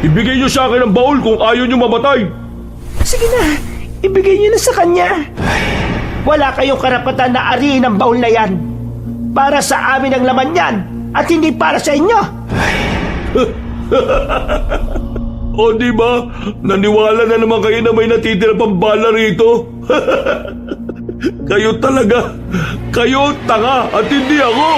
Ibigay niyo sa akin ang baul kung ayaw niyo mamatay. Sige na, ibigay niyo na sa kanya. Wala kayong karapatan na ariin ang baul na yan. Para sa amin ang laman yan at hindi para sa inyo. O di ba? Naniwala na naman kayo na may natitira pang bala rito. Kayo talaga. Kayo tanga at hindi ako.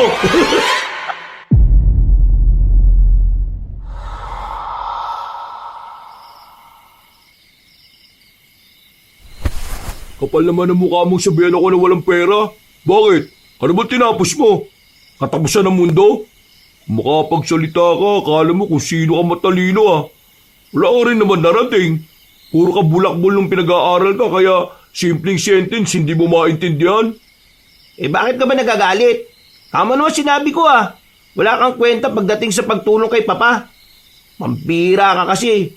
Kapal naman ang mukha mong sabihan ako na walang pera. Bakit? Ano ba tinapos mo? Katapusan ng mundo? Makapagsalita ka, akala mo kung sino ka matalino ah. Wala ka rin naman narating. Puro ka bulakbol nung pinag-aaral ka, kaya simpleng sentence hindi mo maintindihan. Bakit ka ba nagagalit? Tama naman sinabi ko ah. Wala kang kwenta pagdating sa pagtulong kay Papa. Mampira ka kasi.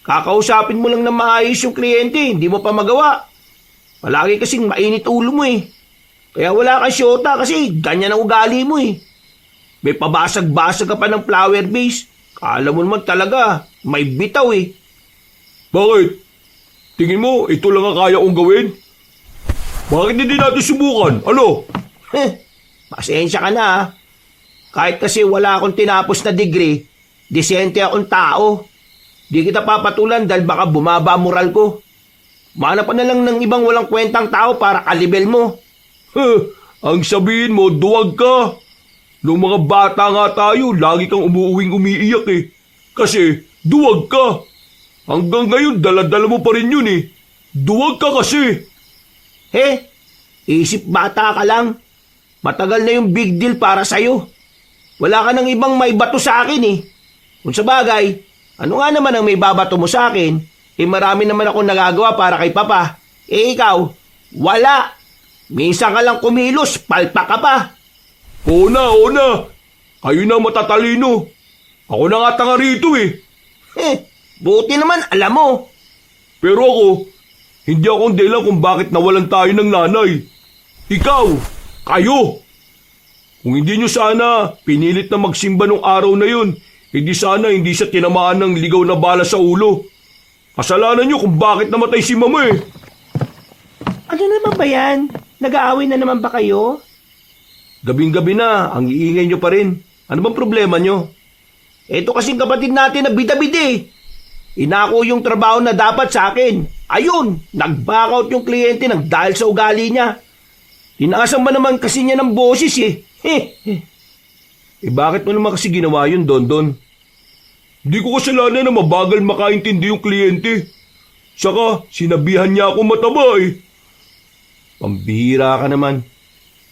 Kakausapin mo lang na maayos yung kliyente, hindi mo pa magawa. Palagi kasing mainit ulo mo eh. Kaya wala kang syota kasi ganyan ang ugali mo eh. May pabasag-basag ka pa ng flower base. Kala mo naman talaga, may bitaw eh. Bakit? Tingin mo, ito lang ang kaya kong gawin? Bakit hindi natin subukan? Ano? Pasensya ka na ah. Kahit kasi wala akong tinapos na degree, disente akong tao. Di kita papatulan dahil baka bumaba moral ko. Manap pa na lang ng ibang walang kwentang tao para kalibel mo. Ang sabihin mo, duwag ka. Nung mga bata nga tayo, lagi kang umuuwing umiiyak eh. Kasi, duwag ka. Hanggang ngayon, dala-dala mo pa rin yun eh. Duwag ka kasi. Isip bata ka lang. Matagal na yung big deal para sa'yo. Wala ka nang ibang may bato sa akin eh. Kung sa bagay, ano nga naman ang may babato mo sa akin? Marami naman akong nagagawa para kay Papa. Ikaw, wala. Minsan ka lang kumilos, palpa ka pa. Oo na. Kayo na matatalino. Ako na nga tanga rito eh. Buti naman, alam mo. Pero ako, hindi akong dahilan kung bakit nawalan tayo ng nanay. Ikaw, kayo. Kung hindi nyo sana pinilit na magsimba nung araw na yun, hindi siya tinamaan ng ligaw na bala sa ulo. Kasalanan nyo kung bakit namatay si Mama eh. Ano naman ba yan? Nag-aaway na naman ba kayo? Gabing-gabi na, ang iingay nyo pa rin. Ano bang problema nyo? Ito kasing kapatid natin na bida-bida eh. Inako yung trabaho na dapat sa akin. Ayun, nag-back out yung kliyente ng dahil sa ugali niya. Tinaasan ba naman kasi niya ng boses eh. Bakit mo naman kasi ginawa yun, Dondon? Hindi ko kasalanan na mabagal makaintindi yung kliyente. Saka, sinabihan niya ako mataba eh. Pambihira ka naman.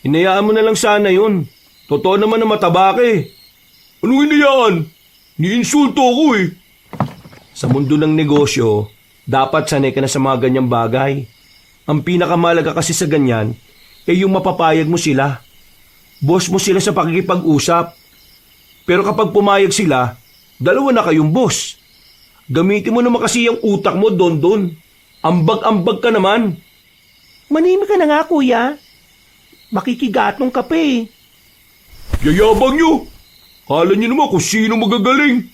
Hinayaan mo na lang sana yun. Totoo naman na mataba ka eh. Anong hinayaan? Niinsulto ako eh. Sa mundo ng negosyo, dapat sanay ka na sa mga ganyang bagay. Ang pinakamalaga kasi sa ganyan, yung mapapayag mo sila. Boss mo sila sa pakikipag-usap. Pero kapag pumayag sila, dalawa na kayong boss. Gamitin mo naman kasi yung utak mo, Dondon. Ambag-ambag ka naman. Manimik ka na nga, kuya. Makikigatong ka pa eh. Yayabang nyo. Kala nyo naman kung sino magagaling.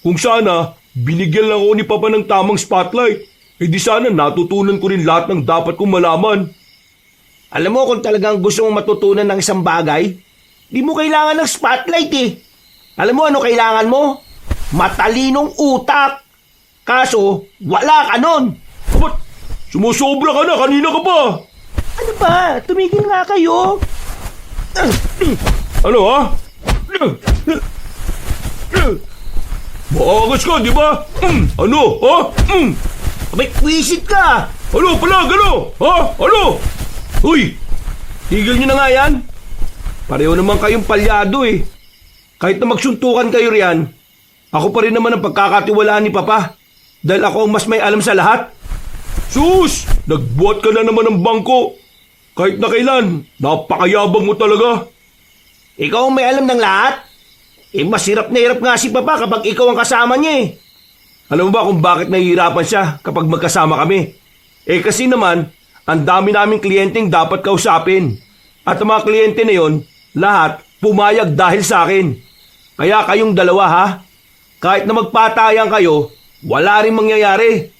Kung sana, binigyan lang ako ni Papa ng tamang spotlight. Di sana natutunan ko rin lahat ng dapat kong malaman. Alam mo kung talagang gusto mong matutunan ng isang bagay, di mo kailangan ng spotlight eh. Alam mo ano kailangan mo? Matalinong utak. Kaso, wala ka nun. Ba't sumusobra ka na? Kanina ka pa. Ano ba? Tumigil nga kayo. Ano ha? Maagas ka, di ba? Ano? Ha? Abay, wisit ka. Ano pala? Gano? Ha? Ano? Uy! Tigil nyo na nga yan. Pareho naman kayong palyado eh. Kahit na magsuntukan kayo riyan, ako pa rin naman ang pagkakatiwalaan ni Papa. Dahil ako ang mas may alam sa lahat. Sus! Nagbuhat ka na naman ng bangko. Kahit na kailan, napakayabang mo talaga. Ikaw ang may alam ng lahat? Mas hirap na hirap nga si Papa kapag ikaw ang kasama niya eh. Alam mo ba kung bakit nahihirapan siya kapag magkasama kami? Kasi naman, ang dami naming kliyenteng dapat kausapin. At ang mga kliyente na yon, lahat pumayag dahil sa akin. Kaya kayong dalawa ha, Kahit na magpatayan kayo, wala rin mangyayari.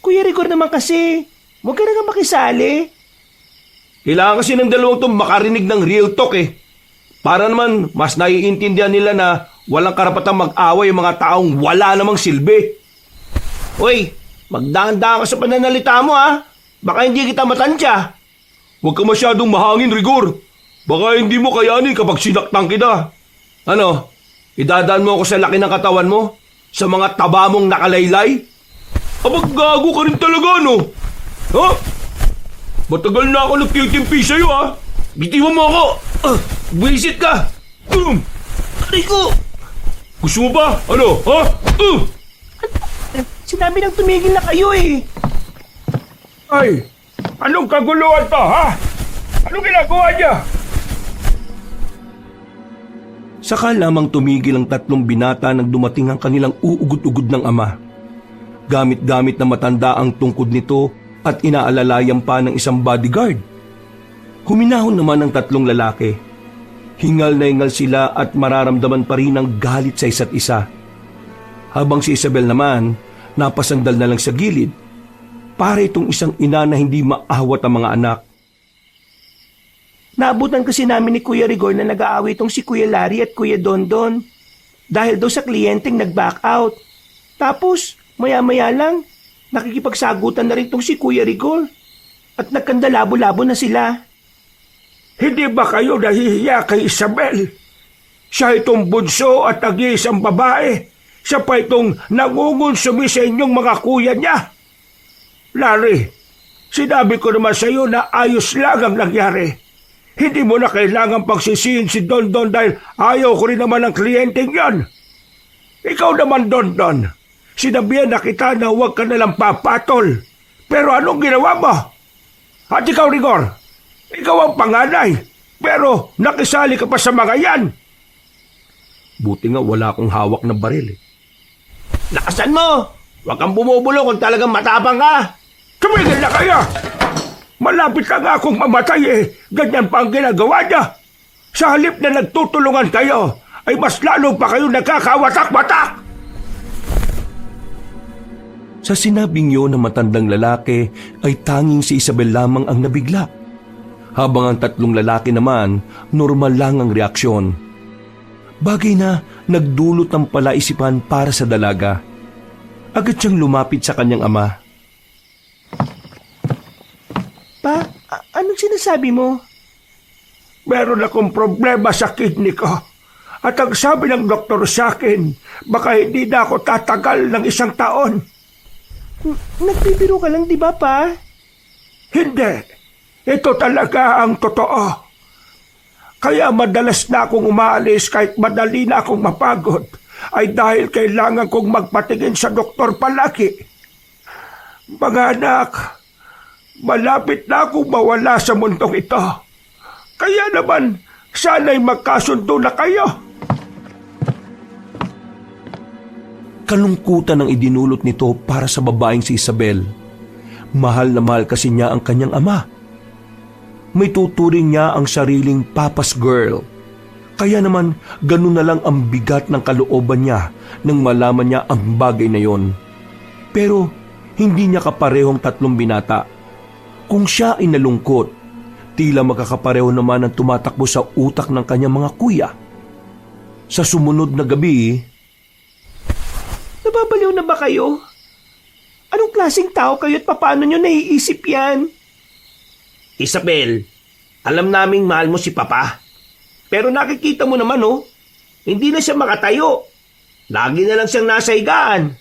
Kuya Rigor naman kasi, huwag ka na nga makisali. Kailangan kasi ng dalawang to makarinig ng real talk eh. Para naman mas naiintindihan nila na walang karapatang mag-away yung mga taong wala namang silbi. Uy, magdahan-dahan ka sa pananalita mo ha. Baka hindi kita matansya. Huwag ka masyadong mahangin, Rigor. Baka hindi mo kayanin kapag sinaktan kita. Ano? Idadaan mo ako sa laki ng katawan mo? Sa mga taba mong nakalaylay? Abag gago ka rin talaga, no? Ha? Matagal na ako nagtitimpi sa'yo, ha? Bitiwan mo ako! Buwisit ka! Aray ko! Gusto mo ba? Ano? Ha? Sinabi nang tumigil na kayo eh. Ay, anong kaguluhan to, ha? Anong ginagawa niya? Saka lamang tumigil ang tatlong binata nang dumating ang kanilang uugod-ugod ng ama. Gamit-gamit na matanda ang tungkod nito at inaalalayan pa ng isang bodyguard. Huminahon naman ang tatlong lalaki. Hingal na hingal sila at mararamdaman pa rin ang galit sa isa't isa. Habang si Isabel naman, napasandal na lang sa gilid. Para itong isang ina na hindi maawat ang mga anak. Naabutan kasi namin ni Kuya Rigor na nag-aaway itong si Kuya Larry at Kuya Dondon. Dahil daw sa kliyenteng nag-back out. Tapos, maya-maya lang, nakikipagsagutan na rin itong si Kuya Rigor. At nagkandalabo-labo na sila. Hindi ba kayo nahihiya kay Isabel? Siya itong bunso at nag-iisang babae. Siya pa itong nangungonsumi sa inyong mga kuya niya. Larry, sinabi ko naman sa iyo na ayos lang ang nangyari. Hindi mo na kailangan pagsisihin si Dondon dahil ayaw ko rin naman ng kliyenteng yon. Ikaw naman, Dondon. Sinabihan na kita na huwag ka nalang papatol. Pero anong ginawa mo? At ikaw, Rigor, ikaw ang panganay. Pero nakisali ka pa sa mga yan. Buti nga wala akong hawak na baril eh. Lakasan mo! Huwag kang bumubulo kung talagang matapang ka! Tumigil na kaya! Malapit na nga akong mamatay eh. Ganyan pa ang ginagawa niya. Sa halip na nagtutulungan kayo, ay mas lalo pa kayo nagkakawatak-watak! Sa sinabing yun ng matandang lalaki ay tanging si Isabel lamang ang nabigla. Habang ang tatlong lalaki naman, normal lang ang reaksyon. Bagay na nagdulot ng palaisipan para sa dalaga. Agad siyang lumapit sa kanyang ama. Pa, anong sinasabi mo? Meron akong problema sa kidney ko. At ang sabi ng doktor sa akin, baka hindi na ako tatagal ng 1 taon. Nagbibiro ka lang, di ba, pa? Hindi. Ito talaga ang totoo. Kaya madalas na akong umaalis kahit madali na akong mapagod ay dahil kailangan kong magpatingin sa doktor palagi. Mga anak, malapit na akong mawala sa mundong ito. Kaya naman, sana'y magkasundo na kayo. Kalungkutan ang idinulot nito para sa babaeng si Isabel. Mahal na mahal kasi niya ang kanyang ama. May tuturing niya ang sariling papa's girl. Kaya naman, ganun na lang ang bigat ng kalooban niya nang malaman niya ang bagay na yon. Pero, hindi niya kaparehong tatlong binata. Kung siya ay nalungkot, tila magkakapareho naman ang tumatakbo sa utak ng kanyang mga kuya. Sa sumunod na gabi, nababaliw na ba kayo? Anong klaseng tao kayo at paano nyo naiisip yan? Isabel, alam naming mahal mo si Papa. Pero nakikita mo naman hindi na siya makatayo. Lagi na lang siyang nasa higaan.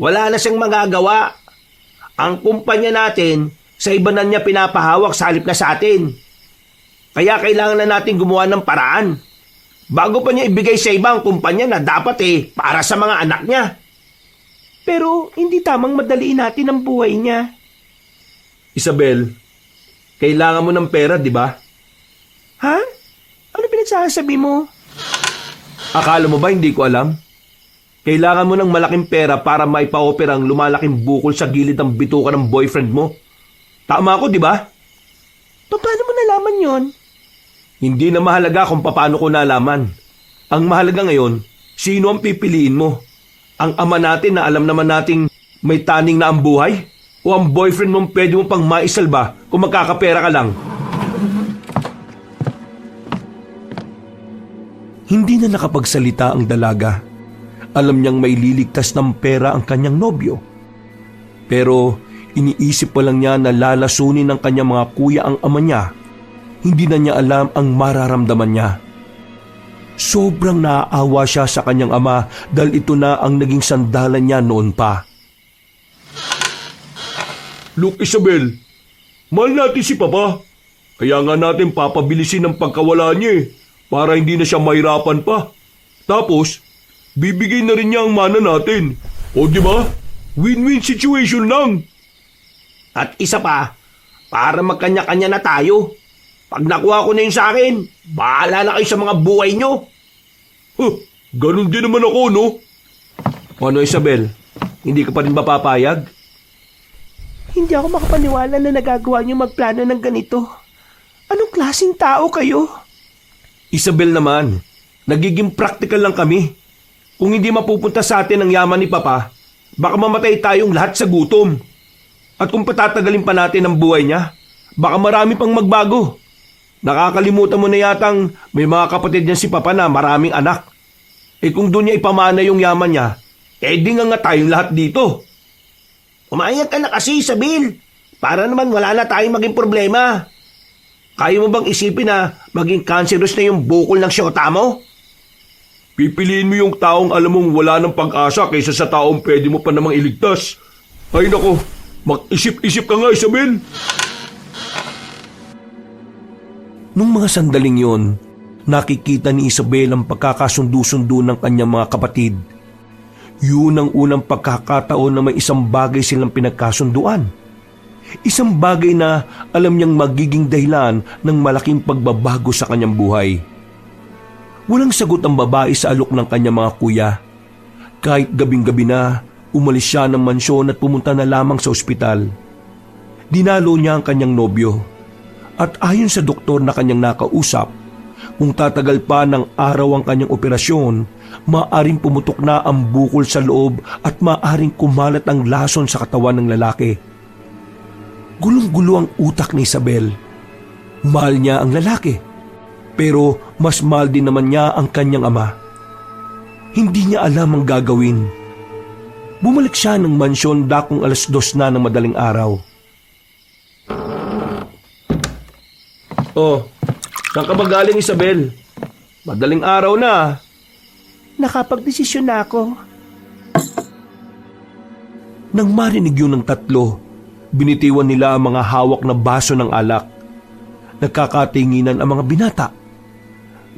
Wala na siyang magagawa. Ang kumpanya natin, sa iba na niya pinapahawak sa halip na sa atin. Kaya kailangan na natin gumawa ng paraan. Bago pa niya ibigay sa ibang kumpanya na dapat para sa mga anak niya. Pero hindi tamang madaliin natin ang buhay niya. Isabel, kailangan mo ng pera, di ba? Ha? Ano pinagsasabi mo? Akala mo ba hindi ko alam? Kailangan mo ng malaking pera para maipa-opera ang lumalaking bukol sa gilid ng bituka ng boyfriend mo. Tama ako, di ba? Paano mo nalaman yon? Hindi na mahalaga kung paano ko nalaman. Ang mahalaga ngayon, Sino ang pipiliin mo? Ang ama natin na alam naman nating may taning na ang buhay? O ang boyfriend mong pwede mo pang maisalba kung magkakapera ka lang? Hindi na nakapagsalita ang dalaga. Alam niyang may liligtas ng pera ang kanyang nobyo. Pero iniisip pa lang niya na lalasunin ng kanyang mga kuya ang ama niya. Hindi na niya alam ang mararamdaman niya. Sobrang naaawa siya sa kanyang ama dahil ito na ang naging sandalan niya noon pa. Look, Isabel, mahal natin si Papa. Kaya nga natin papabilisin ang pagkawala niya para hindi na siya mahirapan pa. Tapos, bibigay na rin niya ang mana natin. O di ba? Win-win situation lang. At isa pa, para magkanya-kanya na tayo. Pag nakuha ko na yun sa akin, bahala na kayo sa mga buhay nyo. Ganun din naman ako, no? Ano, Isabel? Hindi ka pa rin ba papayag? Hindi ako makapaniwala na nagagawa niyo magplano ng ganito. Anong klaseng tao kayo? Isabel naman, nagiging practical lang kami. Kung hindi mapupunta sa atin ang yaman ni Papa, baka mamatay tayong lahat sa gutom. At kung patatagalin pa natin ang buhay niya, baka marami pang magbago. Nakakalimutan mo na yatang may mga kapatid niya si Papa na maraming anak. Kung doon niya ipamana yung yaman niya, di nga tayong lahat dito. Umayag ka na kasi, Isabel. Para naman wala na tayong maging problema. Kaya mo bang isipin na maging cancerous na yung bukol ng syota mo? Pipiliin mo yung taong alam mong wala ng pag-asa kaysa sa taong pwede mo pa namang iligtas. Ay nako, mag-isip-isip ka nga, Isabel. Nung mga sandaling yon, nakikita ni Isabel ang pagkakasundo-sundo ng kanyang mga kapatid. Yun ang unang pagkakataon na may isang bagay silang pinagkasunduan. Isang bagay na alam niyang magiging dahilan ng malaking pagbabago sa kanyang buhay. Walang sagot ang babae sa alok ng kanyang mga kuya. Kahit gabing-gabi na, umalis siya ng mansyon at pumunta na lamang sa ospital. Dinalo niya ang kanyang nobyo. At ayon sa doktor na kanyang nakausap, kung tatagal pa ng araw ang kanyang operasyon, maaaring pumutok na ang bukol sa loob at maaaring kumalat ang lason sa katawan ng lalaki. Gulong-gulo ang utak ni Isabel. Mahal niya ang lalaki, pero mas mahal din naman niya ang kanyang ama. Hindi niya alam ang gagawin. Bumalik siya ng mansyon dakong 2:00 na ng madaling araw. Oh, saan ka ba galing, Isabel? Madaling araw na. Nakapagdesisyon na ako. Nang marinig yun ng tatlo, binitiwan nila ang mga hawak na baso ng alak. Nagkakatinginan ang mga binata.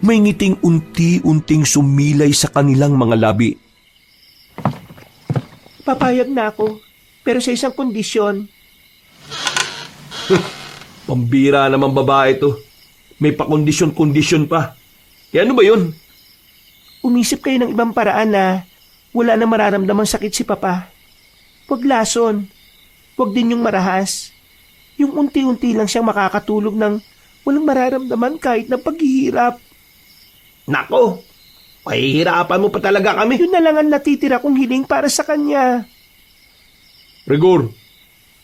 May ngiting unti-unting sumilay sa kanilang mga labi. Papayag na ako, pero sa isang kondisyon. Pambira naman babae to. May pakondisyon-kondisyon pa. Ano ba yun? Umisip kayo ng ibang paraan na wala na mararamdamang sakit si Papa. Huwag lason. Huwag din yung marahas. Yung unti-unti lang siyang makakatulog ng walang mararamdaman kahit na paghihirap. Nako, pahihirapan mo pa talaga kami. Yun na lang ang natitira kong hiling para sa kanya. Rigor,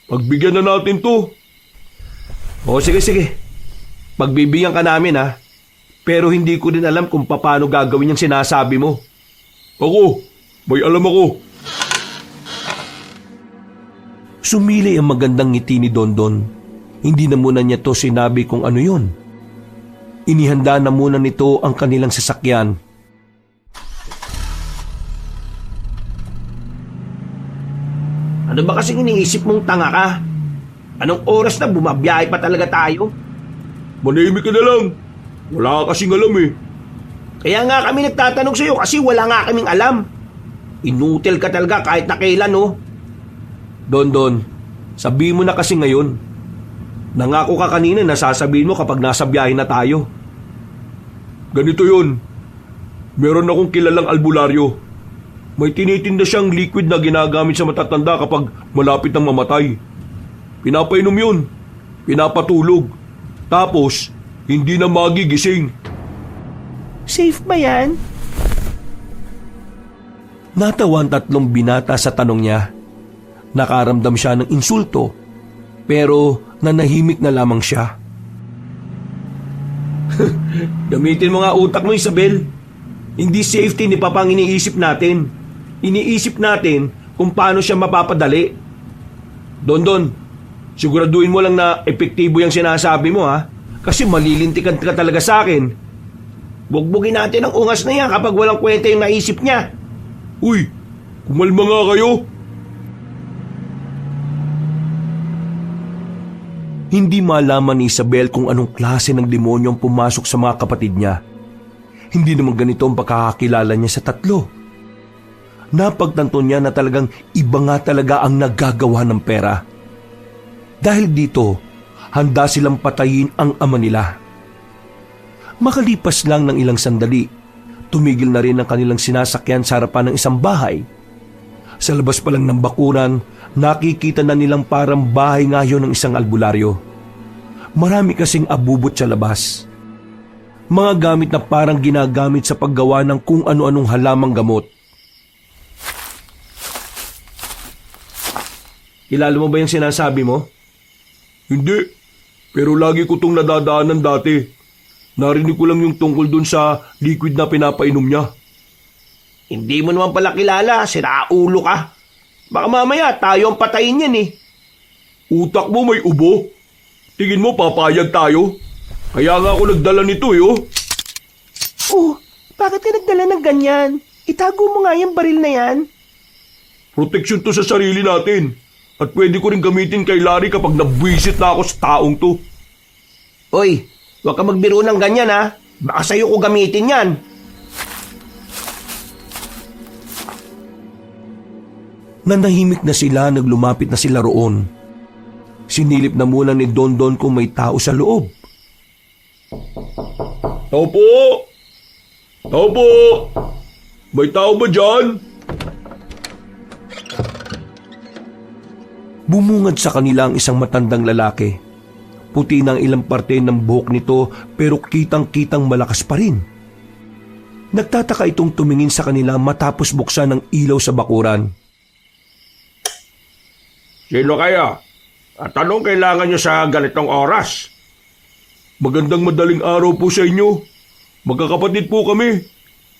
pagbigyan na natin to. O sige. Pagbibigyan ka namin ha. Pero hindi ko din alam kung paano gagawin yung sinasabi mo. Ako, may alam ako. Sumilay ang magandang ngiti ni Dondon. Hindi na muna niya to sinabi kung ano yun. Inihanda na muna nito ang kanilang sasakyan. Ano ba kasing iniisip mong tanga ka? Anong oras na bumabiyahe pa talaga tayo? Manahimik ka na lang. Wala ka kasing alam eh. Kaya nga kami nagtatanong sa'yo kasi wala nga kaming alam. Inutil ka talaga kahit na kailan, no? Dondon, sabihin mo na kasi ngayon. Nangako ka kanina na sasabihin mo kapag nasa biyahe na tayo. Ganito yun. Meron akong kilalang albularyo. May tinitinda siyang liquid na ginagamit sa matatanda kapag malapit ng mamatay. Pinapainom yun. Pinapatulog. Tapos, hindi na magigising. Safe ba yan? Natawa ang tatlong binata sa tanong niya. Nakaramdam siya ng insulto, pero nanahimik na lamang siya. Gamitin mo nga utak mo, Isabel. Hindi safety ni Papa ang iniisip natin. Iniisip natin kung paano siya mapapadali. Don, siguraduhin mo lang na epektibo yung sinasabi mo, ha? Kasi malilintikan ka talaga sa akin. Bugbugin natin ang ungas na yan kapag walang kwenta yung naisip niya. Uy, kumalma nga kayo. Hindi malaman ni Isabel kung anong klase ng demonyo ang pumasok sa mga kapatid niya. Hindi naman ganito ang pagkakakilala niya sa tatlo. Napagtanto niya na talagang iba nga talaga ang naggagawa ng pera. Dahil dito, handa silang patayin ang ama nila. Makalipas lang ng ilang sandali, tumigil na rin ang kanilang sinasakyan sa harapan ng isang bahay. Sa labas pa lang ng bakuran, nakikita na nilang parang bahay ngayon ng isang albularyo. Marami kasing abubot sa labas. Mga gamit na parang ginagamit sa paggawa ng kung ano-anong halamang gamot. Kilala mo ba yung sinasabi mo? Hindi, pero lagi ko itong nadadaanan dati. Narinig ko lang yung tungkol dun sa liquid na pinapainom niya. Hindi mo naman pala kilala, siraulo ka. Baka mamaya tayo ang patayin yan eh. Utak mo may ubo. Tingin mo papayag tayo? Kaya nga ako nagdala nito oh. Oh, bakit ka nagdala ng ganyan? Itago mo nga yung baril na yan. Proteksyon to sa sarili natin. At pwede ko rin gamitin kay Larry kapag nabwisit na ako sa taong to. Oy, huwag ka magbiro ng ganyan ha. Baka sa'yo ko gamitin yan. Nanahimik na sila, naglumapit na sila roon. Sinilip na muna ni Don kung may tao sa loob. Tao po! Tao po! May tao ba dyan? Bumungad sa kanila ang isang matandang lalaki. Puti na ang ilang parte ng buhok nito pero kitang-kitang malakas pa rin. Nagtataka itong tumingin sa kanila matapos buksan ng ilaw sa bakuran. Sino kaya? At anong kailangan nyo sa ganitong oras? Magandang madaling araw po sa inyo. Magkakapatid po kami.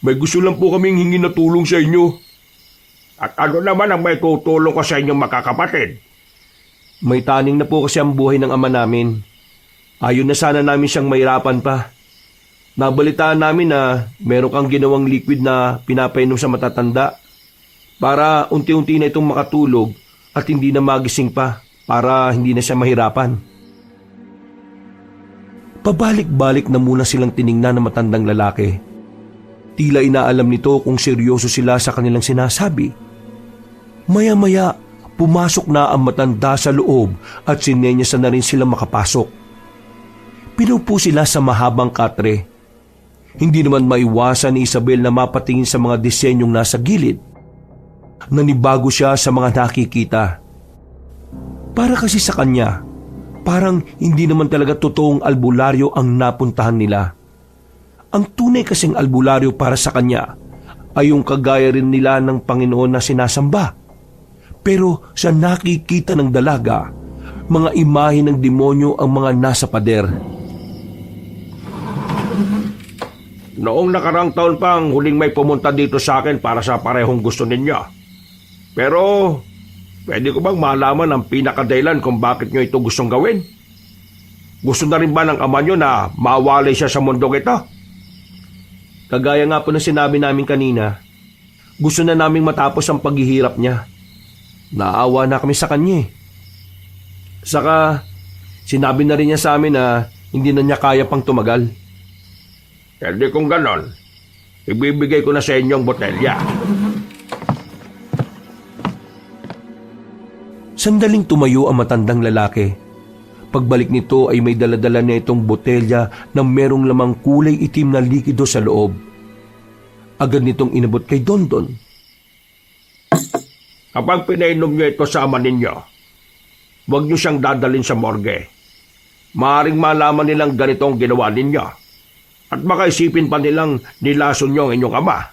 May gusto lang po kaming hingin na tulong sa inyo. At ano naman ang may tutulong ko sa inyong makakapatid? May taning na po kasi ang buhay ng ama namin. Ayaw na sana namin siyang mahirapan pa. Nabalitaan namin na meron kang ginawang liquid na pinapainom sa matatanda para unti-unti na itong makatulog at hindi na magising pa para hindi na siya mahirapan. Pabalik-balik na muna silang tiningnan ng matandang lalaki. Tila inaalam nito kung seryoso sila sa kanilang sinasabi. Maya-maya, pumasok na ang matanda sa loob at sinenyasan na rin sila makapasok. Pinupo sila sa mahabang katre. Hindi naman maiwasan ni Isabel na mapatingin sa mga disenyong nasa gilid. Nanibago siya sa mga nakikita. Para kasi sa kanya, parang hindi naman talaga totoong albularyo ang napuntahan nila. Ang tunay kasing albularyo para sa kanya ay yung kagaya rin nila ng Panginoon na sinasamba. Pero sa nakikita ng dalaga, mga imahe ng demonyo ang mga nasa pader. Noong nakarang taon pang huling may pumunta dito sa akin para sa parehong gusto ninyo. Pero, pwede ko bang malaman ang pinakadahilan kung bakit nyo ito gustong gawin? Gusto na rin ba ng ama nyo na mawalay siya sa mundong ito? Kagaya nga po na sinabi namin kanina, gusto na naming matapos ang paghihirap niya. Naawa na kami sa kanya. Saka, sinabi na rin niya sa amin na hindi na niya kaya pang tumagal. Hindi kung ganon, ibibigay ko na sa inyong botelya. Sandaling tumayo ang matandang lalaki. Pagbalik nito ay may daladala na itong botelya na merong lamang kulay itim na likido sa loob. Agad nitong inabot kay Don. Kapag pinainom nyo ito sa ama ninyo, huwag nyo siyang dadalhin sa morgue. Maaring malaman nilang ganitong ginawa ninyo. At baka isipin pa nilang nilason nyo ang inyong ama.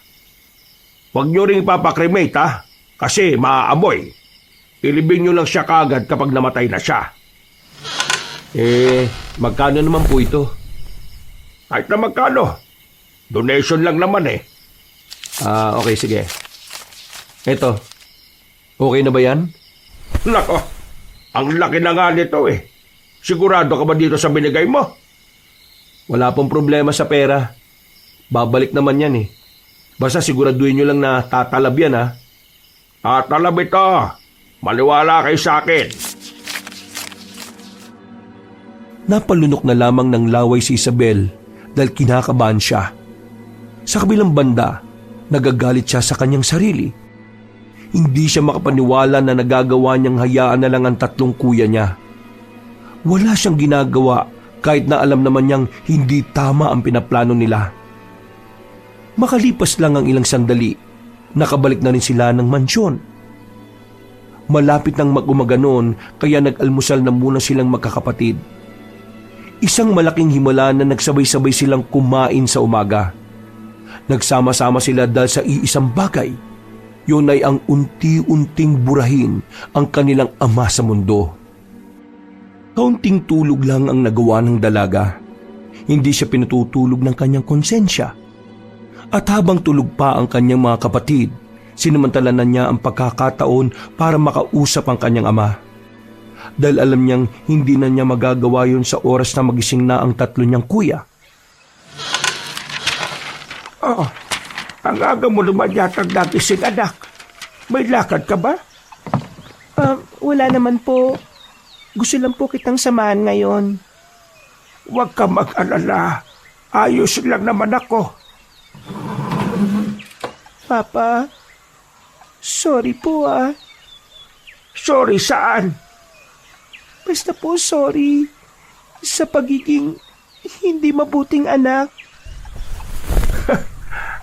Huwag nyo ring ipapakremate ha, kasi maaamoy. Ilibing nyo lang siya kagad kapag namatay na siya. Magkano naman po ito? Kahit na magkano, donation lang naman eh. Okay, sige. Eto, okay na ba yan? Nako, ang laki na nga nito eh. Sigurado ka ba dito sa binigay mo? Wala pong problema sa pera. Babalik naman yan eh. Basta siguraduhin nyo lang na tatalab yan ha. Tatalab ito. Maniwala kayo sa akin. Napalunok na lamang ng laway si Isabel dahil kinakabahan siya. Sa kabilang banda, nagagalit siya sa kanyang sarili. Hindi siya makapaniwala na nagagawa niyang hayaan na lang ang tatlong kuya niya. Wala siyang ginagawa kahit na alam naman niyang hindi tama ang pinaplano nila. Makalipas lang ang ilang sandali, nakabalik na rin sila ng mansyon. Malapit nang mag-umaganon kaya nag-almusal na muna silang magkakapatid. Isang malaking himala na nagsabay-sabay silang kumain sa umaga. Nagsama-sama sila dahil sa iisang bagay. Yun ay ang unti-unting burahin ang kanilang ama sa mundo. Kaunting tulog lang ang nagawa ng dalaga. Hindi siya pinatutulog ng kanyang konsensya. At habang tulog pa ang kanyang mga kapatid, sinamantala na niya ang pagkakataon para makausap ang kanyang ama. Dahil alam niyang hindi na niya magagawa yun sa oras na magising na ang tatlo niyang kuya. Ang aga mo naman yata nagising, anak. May lakad ka ba? Wala naman po. Gusto lang po kitang samahan ngayon. Huwag ka mag-alala. Ayos lang naman ako. Papa, sorry po ah. Sorry saan? Basta po sorry sa pagiging hindi mabuting anak.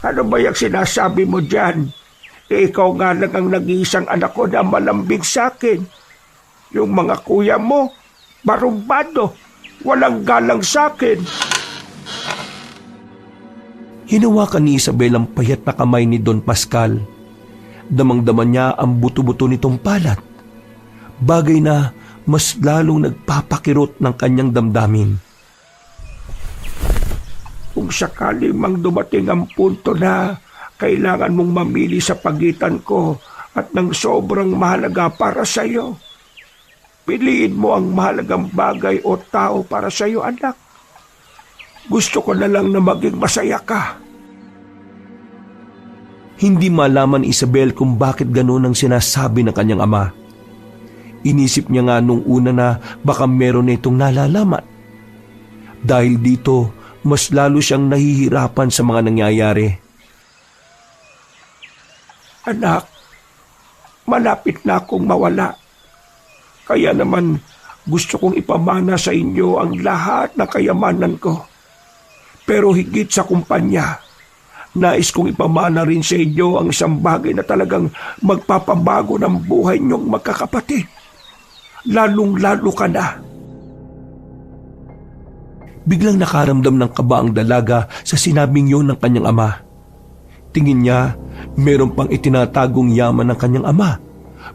Ano ba yung sinasabi mo dyan? Ikaw nga lang ang nag-iisang anak ko na malambing sa akin. Yung mga kuya mo, barumbado, walang galang sa akin. Hinawakan ni Isabel ang payat na kamay ni Don Pascal. Damang-dama niya ang buto-buto nitong palat. Bagay na mas lalong nagpapakirot ng kanyang damdamin. Kung sakali mang dumating ang punto na kailangan mong mamili sa pagitan ko at ng sobrang mahalaga para sa iyo, piliin mo ang mahalagang bagay o tao para sa iyo, anak. Gusto ko na lang na maging masaya ka. Hindi malaman ni Isabel kung bakit gano'n ang sinasabi ng kanyang ama. Inisip niya nga nung una na baka meron na itong nalalaman. Dahil dito, mas lalo siyang nahihirapan sa mga nangyayari. Anak, malapit na akong mawala. Kaya naman gusto kong ipamana sa inyo ang lahat ng kayamanan ko. Pero higit sa kumpanya, nais kong ipamana rin sa inyo ang isang bagay na talagang magpapabago ng buhay niyong magkakapatid. Lalong-lalo ka na. Biglang nakaramdam ng kaba ang dalaga sa sinabing yun ng kanyang ama. Tingin niya, meron pang itinatagong yaman ng kanyang ama,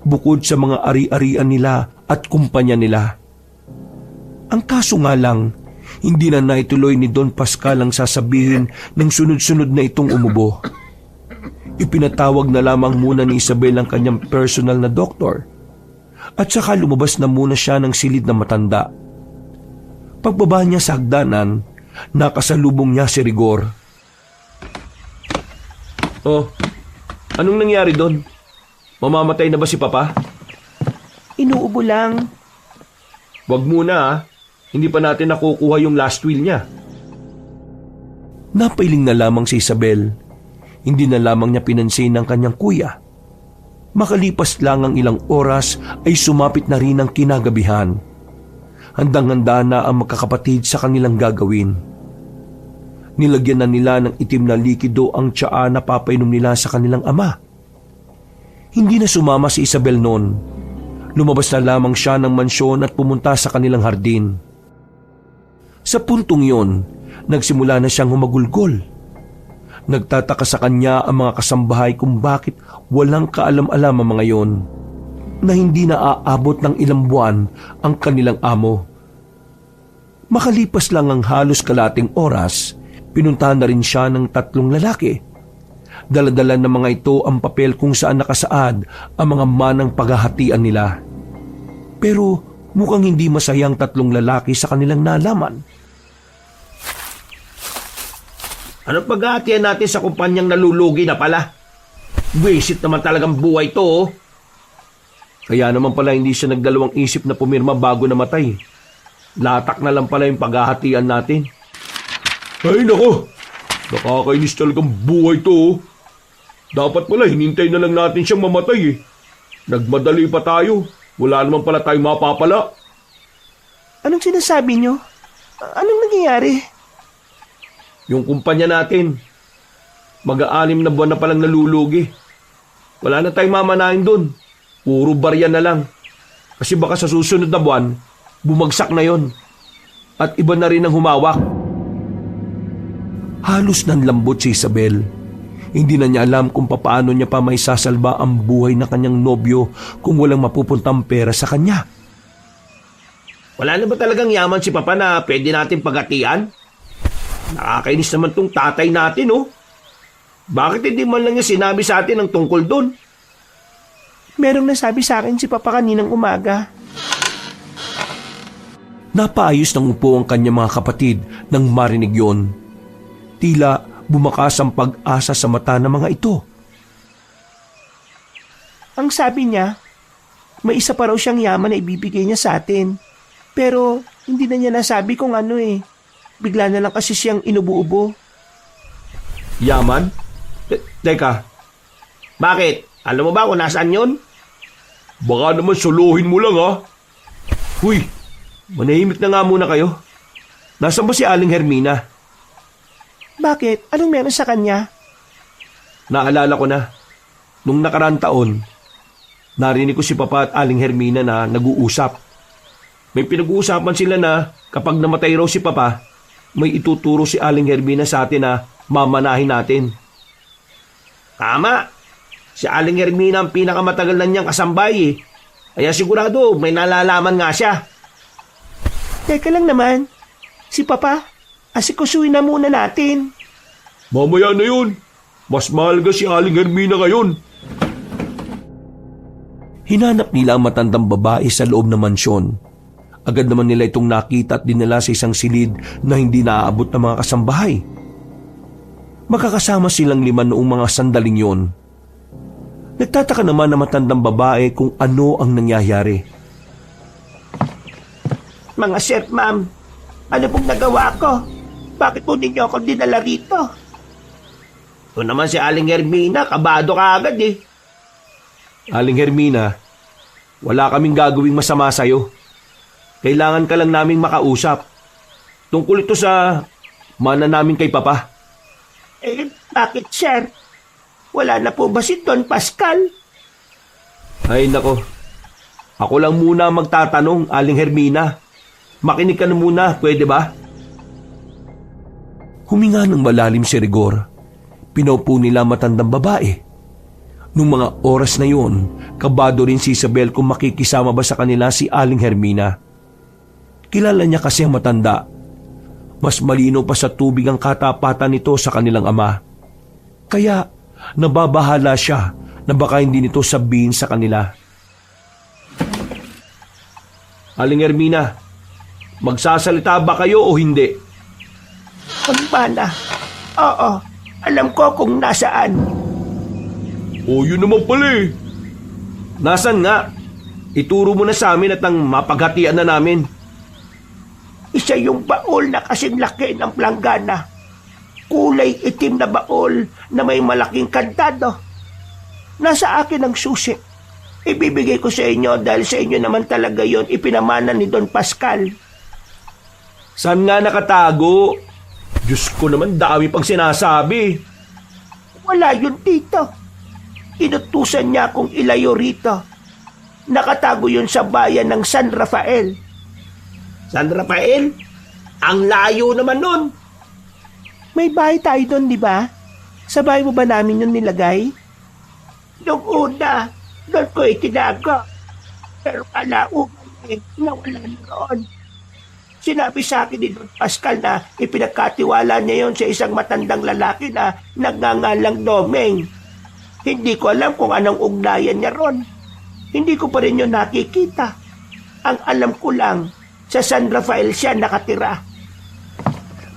bukod sa mga ari-arian nila at kumpanya nila. Ang kaso nga lang, hindi na naituloy ni Don Pascal ang sasabihin ng sunod-sunod na itong umubo. Ipinatawag na lamang muna ni Isabel ang kanyang personal na doktor at saka lumabas na muna siya ng silid na matanda. Pagbaba niya sa hagdanan, nakasalubong niya si Rigor. Oh, anong nangyari doon? Mamamatay na ba si Papa? Inuubo lang. Wag muna ah. Hindi pa natin nakukuha yung last will niya. Napailing na lamang si Isabel. Hindi na lamang niya pinansin ng kanyang kuya. Makalipas lang ang ilang oras ay sumapit na rin ang kinagabihan. Handang-handa na ang magkakapatid sa kanilang gagawin. Nilagyan na nila ng itim na likido ang tsaa na papainom nila sa kanilang ama. Hindi na sumama si Isabel noon. Lumabas na lamang siya ng mansyon at pumunta sa kanilang hardin. Sa puntong yon, nagsimula na siyang humagulgol. Nagtataka sa kanya ang mga kasambahay kung bakit walang kaalam-alam ang mga yon, na hindi naaabot ng ilang buwan ang kanilang amo. Makalipas lang ang halos kalating oras, pinuntahan na rin siya ng 3 lalaki. Daladala ng mga ito ang papel kung saan nakasaad ang mga manang paghahatian nila. Pero mukhang hindi masayang 3 lalaki sa kanilang nalaman. Anong paghahatian natin sa kumpanyang nalulugi na pala? Wisit naman talagang buhay to, oh. Kaya naman pala hindi siya nagdalawang isip na pumirma bago namatay. Latak na lang pala yung paghahatian natin. Ay nako, nakakainis talagang buhay to, oh. Dapat pala hinintay na lang natin siyang mamatay eh. Nagmadali pa tayo. Wala naman pala tayong mapapala. Anong sinasabi nyo? Anong nangyayari? Yung kumpanya natin, mag-6 na buwan na palang nalulugi. Wala na tayong mamanahin doon. Puro barya na lang. Kasi baka sa susunod na buwan, bumagsak na yon. At iba na rin ang humawak. Halos nanlambot si Isabel. Hindi na niya alam kung paano niya pa may sasalba ang buhay na kanyang nobyo kung walang mapupuntang pera sa kanya. Wala na ba talagang yaman si Papa na pwede natin paghatian? Nakakainis naman tong tatay natin, oh. Bakit hindi man lang niya sinabi sa atin ang tungkol doon? Merong nasabi sa akin si Papa kaninang umaga. Napaayos ng upo ang kanyang mga kapatid nang marinig yon. Tila bumakas ang pag-asa sa mata ng mga ito. Ang sabi niya, may isa pa raw siyang yaman na ibibigay niya sa atin. Pero hindi na niya nasabi kung ano eh. Bigla na lang kasi siyang inubo-ubo. Yaman? Teka, bakit? Alam mo ba kung nasaan yon? Baka naman suluhin mo lang ha. Huy, manahimik na nga muna kayo. Nasaan ba si Aling Hermina? Bakit? Anong meron sa kanya? Naalala ko na, nung nakaraang taon, narinig ko si Papa at Aling Hermina na nag-uusap. May pinag-uusapan sila na kapag namatay raw si Papa, may ituturo si Aling Hermina sa atin na mamanahin natin. Tama. Si Aling Hermina ang pinakamatagal na niyang kasambay eh. Kaya sigurado may nalalaman nga siya. Teka lang naman. Si Papa, asikusuin na muna natin. Mamaya na yun. Mas mahalaga si Aling Hermina ngayon. Hinanap nila ang matandang babae sa loob ng mansyon. Agad naman nila itong nakita at dinala sa isang silid na hindi naaabot ng mga kasambahay. Magkakasama silang 5 noong mga sandaling yon. Nagtataka naman ang matandang babae kung ano ang nangyayari. Mga sir, ma'am, ano pong nagawa ko? Bakit po ninyo ako dinala rito? Ito naman si Aling Hermina, kabado ka agad eh. Aling Hermina, wala kaming gagawing masama sa'yo. Kailangan ka lang naming makausap. Tungkol ito sa mana namin kay Papa. Eh, bakit sir? Wala na po ba si Don Pascal? Ay nako, ako lang muna magtatanong, Aling Hermina. Makinig ka na muna, pwede ba? Huminga ng malalim si Rigor. Pinaupo nila matandang babae. Nung mga oras na yon, kabado rin si Isabel kung makikisama ba sa kanila si Aling Hermina. Kilala niya kasi ang matanda. Mas malino pa sa tubig ang katapatan nito sa kanilang ama. Kaya nababahala siya na baka hindi nito sabihin sa kanila. Aling Hermina, magsasalita ba kayo o hindi? Pagbana. Oo, alam ko kung nasaan. O yun naman pala eh. Nasaan nga? Ituro mo na sa amin at ang mapaghatian na namin. Isa yung baol na kasing laki ng planggana. Kulay itim na baol na may malaking kantado. Nasa akin ang susi. Ibibigay ko sa inyo dahil sa inyo naman talaga yon ipinamana ni Don Pascal. Saan nga nakatago? Diyos ko naman, dami pang sinasabi. Wala yun dito. Inutusan niya akong ilayo rito. Nakatago yun sa bayan ng San Rafael. San Rafael? Ang layo naman nun. May bahay tayo doon, di ba? Sa bahay mo ba namin yun nilagay? Nung una, doon ko itinago. Pero kalauman nawala na roon. Sinabi sa akin ni Don Pascal na ipinagkatiwala niya yon sa isang matandang lalaki na nagngangalang Domeng. Hindi ko alam kung anong ugnayan niya ron. Hindi ko pa rin yun nakikita. Ang alam ko lang, sa San Rafael siya nakatira.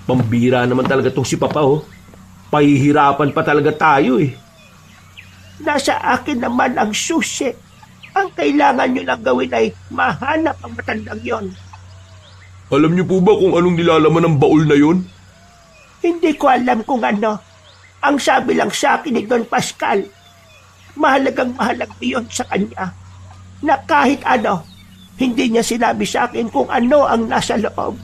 Pambira naman talaga tong si Papa, oh. Pahihirapan pa talaga tayo, eh. Nasa akin naman ang susi. Ang kailangan nyo lang gawin ay mahanap ang matandang yon. Alam niyo po ba kung anong nilalaman ng baul na yon? Hindi ko alam kung ano. Ang sabi lang sa akin ni Don Pascal, mahalagang yun sa kanya. Na kahit ano, hindi niya sinabi sa akin kung ano ang nasa loob.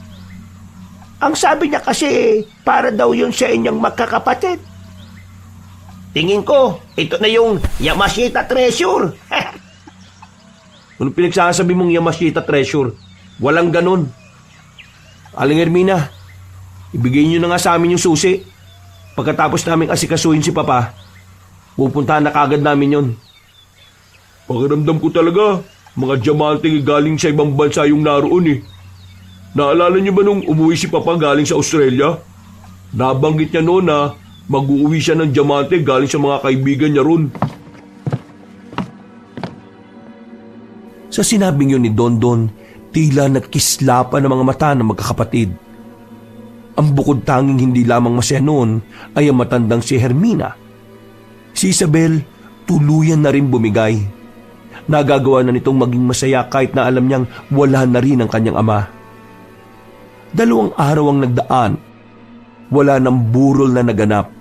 Ang sabi niya kasi, para daw yun sa inyong magkakapatid. Tingin ko, ito na yung Yamashita Treasure. Anong pinagsasabi mong Yamashita Treasure? Walang ganun. Aling Hermina, ibigay niyo na nga sa amin yung susi. Pagkatapos naming asikasuhin si Papa, pupuntahan na kagad namin yon. Pakiramdam ko talaga, mga diamante galing sa ibang bansa yung naroon, eh. Naalala niyo ba nung umuwi si Papa galing sa Australia? Nabanggit niya noon na mag-uuwi siya ng diamante galing sa mga kaibigan niya ron. Sa sinabing yun ni Dondon, tila nagkislapan ng mga mata ng magkakapatid. Ang bukod tanging hindi lamang masaya noon ay ang matandang si Hermina. Si Isabel, tuluyan na rin bumigay. Nagagawa na nitong maging masaya kahit na alam niyang wala na rin ang kanyang ama. 2 araw ang nagdaan. Wala nang burol na naganap.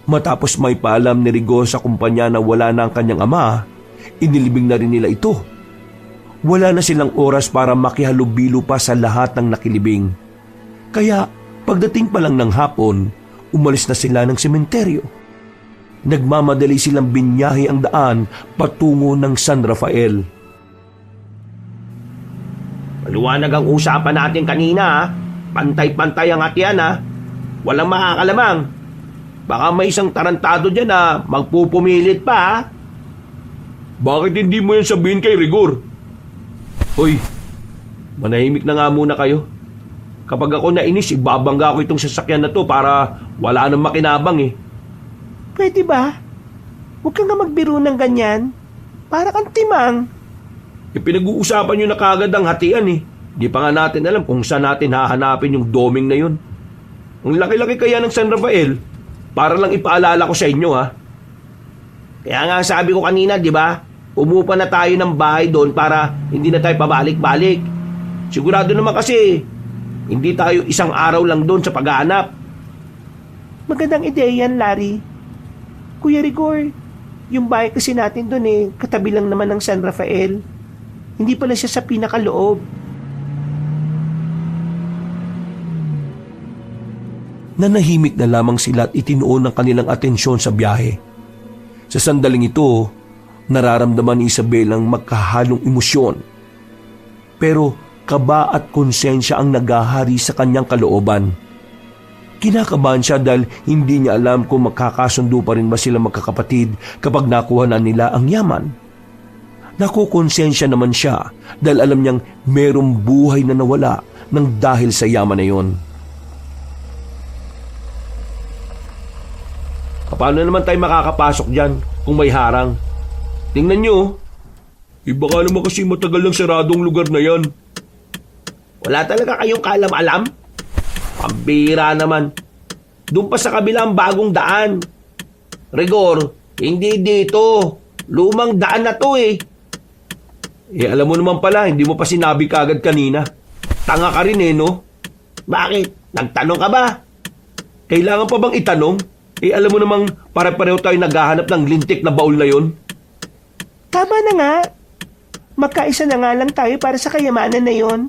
Matapos may paalam ni Rigor sa kumpanya na wala na ang kanyang ama, inilibing na rin nila ito. Wala na silang oras para makihalubilo pa sa lahat ng nakilibing. Kaya pagdating pa lang ng hapon, umalis na sila ng sementeryo. Nagmamadali silang binyahe ang daan patungo ng San Rafael. Maliwanag ang usapan natin kanina, ha? Pantay-pantay ang hatian, ha? Walang makakalamang. Baka may isang tarantado dyan na magpupumilit pa, ha? Bakit hindi mo yan sabihin kay Rigor? Hoy, manahimik na nga muna kayo. Kapag ako nainis, ibabangga ko itong sasakyan na to para wala nang makinabang, eh. Pwede ba? Huwag kang nga magbiro ng ganyan. Para kang timang. Pinag-uusapan nyo na kagad ang hatian, eh. Di pa nga natin alam kung saan natin hahanapin yung doming na yun. Ang laki-laki kaya ng San Rafael, para lang ipaalala ko sa inyo, ha. Kaya nga sabi ko kanina, di ba? Umupa na tayo ng bahay doon para hindi na tayo pabalik-balik. Sigurado naman kasi, hindi tayo isang araw lang doon sa paghahanap. Magandang ideya yan, Larry. Kuya Rigor, yung bahay kasi natin doon katabi lang naman ng San Rafael. Hindi pala siya sa pinakaloob. Nanahimik na lamang sila at itinuon ang kanilang atensyon sa biyahe. Sa sandaling ito, nararamdaman ni Isabel ang magkahalong emosyon. Pero kaba at konsensya ang naghahari sa kanyang kalooban. Kinakabahan siya dahil hindi niya alam kung magkakasundo pa rin ba sila magkakapatid kapag nakuha na nila ang yaman. Nakukonsensya naman siya dahil alam niyang merong buhay na nawala ng dahil sa yaman na yon. Paano naman tayo makakapasok dyan kung may harang? Tingnan nyo. Baka naman kasi matagal lang saradong lugar na yan. Wala talaga kayong kaalam-alam? Pambira naman. Doon pa sa kabilang bagong daan. Rigor, hindi dito. Lumang daan na to, eh. Alam mo naman pala, hindi mo pa sinabi kagad kanina. Tanga ka rin, no? Bakit? Nagtanong ka ba? Kailangan pa bang itanong? Alam mo namang pare-pareho tayo naghahanap ng lintik na baul na yon. Tama na nga. Magkaisa na nga lang tayo para sa kayamanan na yon.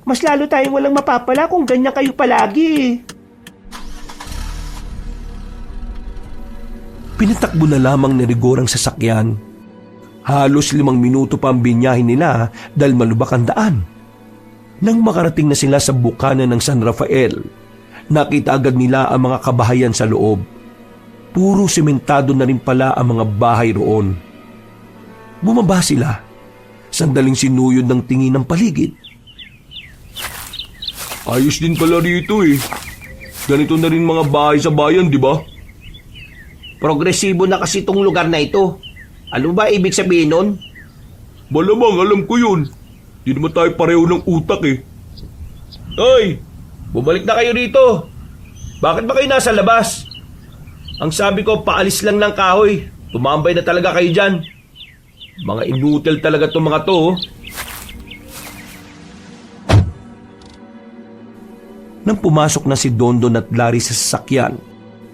Mas lalo tayong walang mapapala kung ganyan kayo palagi. Pinatakbo na lamang ni Rigor ang sasakyan. Halos 5 minuto pa ang binyahe nila dahil malubak ang daan. Nang makarating na sila sa bukana ng San Rafael, nakita agad nila ang mga kabahayan sa loob. Puro sementado na rin pala ang mga bahay roon. Bumaba sila. Sandaling sinuyod ng tingin ng paligid. Ayos din pala rito eh. Ganito na rin mga bahay sa bayan, di ba? Progresibo na kasi itong lugar na ito. Ano ba ibig sabihin nun? Malamang alam ko yun. Di naman tayo pareho ng utak eh. Hoy! Bumalik na kayo rito. Bakit ba kayo nasa labas? Ang sabi ko, paalis lang ng kahoy. Tumambay na talaga kayo dyan. Mga inutil talaga itong mga to. Oh. Nang pumasok na si Dondon at Larry sa sasakyan,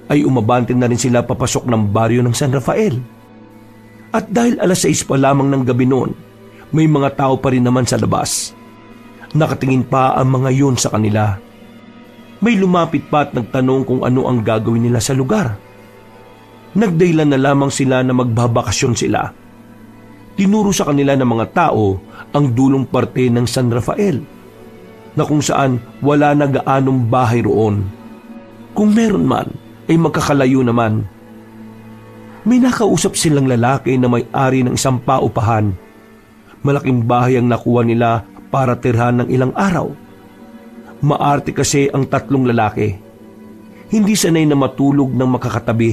ay umabante na rin sila papasok ng baryo ng San Rafael. At dahil alas 6 pa lamang ng gabi noon, may mga tao pa rin naman sa labas. Nakatingin pa ang mga yun sa kanila. May lumapit pa at nagtanong kung ano ang gagawin nila sa lugar. Nagdaylan na lamang sila na magbabakasyon sila. Tinuro sa kanila ng mga tao ang dulong parte ng San Rafael, na kung saan wala na gaanong bahay roon. Kung meron man, ay magkakalayo naman. May nakausap silang lalaki na may-ari ng isang paupahan. Malaking bahay ang nakuha nila para tirhan ng ilang araw. Maarte kasi ang tatlong lalaki. Hindi sanay na matulog ng makakatabi.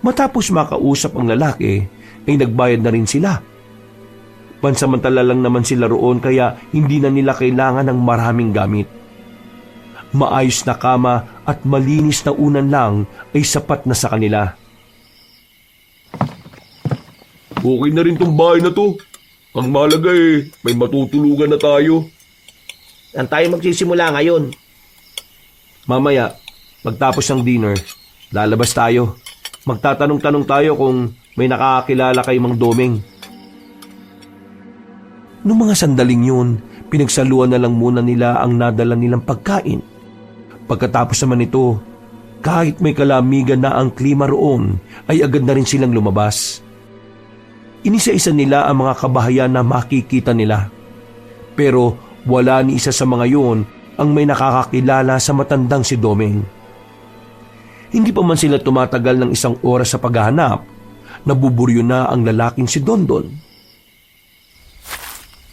Matapos makausap ang lalaki, ay nagbayad na rin sila. Pansamantala lang naman sila roon kaya hindi na nila kailangan ng maraming gamit. Maayos na kama at malinis na unan lang ay sapat na sa kanila. Okay na rin tong bahay na to. Ang mahalaga eh, may matutulugan na tayo. Saan tayo magsisimula ngayon? Mamaya, pagtapos ng dinner, lalabas tayo. Magtatanong-tanong tayo kung may nakakakilala kay Mang Doming. Noong mga sandaling yun, pinagsaluan na lang muna nila ang nadala nilang pagkain. Pagkatapos naman ito, kahit may kalamigan na ang klima roon, ay agad na rin silang lumabas. Inisa-isa nila ang mga kabahayan na makikita nila. Pero wala ni isa sa mga yun ang may nakakakilala sa matandang si Doming. Hindi pa man sila tumatagal ng 1 oras sa paghahanap, nabuburyo na ang lalaking si Dondon.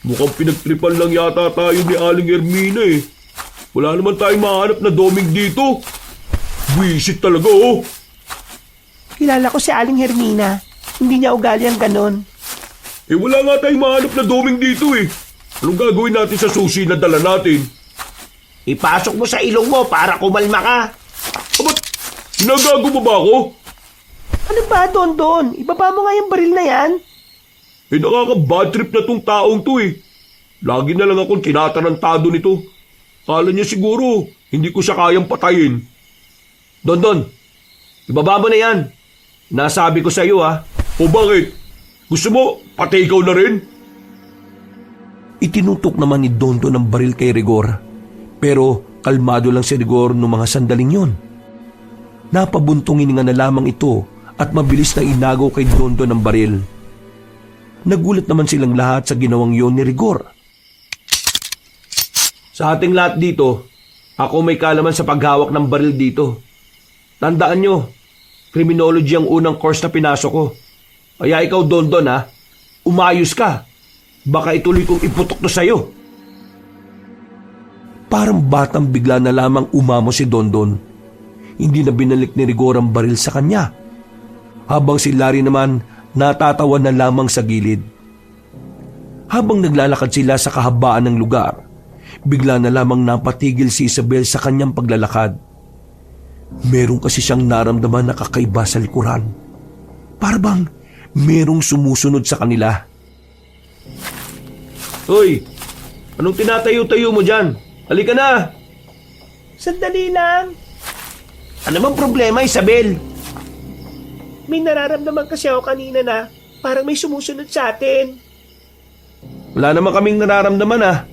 Mukhang pinagtripan lang yata tayo ni Aling Hermina eh. Wala naman tayong mahanap na Doming dito. Wisit talaga oh. Kilala ko si Aling Hermina. Hindi niya ugali ang ganon. Eh wala nga tayong mahanap na Doming dito eh. Anong gagawin natin sa susi na dala natin? Ipasok mo sa ilong mo para kumalma ka. Abat, ginagago mo ba ako? Ano ba, Dondon? Ibaba mo nga yung baril na yan. Eh nakaka-bad trip na tong taong to eh. Lagi na lang akong tinatarantado nito. Kala niya siguro, hindi ko siya kayang patayin. Dondon, ibaba mo na yan. Nasabi ko sa iyo ha. O bakit? Gusto mo, pati ikaw na rin? Itinutok naman ni Dondon ang baril kay Rigor. Pero kalmado lang si Rigor noong mga sandaling yon. Napabuntong hininga na lamang ito at mabilis na inagaw kay Dondon ang baril. Nagulat naman silang lahat sa ginawang yon ni Rigor. Sa ating lahat dito, ako may kalaman sa paghawak ng baril dito. Tandaan nyo, criminology ang unang course na pinasok ko. Kaya ikaw, Dondon ha, umayos ka. Baka ituloy kong iputok to sa'yo. Parang batang bigla na lamang umamo si Dondon. Hindi na binalik ni Rigor ang baril sa kanya. Habang si Larry naman natatawa na lamang sa gilid. Habang naglalakad sila sa kahabaan ng lugar, bigla na lamang napatigil si Isabel sa kanyang paglalakad. Meron kasi siyang naramdaman na kakaiba sa likuran. Parang merong sumusunod sa kanila. Hoy, anong tinatayo-tayo mo dyan? Halika na! Sandali lang. Ano bang problema, Isabel? May nararamdaman kasi ako kanina na parang may sumusunod sa atin. Wala naman kaming nararamdaman ah.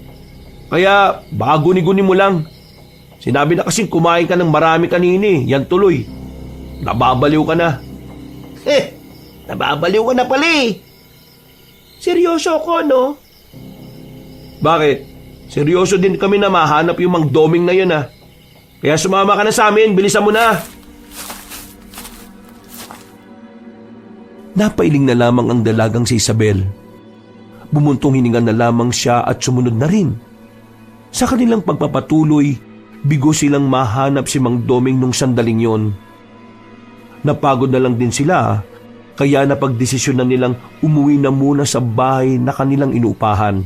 Kaya baka guni-guni mo lang. Sinabi na kasing kumain ka ng marami kanina eh. Yan tuloy. Nababaliw ka na. Nababaliw ka na pala eh. Seryoso ako, no? Bakit? Seryoso din kami na mahanap yung Mang Doming na yun ah. Kaya sumama ka na sa amin, bilisan mo na. Napailing na lamang ang dalagang si Isabel. Bumuntong hininga na lamang siya at sumunod na rin. Sa kanilang pagpapatuloy, bigo silang mahanap si Mang Doming nung sandaling yon. Napagod na lang din sila, kaya napagdesisyon na nilang umuwi na muna sa bahay na kanilang inuupahan.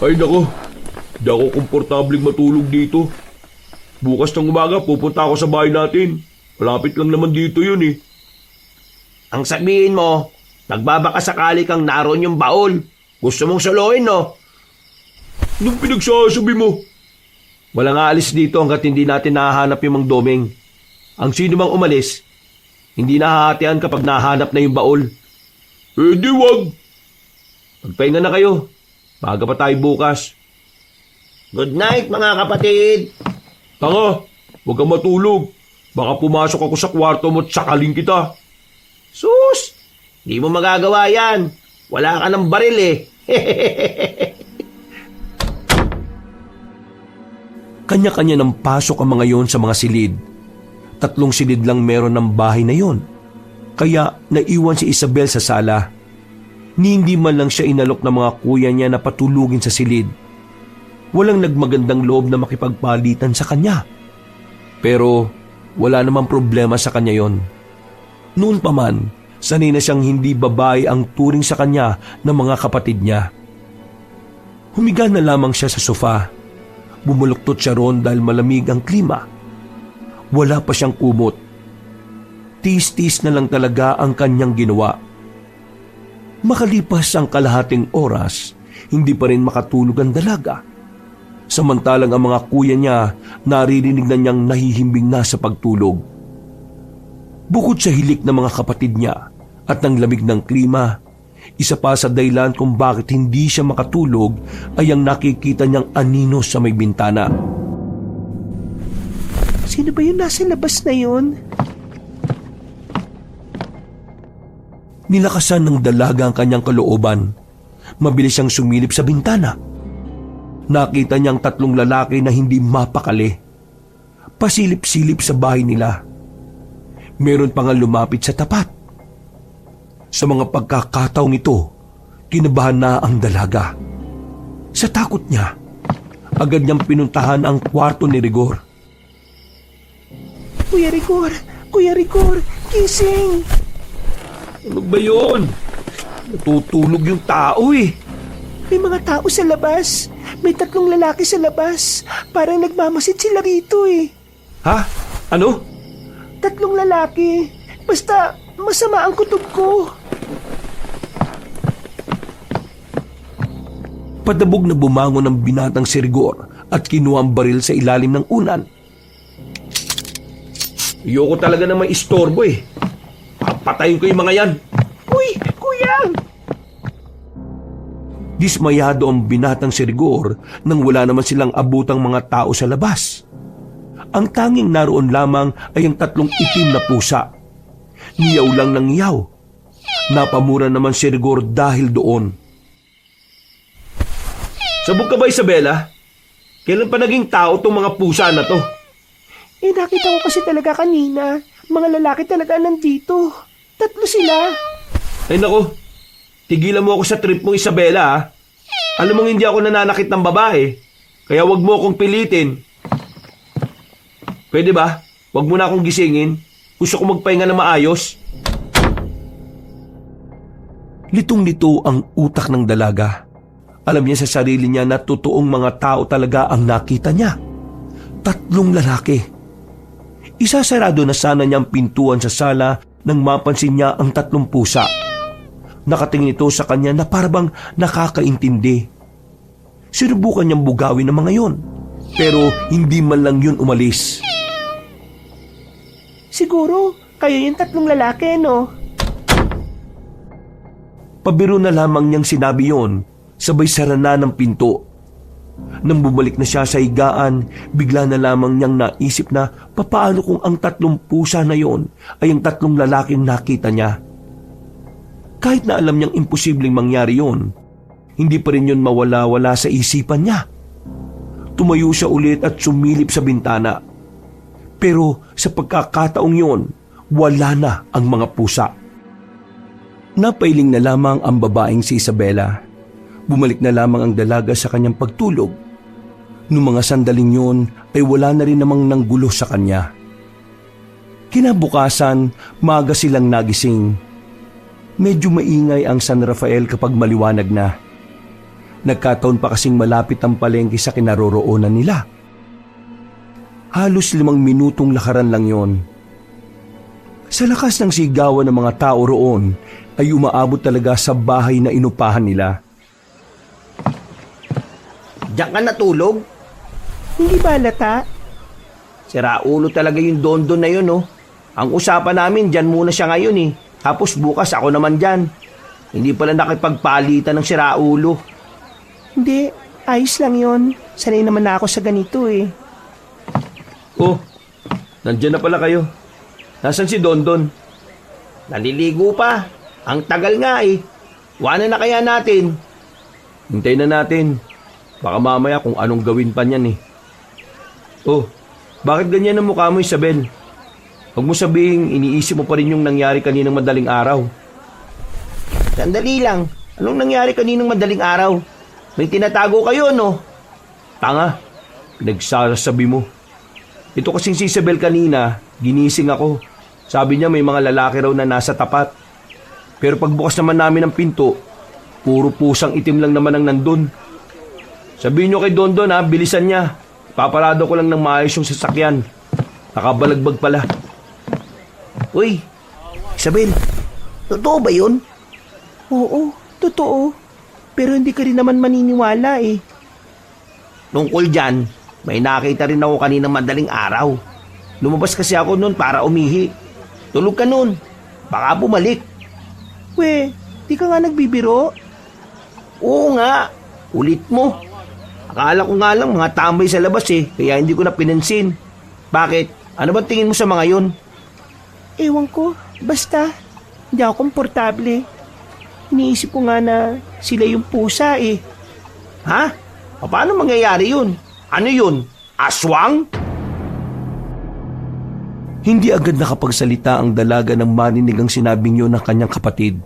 Ay nako, di ako komportabling matulog dito. Bukas ng umaga pupunta ako sa bahay natin. Malapit lang naman dito yun eh. Ang sabihin mo, nagbabaka sakali kang naroon yung baol. Gusto mong soloin, no? Anong pinagsasabi mo? Walang aalis dito hanggat hindi natin nahahanap yung Mang Doming. Ang sino mang umalis, hindi nahahatian kapag nahanap na yung baol. Eh di wag. Magpahinga na kayo. Maaga pa tayo bukas. Good night, mga kapatid. Tanga, huwag kang matulog. Baka pumasok ako sa kwarto mo at sakaling kita. Sus! Di mo magagawa yan. Wala ka ng baril eh. Kanya-kanya ng pasok ang mga yon sa mga silid. 3 silid lang meron ng bahay na yon. Kaya naiwan si Isabel sa sala. Ni hindi man lang siya inalok ng mga kuya niya na patulugin sa silid. Walang nagmagandang loob na makipagpalitan sa kanya. Pero wala namang problema sa kanya yon. Noon pa man, sanay na siyang hindi babae ang turing sa kanya ng mga kapatid niya. Humiga na lamang siya sa sofa. Bumuluktot siya roon dahil malamig ang klima. Wala pa siyang kumot. Tis-tis na lang talaga ang kanyang ginawa. Makalipas ang kalahating oras, hindi pa rin makatulog ang dalaga. Samantalang ang mga kuya niya naririnig na niyang nahihimbing na sa pagtulog. Bukod sa hilik ng mga kapatid niya at ng lamig ng klima, isa pa sa dahilan kung bakit hindi siya makatulog ay ang nakikita niyang anino sa may bintana. Sino ba yung nasa labas na yun? Nilakasan ng dalaga ang kanyang kalooban. Mabilis siyang sumilip sa bintana. Nakita niyang 3 lalaki na hindi mapakali. Pasilip-silip sa bahay nila. Meron pa nga lumapit sa tapat. Sa mga pagkakataong ito, kinabahan na ang dalaga. Sa takot niya, agad niyang pinuntahan ang kwarto ni Rigor. Kuya Rigor, gising! Ano ba yun? Natutulog yung tao eh. May mga tao sa labas. May 3 lalaki sa labas. Parang nagmamasid sila rito eh. Ha? Ano? 3 lalaki. Basta masama ang kutob ko. Padabog na bumangon ang binatang si Rigor at kinuha ang baril sa ilalim ng unan. Ayoko talaga na may istorbo eh. Papatayin ko yung mga yan. Uy, kuya! Dismayado ang binatang si Rigor nang wala naman silang abutang mga tao sa labas. Ang tanging naroon lamang ay ang 3 itim na pusa. Niyaw lang ng iyaw. Napamura naman si Rigor dahil doon. Sabog ka ba, Isabela? Kailan pa naging tao tong mga pusa na to? Nakita ko kasi talaga kanina. Mga lalaki talaga nandito. 3 sila. Ay nako, tigilan mo ako sa trip mo, Isabela ha. Alam mong hindi ako nananakit ng babae. Kaya wag mo akong pilitin. Pwede ba? Wag mo na akong gisingin. Gusto ko magpahinga na maayos. Litong-lito ang utak ng dalaga. Alam niya sa sarili niya na totoong mga tao talaga ang nakita niya. 3 lalaki. Isasarado na sana niya ang pintuan sa sala nang mapansin niya ang 3 pusa. Nakatingin ito sa kanya na parabang nakakaintindi. Sinubukan niyang bugawin ang mga yon, pero hindi man lang yun umalis. Siguro, kayo yung 3 lalaki, no? Pabiro na lamang niyang sinabi yon, sabay sara na ng pinto. Nang bumalik na siya sa higaan, bigla na lamang niyang naisip na papaano kung ang 3 pusa na yon ay ang 3 lalaking nakita niya. Kahit na alam niyang imposibleng mangyari yon, hindi pa rin yun mawala-wala sa isipan niya. Tumayo siya ulit at sumilip sa bintana. Pero sa pagkakataong yon, wala na ang mga pusa. Napailing na lamang ang babaeng si Isabela. Bumalik na lamang ang dalaga sa kanyang pagtulog. Noong mga sandaling yun ay wala na rin namang nanggulo sa kanya. Kinabukasan, maaga silang nagising. Medyo maingay ang San Rafael kapag maliwanag na. Nagkataon pa kasing malapit ang palengke sa kinaroroonan nila. Halos 5 minutong lakaran lang yon. Sa lakas ng sigawan ng mga tao roon ay umaabot talaga sa bahay na inupahan nila. Diyan ka natulog? Hindi ba halata? Sira ulo talaga yung Dondon na yun, oh. Ang usapan namin, dyan muna siya ngayon, eh. Tapos bukas ako naman dyan. Hindi pala nakipagpalitan ng sira ulo. Hindi, ayos lang yon. Sanay naman na ako sa ganito eh. Oh, nandyan na pala kayo. Nasaan si Dondon? Naliligo pa. Ang tagal nga eh. Wanan na kaya natin? Hintayin na natin. Baka mamaya kung anong gawin pa niyan eh. Oh, bakit ganyan ang mukha mo, Isabel? Huwag mo sabihin, iniisip mo pa rin yung nangyari kaninang madaling araw. Sandali lang. Anong nangyari kaninang madaling araw? May tinatago kayo, no? Tanga, pinagsasabi mo. Ito kasing si Isabel kanina, ginising ako. Sabi niya may mga lalaki raw na nasa tapat. Pero pagbukas naman namin ng pinto, puro pusang itim lang naman ang nandun. Sabihin niyo kay Dondon ha, bilisan niya. Paparado ko lang ng maayos yung sasakyan. Nakabalagbag pala. Uy, Isabel, totoo ba yun? Oo, totoo. Pero hindi ka rin naman maniniwala eh. Tungkol dyan, may nakita rin ako kaninang madaling araw. Lumabas kasi ako noon para umihi. Tulog ka noon. Baka bumalik. We, di ka nga nagbibiro? Oo nga, ulit mo. Akala ko nga lang mga tambay sa labas eh, kaya hindi ko na pinansin. Bakit? Ano ba tingin mo sa mga yun? Ewan ko, basta. Hindi ako komportable. Iniisip ko nga na sila yung pusa eh. Ha? Paano mangyayari yun? Ano yun? Aswang? Hindi agad nakapagsalita ang dalaga nang marinig ang sinabing yun ng kanyang kapatid.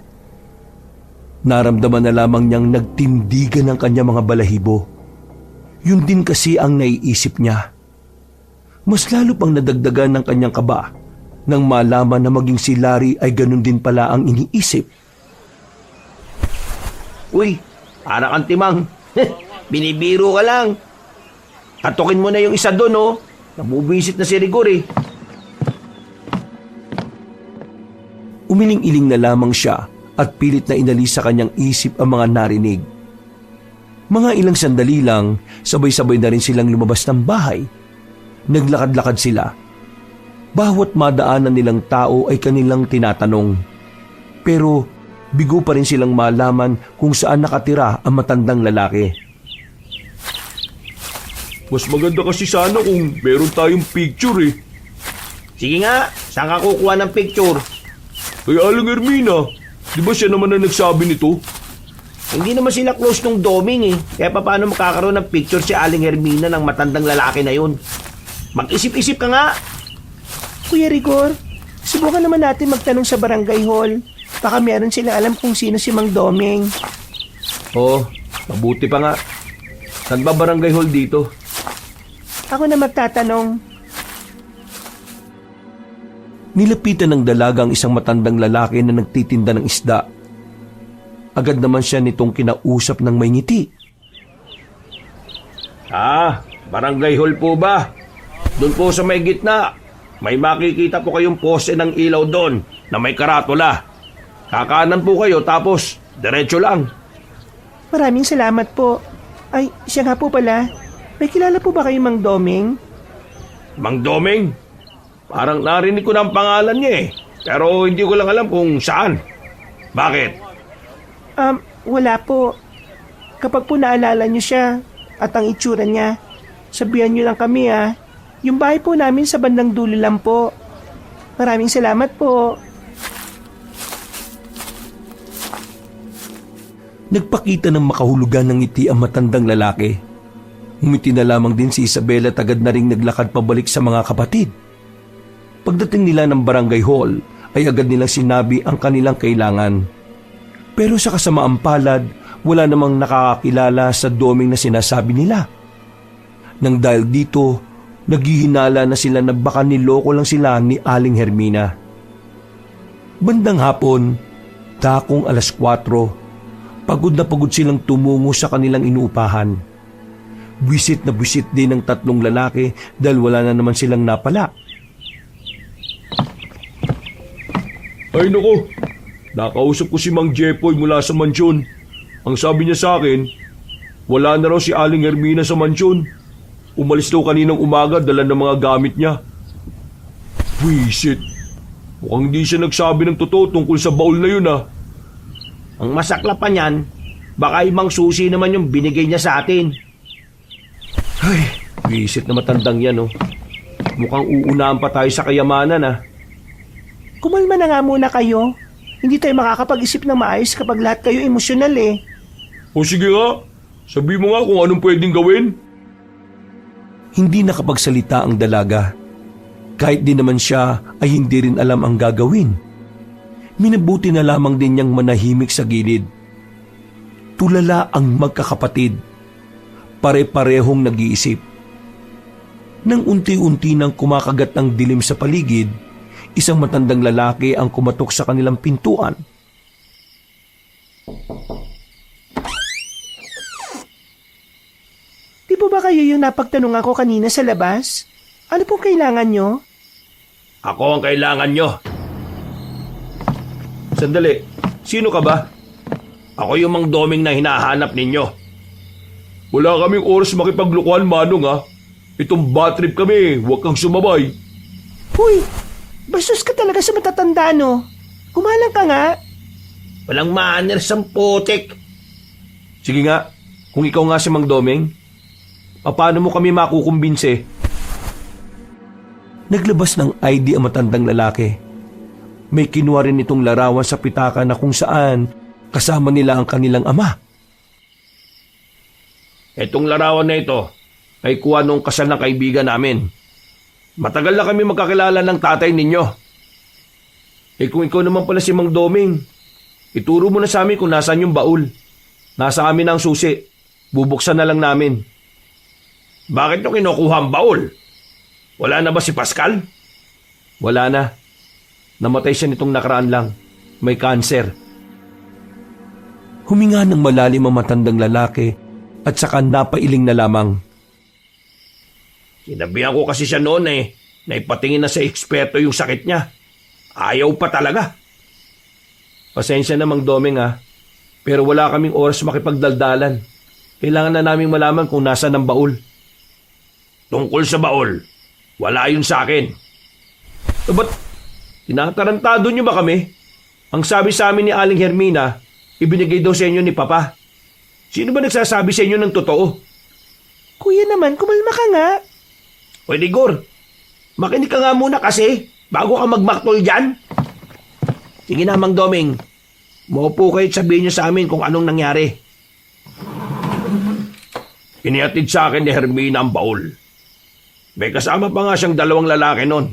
Naramdaman na lamang niyang nagtindigan ang kanyang mga balahibo. Yun din kasi ang naiisip niya. Mas lalo pang nadagdagan ng kanyang kaba nang malaman na maging si Larry ay ganun din pala ang iniisip. Uy, para kang timang. Binibiro ka lang. Katukin mo na yung isa doon, oh. Nabubisit na si Rigor, eh. Umiling-iling na lamang siya at pilit na inalis sa kanyang isip ang mga narinig. Mga ilang sandali lang, sabay-sabay na rin silang lumabas ng bahay. Naglakad-lakad sila. Bawat madaanan nilang tao ay kanilang tinatanong. Pero bigo pa rin silang malaman kung saan nakatira ang matandang lalaki. Mas maganda kasi sana kung meron tayong picture eh. Sige nga, saan ka kukuha ng picture? Kay Aling Ermina, di ba siya naman na nagsabi nito? Hindi naman sila close nung doming eh. Kaya paano makakaroon ng picture si Aling Hermina ng matandang lalaki na yun? Mag-isip-isip ka nga. Kuya Rigor, subukan naman natin magtanong sa barangay hall. Baka meron silang alam kung sino si Mang Doming. Oh, mabuti pa nga. Saan ba barangay hall dito? Ako na magtatanong. Nilapitan ng dalaga ang isang matandang lalaki na nagtitinda ng isda. Agad naman siya nitong kinausap ng may ngiti. Barangay hall po ba? Doon po sa may gitna. May makikita po kayong pose ng ilaw doon na may karatula. Kakanan po kayo tapos diretso lang. Maraming salamat po. Ay, siya nga po pala. May kilala po ba kayo Mang Doming? Mang Doming? Parang narinig ko ng pangalan niya eh. Pero hindi ko lang alam kung saan. Bakit? Wala po. Kapag po naalala niyo siya at ang itsura niya, sabihan niyo lang kami ah. Yung bahay po namin sa bandang dulo lang po. Maraming salamat po. Nagpakita ng makahulugan ng ngiti ang matandang lalaki. Ngumiti na lamang din si Isabela at agad na ring naglakad pabalik sa mga kapatid. Pagdating nila ng barangay hall, ay agad nilang sinabi ang kanilang kailangan. Pero sa kasamaang palad, wala namang nakakakilala sa doming na sinasabi nila. Nang dahil dito, naghihinala na sila na baka niloko lang sila ni Aling Hermina. Bandang hapon, dakong 4:00, pagod na pagod silang tumungo sa kanilang inuupahan. Buwisit na buwisit din ng 3 lalaki dahil wala na naman silang napala. Ay nako, nakausap ko si Mang Jepoy mula sa mansyon. Ang sabi niya sa akin, wala na raw si Aling Hermina sa mansyon. Umalis daw kaninang umaga dala ng mga gamit niya. Wisit, mukhang hindi siya nagsabi ng totoo tungkol sa baul na yun ah. Ang masakla pa niyan, baka ibang susi naman yung binigay niya sa atin. Ay, wisit na matandang yan oh. Mukhang uunahan pa tayo sa kayamanan ah. Kumalma na nga muna kayo. Hindi tayo makakapag-isip ng maayos kapag lahat kayo emosyonal eh. O sige nga, sabi mo nga kung anong pwedeng gawin. Hindi nakapagsalita ang dalaga. Kahit din naman siya ay hindi rin alam ang gagawin. Minabuti na lamang din niyang manahimik sa gilid. Tulala ang magkakapatid. Pare-parehong nag-iisip. Nang unti-unti nang kumakagat ang dilim sa paligid, isang matandang lalaki ang kumatok sa kanilang pintuan. Di po ba kayo yung napagtanong ako kanina sa labas? Ano pong kailangan nyo? Ako ang kailangan nyo. Sandali, sino ka ba? Ako yung Mang Doming na hinahanap ninyo. Wala kaming oras makipaglukuhan, Manong ah. Itong bad trip kami, huwag kang sumabay. Huy! Bastos ka talaga sa matatanda, no? Kumalang ka nga. Walang manners ang putik. Sige nga, kung ikaw nga si Mang Doming, paano mo kami makukumbinse? Naglabas ng ID ang matandang lalaki. May kinuha rin itong larawan sa pitaka na kung saan kasama nila ang kanilang ama. Itong larawan na ito ay kuha nung kasal ng kaibigan namin. Matagal na kami magkakilala ng tatay ninyo. Eh kung ikaw naman pala si Mang Doming, ituro mo na sa amin kung nasaan yung baul. Nasa amin ang susi. Bubuksan na lang namin. Bakit nyo kinukuha ang baul? Wala na ba si Pascal? Wala na. Namatay siya nitong nakaraan lang. May kanser. Huminga ng malalim ang matandang lalaki at saka napailing na lamang. Sinabihan ko kasi siya noon na ipatingin na sa eksperto yung sakit niya. Ayaw pa talaga. Pasensya na Mang Doming ah, pero wala kaming oras makipagdaldalan. Kailangan na naming malaman kung nasa ng baul. Tungkol sa baul, wala yun sa akin. Ba't tinatarantado niyo ba kami? Ang sabi sa amin ni Aling Hermina, ibinigay daw sa inyo ni Papa. Sino ba nagsasabi sa inyo ng totoo? Kuya naman, kumalma ka nga. Pwede, Gor. Makinig ka nga muna kasi bago ka magmaktol dyan. Sige na, Mang Doming. Maupo kayo at sabihin niyo sa amin kung anong nangyari. Inihatid sa akin ni Hermina ang baul. May kasama pa nga siyang 2 lalaki nun.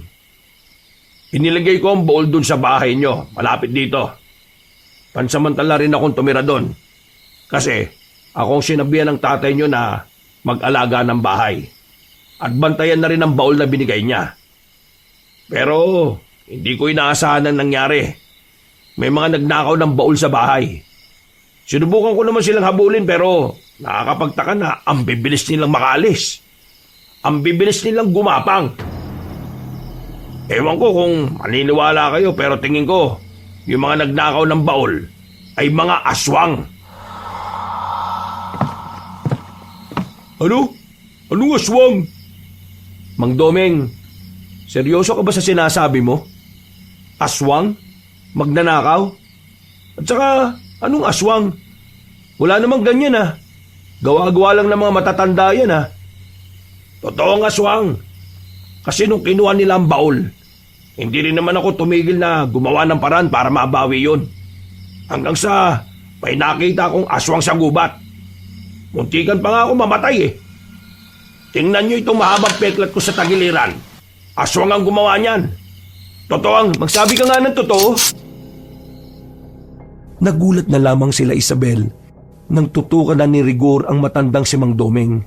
Inilagay ko ang baul dun sa bahay niyo, malapit dito. Pansamantala rin akong tumira dun. Kasi akong sinabihan ng tatay niyo na mag-alaga ng bahay. At bantayan na rin ang baul na binigay niya. Pero hindi ko inaasahan ang nangyari. May mga nagnakaw ng baul sa bahay. Sinubukan ko naman silang habulin pero nakakapagtaka na ang bibilis nilang makaalis. Ang bibilis nilang gumapang. Ewan ko kung maniniwala kayo pero tingin ko yung mga nagnakaw ng baul ay mga aswang. Ano? Anong aswang? Mang Doming, seryoso ka ba sa sinasabi mo? Aswang? Magnanakaw? At saka, anong aswang? Wala namang ganyan ah. Gawa-gawa lang ng mga matatanda yan ah. Totoo ang aswang. Kasi nung kinuha nila ang baul, hindi rin naman ako tumigil na gumawa ng paraan para mabawi yun. Hanggang sa may nakita akong aswang sa gubat. Muntikan pa nga ako mamatay eh. Tingnan nyo itong mahabang peklat ko sa tagiliran. Aswang ang gumawa niyan. Totoang, magsabi ka nga ng totoo. Nagulat na lamang sila Isabel nang tutukan na ni Rigor ang matandang si Mang Domeng.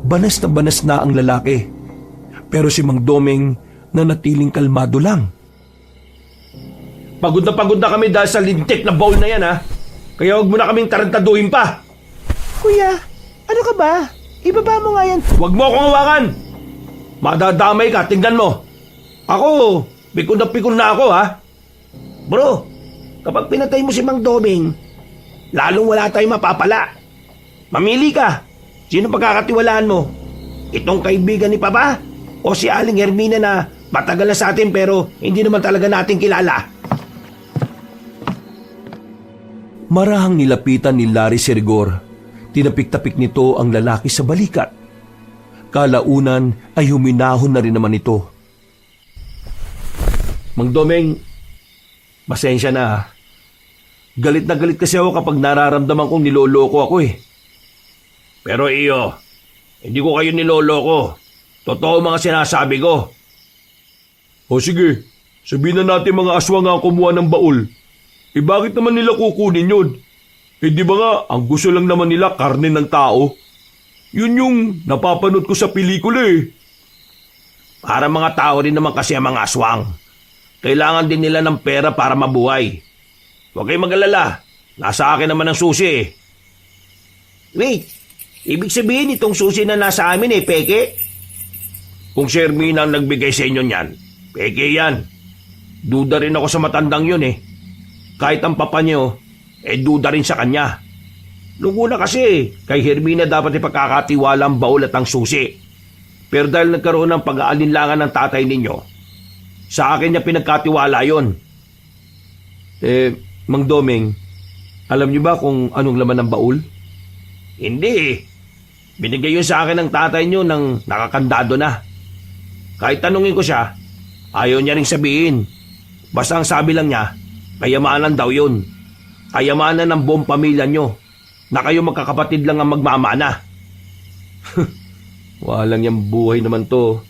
Banas na ang lalaki, pero si Mang Domeng nanatiling kalmado lang. Pagod na kami dahil sa lintik na bowl na yan, ha? Kaya huwag mo na kaming tarantaduhin pa. Kuya, ano ka ba? Ibaba mo nga yan. Huwag mo akong hawakan. Madadamay ka, tingnan mo. Ako, pikon na ako, ha? Bro, kapag pinatay mo si Mang Domeng, lalong wala tayong mapapala. Mamili ka. Sino pagkakatiwalaan mo? Itong kaibigan ni Papa? O si Aling Hermina na matagal na sa atin pero hindi naman talaga natin kilala? Marahang nilapitan ni Larry si Rigor. Tinapik-tapik nito ang lalaki sa balikat. Kalaunan ay huminahon na rin naman ito. Mang Domeng, pasensya na, ha? Galit na galit kasi ako kapag nararamdaman kong niloloko ako, eh. Pero iyo, hindi ko kayo niloloko. Totoo mga sinasabi ko. O sige, sabihin na natin mga aswang nga ang kumuha ng baul. Bakit naman nila kukunin yun? Di ba nga, ang gusto lang naman nila karne ng tao? Yun yung napapanood ko sa pelikula eh. Para mga tao rin naman kasi ang mga aswang. Kailangan din nila ng pera para mabuhay. Huwag kayong mag-alala. Nasa akin naman ang susi, eh. Wait, ibig sabihin itong susi na nasa amin, peke? Kung si Hermina ang nagbigay sa inyo niyan, peke yan. Duda rin ako sa matandang yun, eh. Kahit ang papa niyo, duda rin sa kanya. Nung una kasi, kay Hermina dapat ipagkakatiwala ang baul at ang susi. Pero dahil nagkaroon ng pag-aalinlangan ng tatay ninyo, sa akin niya pinagkatiwala yon. Mang Domeng, alam niyo ba kung anong laman ng baul? Hindi, eh. Binigay yun sa akin ng tatay niyo nang nakakandado na. Kahit tanungin ko siya, ayaw niya ring sabihin. Basta ang sabi lang niya, kayamanan daw yun. Kayamanan ng buong pamilya niyo, na kayo magkakapatid lang ang magmamana. Walang yung buhay naman to.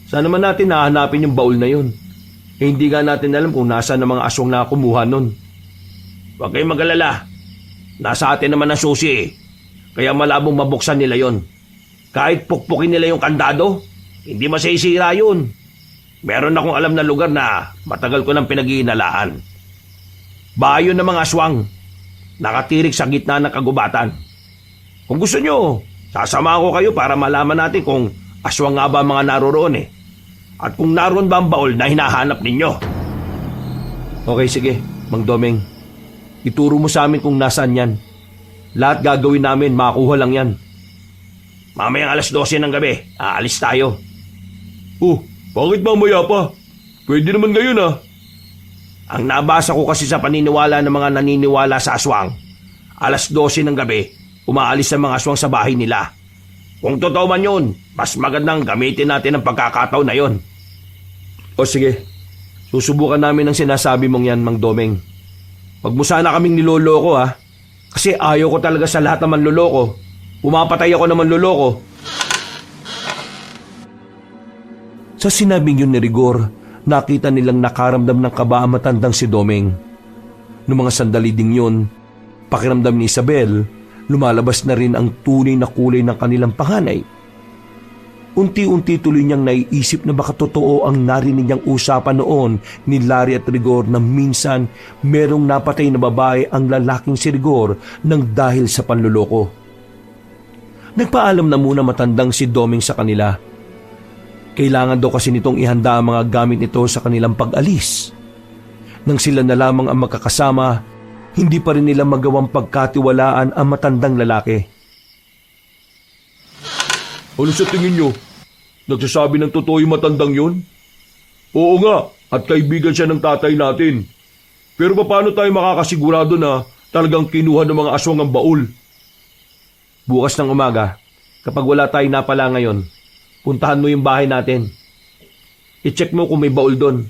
Saan naman natin nahanapin yung baul na yun? Hindi nga natin alam kung nasaan ang mga aswang na kumuha nun. Huwag kayong mag-alala. Nasa atin naman ang susi, eh. Kaya malabong mabuksan nila yon. Kahit pukpukin nila yung kandado, hindi masisira yun. Meron akong alam na lugar na matagal ko nang pinag-iinalaan. Bayo ng mga aswang, nakatirik sa gitna ng kagubatan. Kung gusto nyo, sasamahan ko kayo para malaman natin kung aswang nga ba ang mga naroroon, eh. At kung naroon ba ang baul na hinahanap ninyo. Okay, sige, Mang Domeng. Ituro mo sa amin kung nasaan yan. Lahat gagawin namin, makakuha lang yan. Mamayang 12:00 ng gabi, aalis tayo. Bakit mamaya pa? Pwede naman ngayon ah. Ang nabasa ko kasi sa paniniwala ng mga naniniwala sa aswang, 12:00 ng gabi, umaalis ang mga aswang sa bahay nila. Kung totoo man yun, mas magandang gamitin natin ang pagkakataon na yon. O sige, susubukan namin ang sinasabi mong yan, Mang Domeng. Wag mo sana kaming niloloko ha. Kasi ayaw ko talaga sa lahat naman loloko. Pumapatay ako naman loloko. Sa sinabing yun ni Rigor, nakita nilang nakaramdam ng kaba ang matandang si Domeng. Noong mga sandali ding yun, pakiramdam ni Isabel, lumalabas na rin ang tunay na kulay ng kanilang panganay. Unti-unti tuloy niyang naiisip na baka totoo ang narinig niyang usapan noon ni Larry at Rigor na minsan merong napatay na babae ang lalaking si Rigor nang dahil sa panluloko. Nagpaalam na muna matandang si Domeng sa kanila. Kailangan daw kasi nitong ihanda ang mga gamit nito sa kanilang pag-alis. Nang sila na lamang ang magkakasama, hindi pa rin nila magawang pagkatiwalaan ang matandang lalaki. Ano sa tingin nyo? Nagsasabi ng totoo yung matandang yun? Oo nga, at kaibigan siya ng tatay natin. Pero paano tayo makakasigurado na talagang kinuha ng mga aswang ang baul? Bukas ng umaga, kapag wala tayong napala ngayon, puntahan mo yung bahay natin. I-check mo kung may baul doon.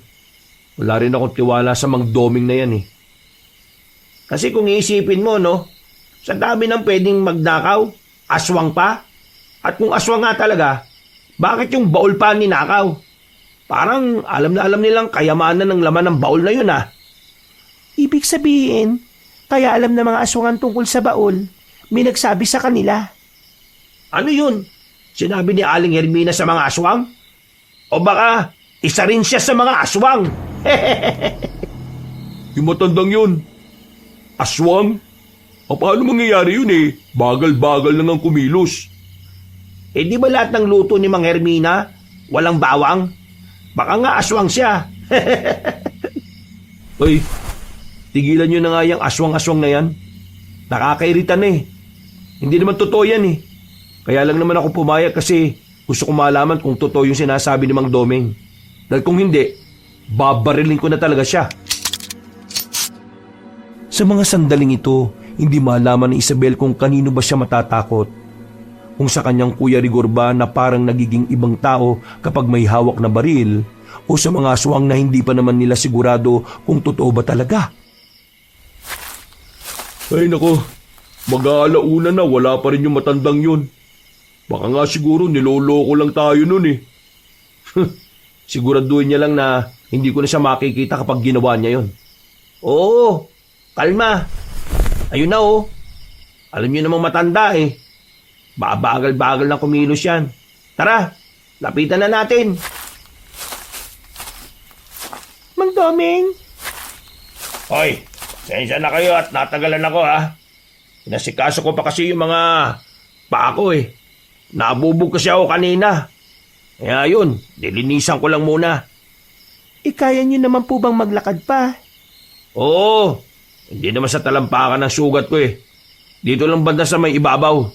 Wala rin akong tiwala sa Mang Domeng na yan eh. Kasi kung iisipin mo, no, sa dami ng pwedeng magnakaw, aswang pa. At kung aswang nga talaga, bakit yung baul pa ninakaw? Parang alam na alam nilang kayamanan ng laman ng baul na yun ah. Ibig sabihin, kaya alam ng mga aswangan tungkol sa baul, may nagsabi sa kanila. Ano yun? Sinabi ni Aling Hermina sa mga aswang? O baka isa rin siya sa mga aswang? Yung matandang yun. Aswang? O paano mangyayari yun eh? Bagal-bagal lang ang kumilos. Eh di ba lahat ng luto ni Mang Hermina walang bawang? Baka nga aswang siya. Ay, tigilan nyo na nga yung aswang-aswang na yan. Nakakairita na eh. Hindi naman totoo yan eh. Kaya lang naman ako pumayag kasi gusto ko malaman kung totoo yung sinasabi ni Mang Domeng. Dahil kung hindi, babarilin ko na talaga siya. Sa mga sandaling ito, hindi malaman ni Isabel kung kanino ba siya matatakot. Kung sa kanyang Kuya Rigor ba na parang nagiging ibang tao kapag may hawak na baril, o sa mga aswang na hindi pa naman nila sigurado kung totoo ba talaga. Ay nako, mag-aalauna na wala pa rin yung matandang yun. Baka nga siguro niloloko lang tayo nun eh. Siguraduhin niya lang na hindi ko na siya makikita kapag ginawa niya yon. Oo, kalma. Ayun na oh. Alam niyo namang matanda eh. Babagal-bagal na kumilos yan. Tara, lapitan na natin. Mang Domeng, Hoy, sensya na kayo at natagalan ako ha. Inasikaso ko pa kasi yung mga paa ko eh. Nabubog kasi ako kanina. Kaya yun, nilinisan ko lang muna. kaya niyo naman po bang maglakad pa? Oo, hindi naman sa talampakan ng sugat ko eh. Dito lang banda sa may ibabaw.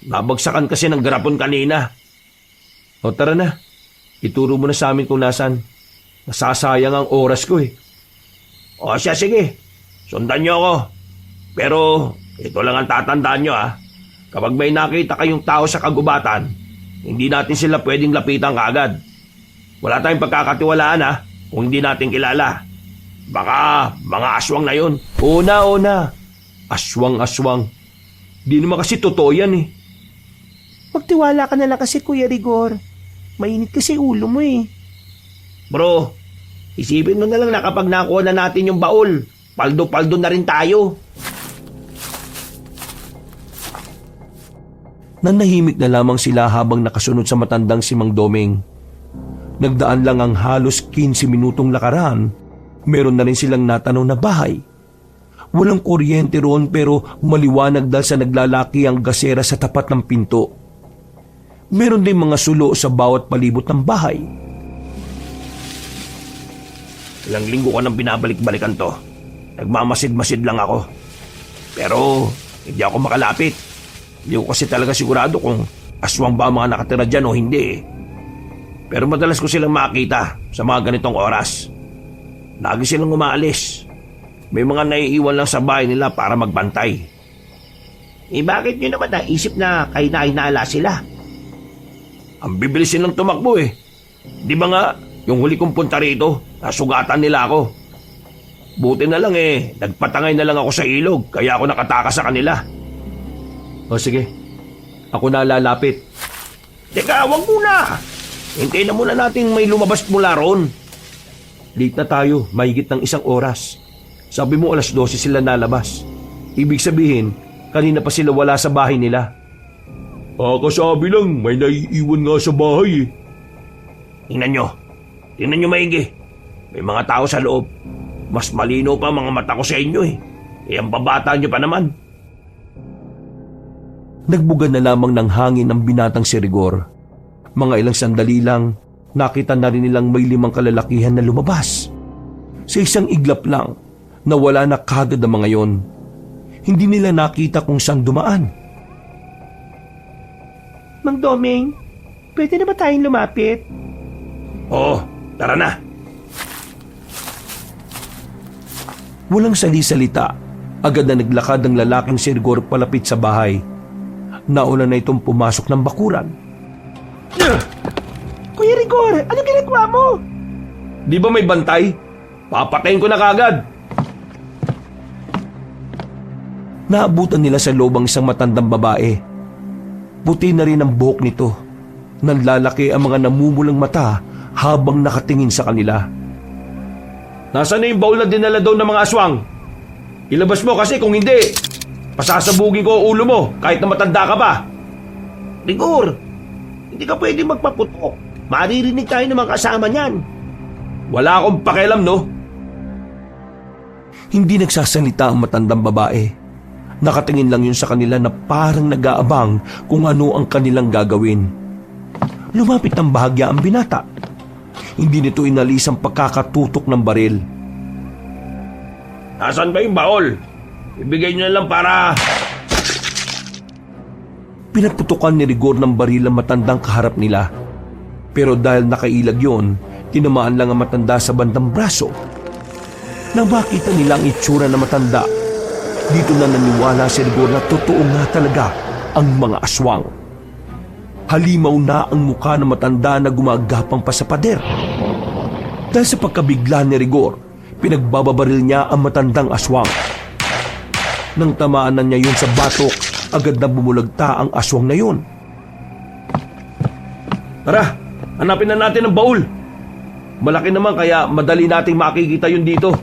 Nabagsakan kasi ng garapon kanina. O tara na, ituro mo na sa amin kung nasan. Nasasayang ang oras ko eh. O siya sige, sundan niyo ako. Pero ito lang ang tatandaan niyo ha. Kapag may nakita kayong tao sa kagubatan, hindi natin sila pwedeng lapitan kaagad. Wala tayong pagkakatiwalaan ha, kung hindi natin kilala. Baka mga aswang na yun. Una. Aswang. Di naman kasi totoo yan eh. Magtiwala ka na lang kasi, Kuya Rigor. Mainit kasi ulo mo eh. Bro, isipin mo na lang na kapag nakuha na natin yung baul, paldo-paldo na rin tayo. Nanahimik na lamang sila habang nakasunod sa matandang si Mang Domeng. Nagdaan lang ang halos 15 minutong lakaran. Meron na rin silang natanaw na bahay. Walang kuryente roon pero maliwanag dahil sa naglalaki ang gasera sa tapat ng pinto. Meron din mga sulo sa bawat palibot ng bahay. Ilang linggo ko nang binabalik-balikan to. Nagmamasid-masid lang ako. Pero hindi ako makalapit. Hindi ko kasi talaga sigurado kung aswang ba ang mga nakatira dyan o hindi eh. Pero madalas ko silang makita sa mga ganitong oras. Lagi silang umaalis. May mga naiiwan lang sa bahay nila para magbantay. Eh bakit nyo naman naisip na kayo na hinala sila? Ang bibilis silang tumakbo eh. Di ba nga, yung huli kong punta rito, nasugatan nila ako. Buti na lang eh, nagpatangay na lang ako sa ilog, kaya ako nakatakas sa kanila. O sige, ako na lalapit. Teka, wag muna! Hintayin na muna natin may lumabas mula roon. Late na tayo, mahigit ng 1 oras. Sabi mo 12:00 sila nalabas. Ibig sabihin, kanina pa sila wala sa bahay nila. Kasabi lang, may naiiwan nga sa bahay eh. Tingnan nyo maigi. May mga tao sa loob. Mas malino pa mga mata ko sa inyo eh. Eh ang babata nyo pa naman. Nagbuga na lamang ng hangin ang binatang si Rigor. Mga ilang sandali lang, nakita na rin nilang may 5 kalalakihan na lumabas. Sa isang iglap lang, nawala na kagad ang mga yon. Hindi nila nakita kung saan dumaan. Mang Domeng, pwede na ba tayong lumapit? Oo, tara na. Walang sali-salita, agad na naglakad ang lalaking si Rigor palapit sa bahay. Nauna na itong pumasok ng bakuran. Kuya Rigor, ano ginagawa mo? Di ba may bantay? Papatayin ko na kagad. Naabutan nila sa loob ang isang matandang babae. Puti na rin ang buhok nito. Nanlalaki ang mga namumulang mata habang nakatingin sa kanila. Nasaan na yung baul na dinala daw ng mga aswang? Ilabas mo kasi kung hindi, pasasabugin ko ang ulo mo kahit na matanda ka pa. Rigor, hindi ka pwede magpaputok. Maririnig tayo ng mga kasama niyan. Wala akong pakialam, no? Hindi nagsasalita ang matandang babae. Nakatingin lang yun sa kanila na parang nag-aabang kung ano ang kanilang gagawin. Lumapit ng bahagya ang binata. Hindi nito inalis ang pagkakatutok ng baril. Nasaan ba yung baul? Ibigay niyo na lang para... Pinaputukan ni Rigor ng baril ang matandang kaharap nila. Pero dahil nakailag yon, tinamaan lang ang matanda sa bandang braso. Nang makita nila ang itsura ng matanda, dito na naniwala si Rigor na totoo nga talaga ang mga aswang. Halimaw na ang mukha ng matanda na gumagapang pa sa pader. Dahil sa pagkabigla ni Rigor, pinagbababaril niya ang matandang aswang. Nang tamaan na niya yun sa batok, agad na bumulagta ang aswang na yun. Tara, hanapin na natin ang baul. Malaki naman kaya madali nating makikita yun dito.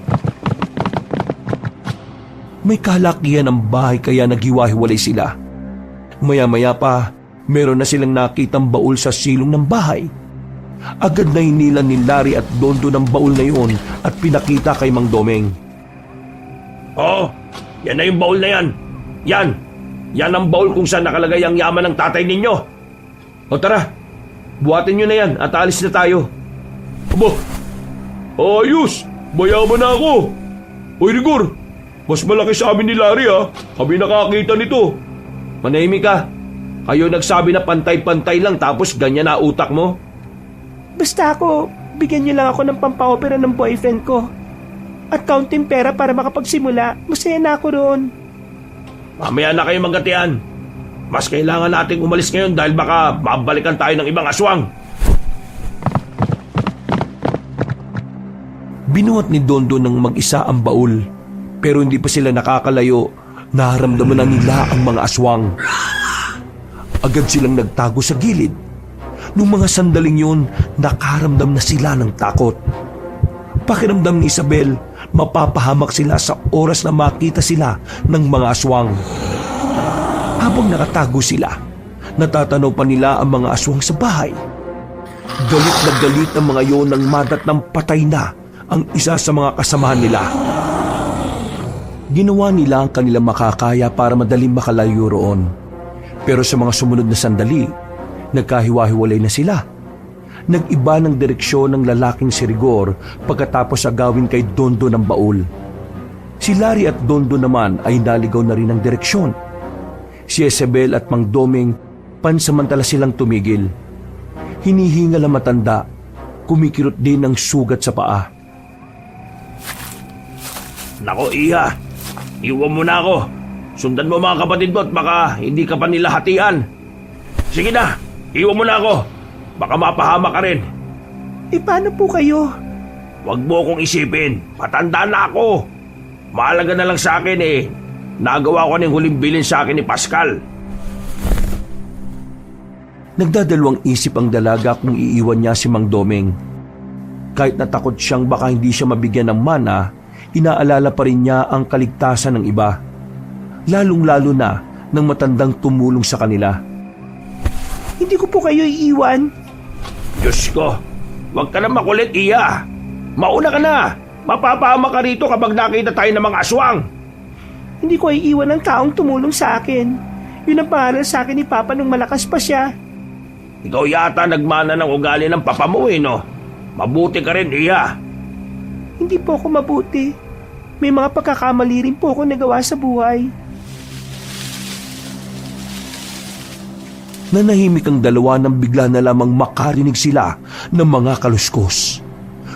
May kalakihan ang bahay kaya naghiwa-hiwalay sila. Maya-maya pa, meron na silang nakitang baul sa silong ng bahay. Agad na hinilan ni Larry at Dondo ng baul na yun at pinakita kay Mang Domeng. Oo, yan na yung baul na yan. Yan ang baul kung saan nakalagay ang yaman ng tatay ninyo. O tara, buhatin nyo na yan at alis na tayo. Aba, ayos! Mayaman na ako! Hoy Rigor, mas malaki sa amin ni Larry ha. Kami nakakita nito. Manahimik ka. Kayo nagsabi na pantay-pantay lang tapos ganyan na utak mo. Basta ako, bigyan niyo lang ako ng pampaopera ng boyfriend ko. At kaunting pera para makapagsimula, masaya na ako roon. Mamaya na kayo magatian. Mas kailangan nating umalis ngayon dahil baka babalikan tayo ng ibang aswang. Binuhat ni Dondo ng mag-isa ang baul, pero hindi pa sila nakakalayo, naramdaman na nila ang mga aswang. Agad silang nagtago sa gilid. Nung mga sandaling yun, nakaramdam na sila ng takot. Pakiramdam ni Isabel, mapapahamak sila sa oras na makita sila ng mga aswang. Habang nakatago sila, natatanaw pa nila ang mga aswang sa bahay. Galit na galit ang mga yon nang madat ng patay na ang isa sa mga kasamahan nila. Ginawa nila ang kanilang makakaya para madaling makalayo roon. Pero sa mga sumunod na sandali, nagkahiwa-hiwalay na sila. Nag-iba ng direksyon ng lalaking si Rigor pagkatapos agawin kay Dondo ng baul. Si Larry at Dondo naman ay naligaw na rin ng direksyon. Si Isabel at Mang Domeng pansamantala silang tumigil. Hinihingal ang matanda, kumikirot din ng sugat sa paa. Nako, Iha. Iwan mo na ako. Sundan mo mga kapatid mo at baka hindi ka pa nila hatian. Sige na, iwan mo na ako. Baka mapahama ka rin. Paano po kayo? Huwag mo akong isipin. Patanda na ako. Mahalaga na lang sa akin eh. Nagawa ko ng huling bilin sa akin ni Pascal. Nagdadalawang isip ang dalaga kung iiwan niya si Mang Domeng. Kahit natakot siyang baka hindi siya mabigyan ng mana, inaalala pa rin niya ang kaligtasan ng iba. Lalong-lalo na nang matandang tumulong sa kanila. Hindi ko po kayo iiwan. Diyos ko, huwag ka na makulit, Iya. Mauna ka na. Mapapahama ka rito kapag nakita tayo ng mga aswang. Hindi ko iiwan ang taong tumulong sa akin. Yun ang pangalan sa akin ni Papa nung malakas pa siya. Ikaw yata nagmana ng ugali ng papa mo eh, no? Mabuti ka rin, Iya. Hindi po ako mabuti. May mga pagkakamali rin po ako nagawa sa buhay. Nanahimik ang dalawa nang bigla na lamang makarinig sila ng mga kaluskos.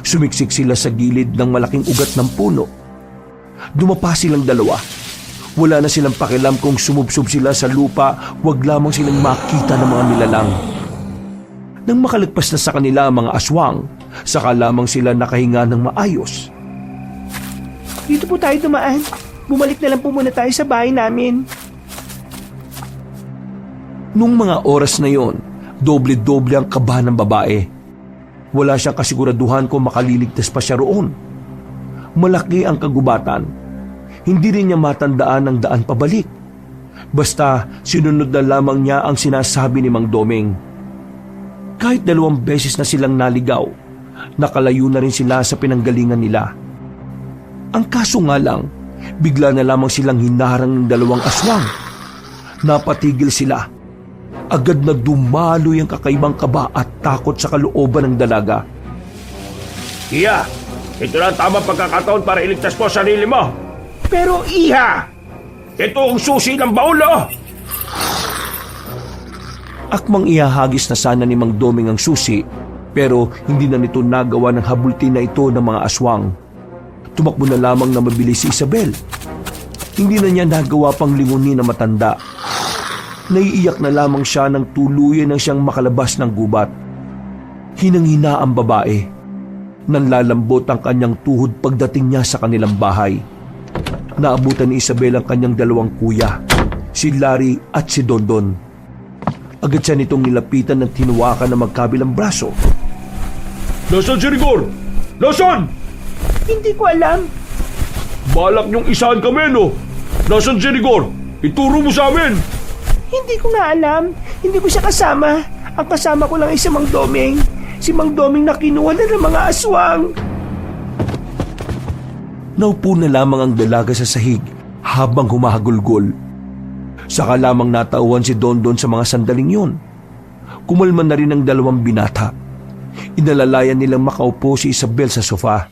Sumiksik sila sa gilid ng malaking ugat ng puno. Dumapa silang dalawa. Wala na silang pakialam kung sumubsob sila sa lupa, wag lamang silang makita ng mga nilalang. Nang makalagpas na sa kanila ang mga aswang, saka lamang sila nakahinga ng maayos. Dito po tayo dumaan. Bumalik na lang po muna tayo sa bahay namin. Nung mga oras na yon, doble-doble ang kaba ng babae. Wala siyang kasiguraduhan kung makaliligtas pa siya roon. Malaki ang kagubatan. Hindi rin niya matandaan ang daan pabalik. Basta sinunod na lamang niya ang sinasabi ni Mang Doming. Kahit 2 beses na silang naligaw, nakalayo na rin sila sa pinanggalingan nila. Ang kaso nga lang, bigla na lamang silang hinarang ng 2 aswang. Napatigil sila. Agad na dumaloy ang kakaibang kaba at takot sa kalooban ng dalaga. Iha, ito na ang tamang pagkakataon para iligtas mo ang sarili mo. Pero Iha, ito ang susi ng baul, oh! Akmang ihahagis na sana ni Mang Doming ang susi, pero hindi na nito nagawa ng habultin na ito ng mga aswang. Tumakbo na lamang na mabilis si Isabel. Hindi na niya nagawa pang lingunin na matanda. Naiiyak na lamang siya nang tuluyan nang siyang makalabas ng gubat. Hinang-hina ang babae. Nanlalambot ang kanyang tuhod pagdating niya sa kanilang bahay. Naabutan ni Isabel ang kanyang 2 kuya, si Larry at si Dondon. Agad siya nitong nilapitan at hinuwakan ng magkabilang braso. Nasaan si Rigor? Nasaan? Hindi ko alam. Balak niyong isahan kami, no? Nasaan si Rigor? Ituro mo sa amin! Hindi ko nga alam. Hindi ko siya kasama. Ang kasama ko lang ay si Mang Doming. Si Mang Doming na kinuha na ng mga aswang. Naupo na lamang ang dalaga sa sahig habang humahagulgol. Saka lamang natauhan si Dondon sa mga sandaling yun. Kumalman na rin ang 2 binata. Inalalayan nilang makaupo si Isabel sa sofa.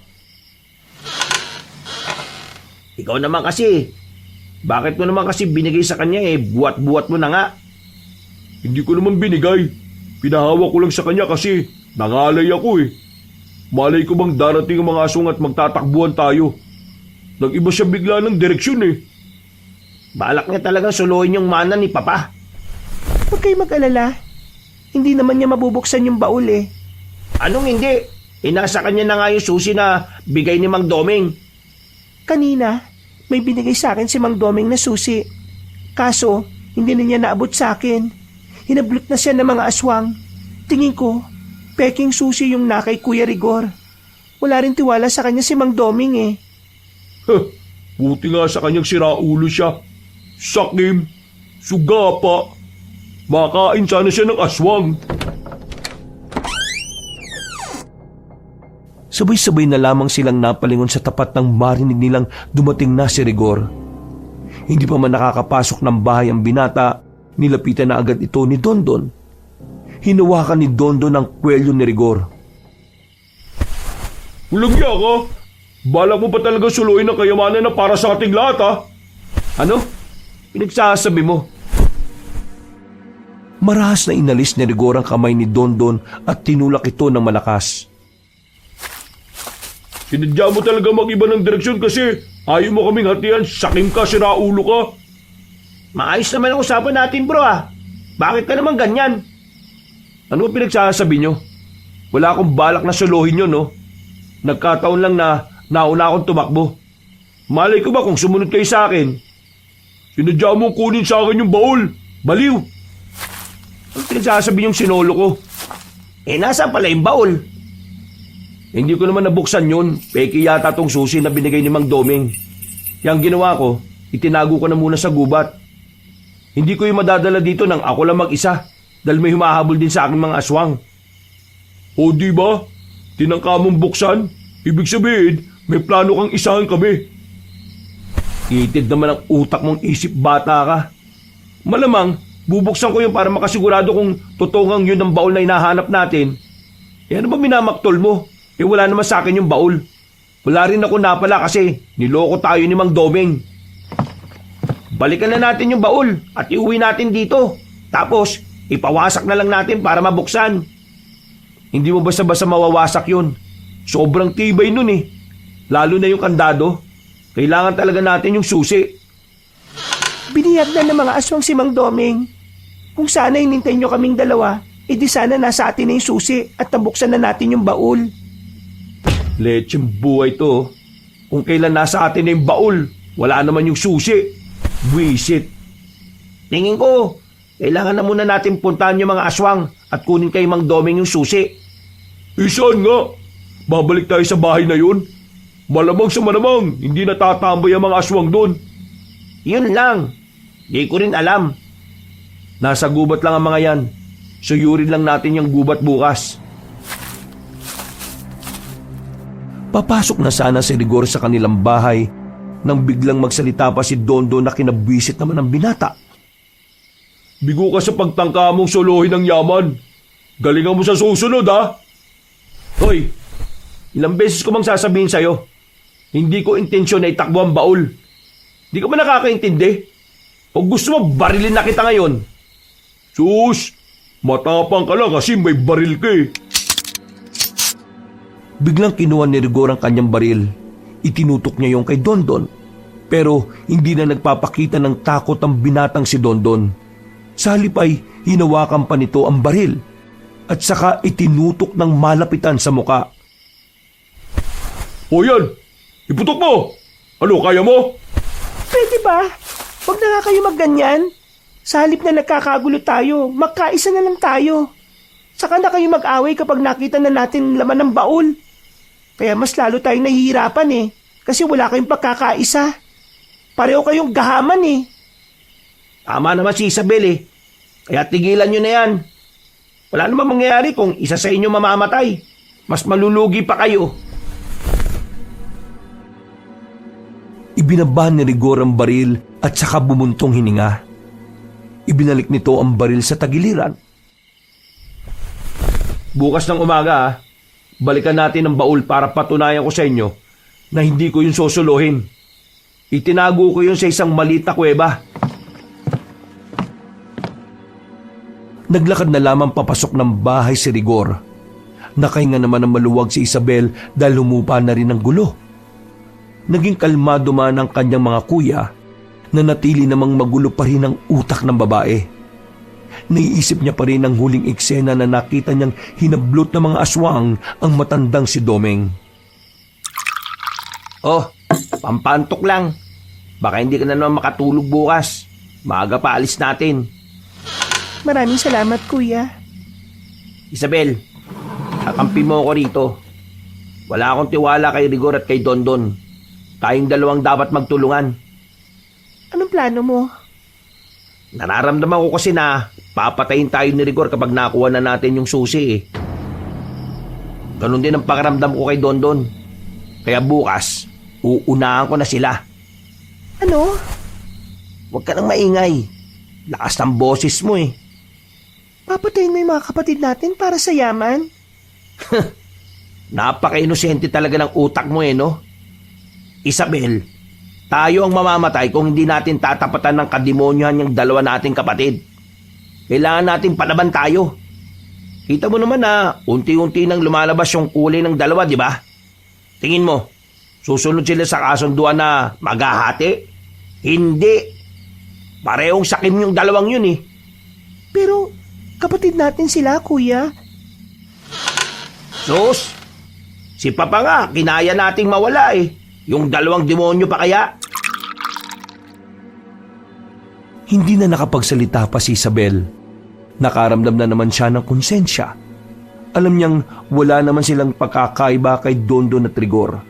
Ikaw naman kasi. Bakit mo naman kasi binigay sa kanya buwat-buwat mo na nga? Hindi ko naman binigay. Pinahawak ko lang sa kanya kasi nangalay ako eh. Malay ko bang darating ang mga aswang at magtatakbuhan tayo. Nag-iba siya bigla ng direksyon eh. Balak niya talagang suluhin yung mana ni Papa. Huwag kayo mag-alala. Hindi naman niya mabubuksan yung baul eh. Anong hindi? Nasa kanya na nga yung susi na bigay ni Mang Doming. Kanina, may binigay sa akin si Mang Doming na susi. Kaso, hindi na niya naabot sa akin. Hinablot na siya ng mga aswang. Tingin ko, peking susi yung nakay Kuya Rigor. Wala rin tiwala sa kanya si Mang Doming eh. Buti nga sa kanyang siraulo siya. Sakim, sugapa. Makain sana siya ng aswang. Sabay-sabay na lamang silang napalingon sa tapat ng marinig nilang dumating na si Rigor. Hindi pa man nakakapasok ng bahay ang binata, nilapitan na agad ito ni Dondon. Hinawakan ni Dondon ang kwelyo ni Rigor. Walang niya ka. Balak mo pa talaga suluin ang kayamanan na para sa ating lahat, ha? Ano? Pinagsasabi mo? Marahas na inalis ni Rigor ang kamay ni Dondon at tinulak ito ng malakas. Sinadya mo talaga mag-iba ng direksyon kasi ayaw mo kaming hatian, sakim ka, siraulo ka. Maayos naman ang usapan natin, bro, ah. Bakit ka naman ganyan? Ano ba pinagsasabi nyo? Wala akong balak na suluhin yun, no? Nagkataon lang na nauna akong tumakbo. Malay ko ba kung sumunod kayo sa akin? Sinadya mong kunin sa akin yung baul. Baliw! Ano pinagsasabi yung sinolo ko? Nasaan pala yung baul? Hindi ko naman nabuksan yun. Peki yata tong susi na binigay ni Mang Doming. Yang ginawa ko, itinago ko na muna sa gubat. Hindi ko yung madadala dito nang ako lang mag-isa dahil may humahabol din sa aking mga aswang. O di ba? Tinangka mong buksan? Ibig sabihin, may plano kang isahan kami. Itid naman ang utak mong isip bata ka. Malamang, bubuksan ko yun para makasigurado kung totoong yun ang baul na hinahanap natin. Ano ba minamaktol mo? Wala naman sa akin yung baul. Wala rin ako napala kasi niloko tayo ni Mang Doming. Balikan na natin yung baul at iuwi natin dito. Tapos, ipawasak na lang natin para mabuksan. Hindi mo basta-basta mawawasak yun. Sobrang tibay nun eh. Lalo na yung kandado. Kailangan talaga natin yung susi. Biniyag na ng mga aswang si Mang Doming. Kung sana hinintay nyo kaming 2, edi sana nasa atin na yung susi at nabuksan na natin yung baul. Lecheng buhay to. Kung kailan nasa atin na yung baul, wala naman yung susi. Buisit. Tingin ko, kailangan na muna natin puntahan yung mga aswang at kunin kay Mang Doming yung susi. Isan nga. Babalik tayo sa bahay na yun. Malamang sa malamang, hindi natatambay ang mga aswang doon. Yun lang. Di ko rin alam. Nasa gubat lang ang mga yan. Suyurin lang natin yung gubat bukas. Papasok na sana si Rigor sa kanilang bahay nang biglang magsalita pa si Dondon na kinabwisit naman ng binata. Bigo ka sa pagtangka mong solohin ng yaman. Galingan mo sa susunod, ha? Hoy, ilang beses ko bang sasabihin sa'yo? Hindi ko intensyon na itakbo ang baul. Di ka ba nakakaintindi? O gusto mo barilin na kita ngayon? Sus, matapang ka lang kasi may baril ka eh. Biglang kinuha ni Rigor ang kanyang baril. Itinutok niya yung kay Dondon. Pero hindi na nagpapakita ng takot ang binatang si Dondon. Sa halip ay hinawakan pa nito ang baril at saka itinutok ng malapitan sa muka. O yan, iputok mo. Ano, kaya mo? Pwede ba? Huwag na nga kayo magganyan. Sa halip na nagkakagulo tayo, magkaisa na lang tayo. Saka na kayo mag-away kapag nakita na natin laman ng baul. Kaya mas lalo tayong nahihirapan eh. Kasi wala kayong pagkakaisa. Pareho kayong gahaman eh. Tama naman si Isabel eh. Kaya tigilan nyo na yan. Wala namang mangyayari kung isa sa inyo mamamatay. Mas malulugi pa kayo. Ibinabahan ni Rigor ang baril at saka bumuntong hininga. Ibinalik nito ang baril sa tagiliran. Bukas ng umaga balikan natin ang baul para patunayan ko sa inyo na hindi ko yun susuluhin. Itinago ko yun sa isang maliit na kuweba. Naglakad na lamang papasok ng bahay si Rigor. Nakahinga naman ang maluwag si Isabel dahil humupa na rin ang gulo. Naging kalmado man ang kanyang mga kuya na natili namang magulo pa rin ang utak ng babae. Naiisip niya pa rin ang huling eksena na nakita niyang hinablot ng mga aswang ang matandang si Domeng. Oh, pampantok lang. Baka hindi ka na naman makatulog bukas. Maaga pa alis natin. Maraming salamat, kuya. Isabel, kakampi mo ako rito. Wala akong tiwala kay Rigor at kay Dondon. Tayong dalawang dapat magtulungan. Anong plano mo? Nararamdaman ko kasi na papatayin tayo ni Rigor kapag nakuha na natin yung susi eh. Ganun din ang pakiramdam ko kay Dondon. Kaya bukas, uunahan ko na sila. Ano? Huwag ka nang maingay. Lakas ng boses mo eh. Papatayin mo yung mga kapatid natin para sa yaman? Napaka-inosente talaga ng utak mo eh, no? Isabel, tayo ang mamamatay kung hindi natin tatapatan ng kademonyohan yung dalawa nating kapatid. Kailangan natin palaban tayo. Kita mo naman na unti-unti nang lumalabas yung kulay ng dalawa, di ba? Tingin mo, susunod sila sa kasunduan na maghahati? Hindi. Parehong sakim yung dalawang yun eh. Pero kapatid natin sila, kuya. Sus, si Papa nga, kinaya nating mawala eh. Yung dalawang demonyo pa kaya? Hindi na nakapagsalita pa si Isabel. Nakaramdam na naman siya ng konsensya. Alam niyang wala naman silang pagkakaiba kay Dondon at Rigor.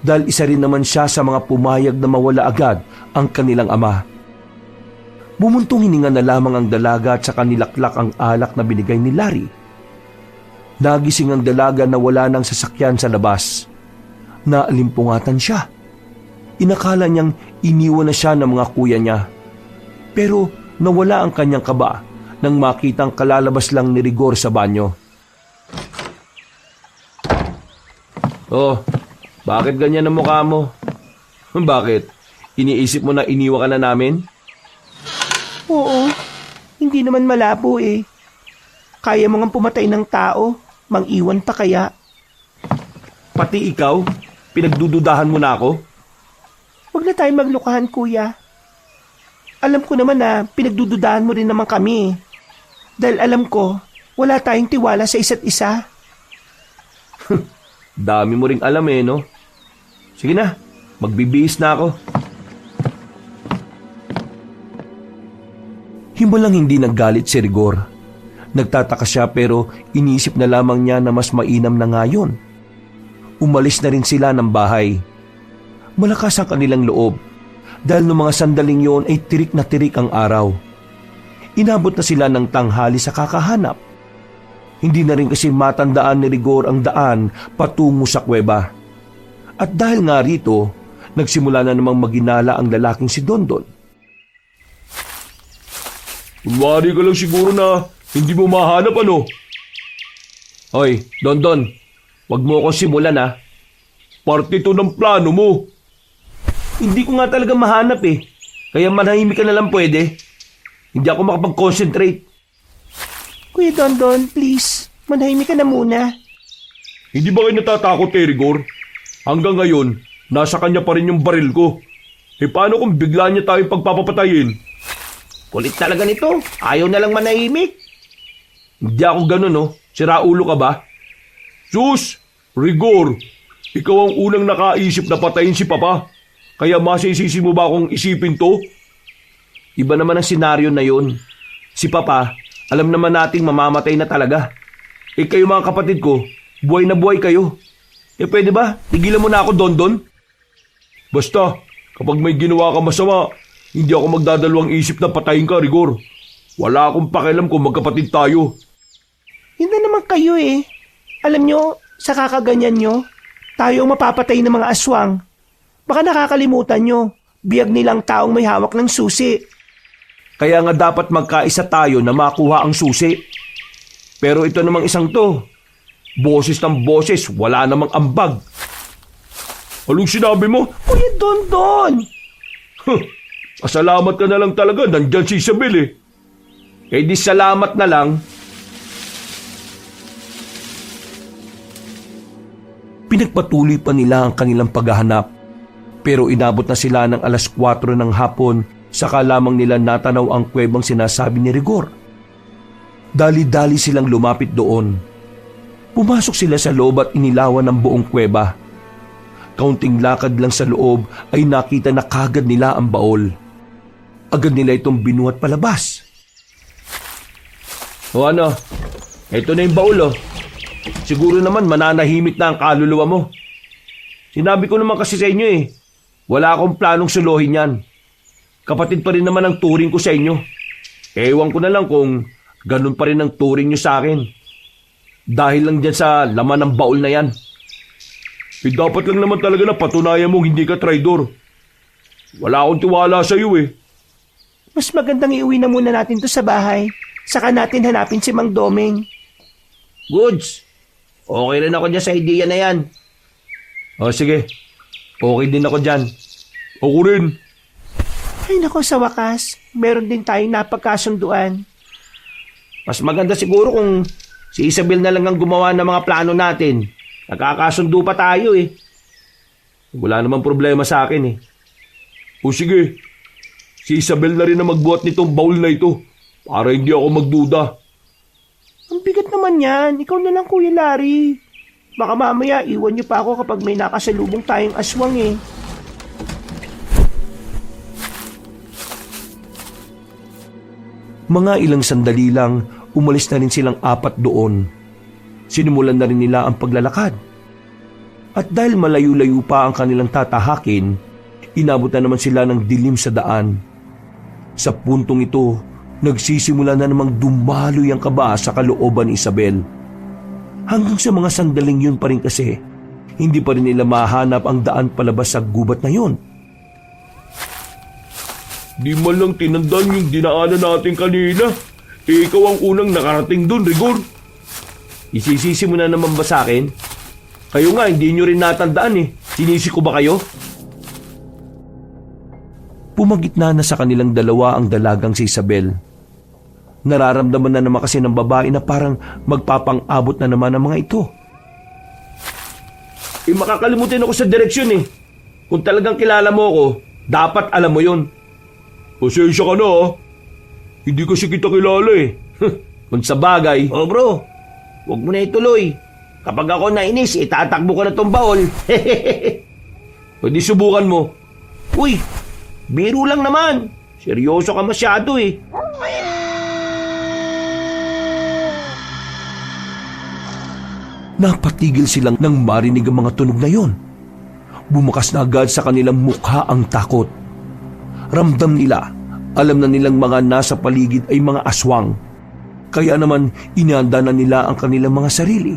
Dahil isa rin naman siya sa mga pumayag na mawala agad ang kanilang ama. Bumuntong hininga na lamang ang dalaga at saka nilaklak ang alak na binigay ni Larry. Nagising ang dalaga na wala ng sasakyan sa labas. Naalimpungatan siya. Inakala niyang iniwan na siya ng mga kuya niya. Pero nawala ang kanyang kaba nang makitang kalalabas lang ni Rigor sa banyo. Oh, bakit ganyan ang mukha mo? Bakit? Iniisip mo na iniwan ka na namin? Oo, hindi naman malabo eh. Kaya mo nga pumatay ng tao, mang-iwan pa kaya. Pati ikaw? Pinagdududahan mo na ako? Huwag na tayo maglukahan, kuya. Alam ko naman na pinagdududahan mo rin naman kami. Dahil alam ko, wala tayong tiwala sa isa't isa. Dami mo ring alam eh, no? Sige na, magbibihis na ako. Himulang hindi naggalit si Rigor. Nagtataka siya pero inisip na lamang niya na mas mainam na nga yun. Umalis na rin sila ng bahay. Malakas ang kanilang loob dahil noong mga sandaling yon ay tirik na tirik ang araw. Inabot na sila ng tanghali sa kakahanap. Hindi na rin kasi matandaan ni Rigor ang daan patungo sa kuweba. At dahil nga rito, nagsimula na namang maginala ang lalaking si Dondon. Kunwari ka lang siguro na hindi mo mahanap ano. Hoy, Dondon, wag mo akong simulan ha. Parte to ng plano mo. Hindi ko nga talaga mahanap eh. Kaya manahimik ka na lang pwede. Hindi ako makapag-concentrate. Kuya Dondon, please, manahimik ka na muna. Hindi ba kayo natatakot kay Rigor? Hanggang ngayon, nasa kanya pa rin yung baril ko. Eh paano kung bigla niya tayong pagpapapatayin? Kulit talaga nito. Ayaw na lang manahimik. Hindi ako ganun no. Sira ulo ka ba? Sus! Rigor! Ikaw ang unang nakaisip na patayin si Papa. Kaya masisisi mo ba akong isipin to? Iba naman ang senaryo na yun. Si Papa, alam naman nating mamamatay na talaga. Eh kayo mga kapatid ko, buhay na buhay kayo. Eh pwede ba? Tigilan mo na ako, Dondon. Basta, kapag may ginawa ka masama, hindi ako magdadalawang isip na patayin ka, Rigor. Wala akong pakialam kung magkapatid tayo. Hindi naman kayo eh. Alam nyo, sa kakaganyan nyo, tayo ang mapapatay ng mga aswang. Baka nakakalimutan nyo, biyag nilang taong may hawak ng susi. Kaya nga dapat magkaisa tayo na makuha ang susi. Pero ito namang isang to. Boses ng boses, wala namang ambag. Anong sinabi mo? Kuya Dondon! Pasalamat ka na lang talaga, nandyan si Isabel eh. Eh di salamat na lang. Pinagpatuloy pa nila ang kanilang paghahanap. Pero inabot na sila ng 4:00 ng hapon, saka lamang nila natanaw ang kuwebang sinasabi ni Rigor. Dali-dali silang lumapit doon. Pumasok sila sa loob at inilawan ng buong kuweba. Kaunting lakad lang sa loob ay nakita na kagad nila ang baol. Agad nila itong binuhat palabas. O ano, ito na yung baul oh. Siguro naman mananahimik na ang kaluluwa mo. Sinabi ko naman kasi sa inyo eh, wala akong planong suluhin yan. Kapatid pa rin naman ang turing ko sa inyo. Ewan ko na lang kung ganun pa rin ang turing nyo sa akin. Dahil lang dyan sa laman ng baul na yan. Eh dapat lang naman talaga na patunayan mong hindi ka traidor. Wala akong tiwala sa iyo eh. Mas magandang iuwi na muna natin to sa bahay. Saka natin hanapin si Mang Domeng. Goods. Okay rin ako dyan sa idea na yan. O sige, okay din ako dyan. Ako rin. Ay nako, sa wakas, meron din tayong napagkasunduan. Mas maganda siguro kung si Isabel na lang ang gumawa ng mga plano natin. Nagkakasundo pa tayo eh. Wala namang problema sa akin eh. O sige, si Isabel na rin na magbuhat nitong baul na ito para hindi ako magduda. Ang bigat naman yan. Ikaw na lang, Kuya Larry. Baka mamaya iwan niyo pa ako kapag may nakasalubong tayong aswang eh. Mga ilang sandali lang, umalis na rin silang 4 doon. Sinimulan na rin nila ang paglalakad. At dahil malayo-layo pa ang kanilang tatahakin, inabot na naman sila ng dilim sa daan. Sa puntong ito, nagsisimula na namang dumaloy ang kaba sa kalooban ni Isabel. Hanggang sa mga sandaling yun pa rin kasi, hindi pa rin nila mahanap ang daan palabas sa gubat na yun. Di man lang tinandaan yung dinaanan natin kanina. Eh ikaw ang unang nakarating dun, Rigor. Isisisi mo na naman ba sa akin? Kayo nga, hindi nyo rin natandaan eh. Sinisi ko ba kayo? Pumagitna na sa kanilang dalawa ang dalagang si Isabel. Nararamdaman na naman kasi ng babae na parang magpapang-abot na naman ang mga ito. Eh makakalimutin ako sa direksyon eh. Kung talagang kilala mo ako, dapat alam mo yun. Pasensya ka na ah. Hindi kasi kita kilala eh. Kung sa bagay, Oh bro, huwag mo na ituloy. Kapag ako nainis, itatakbo ko na tong baol. pwede subukan mo. Uy, biro lang naman. Seryoso ka masyado eh. Napatigil silang nang marinig ang mga tunog na yon. Bumukas na agad sa kanilang mukha ang takot. Ramdam nila, alam na nilang mga nasa paligid ay mga aswang. Kaya naman inihanda na nila ang kanilang mga sarili.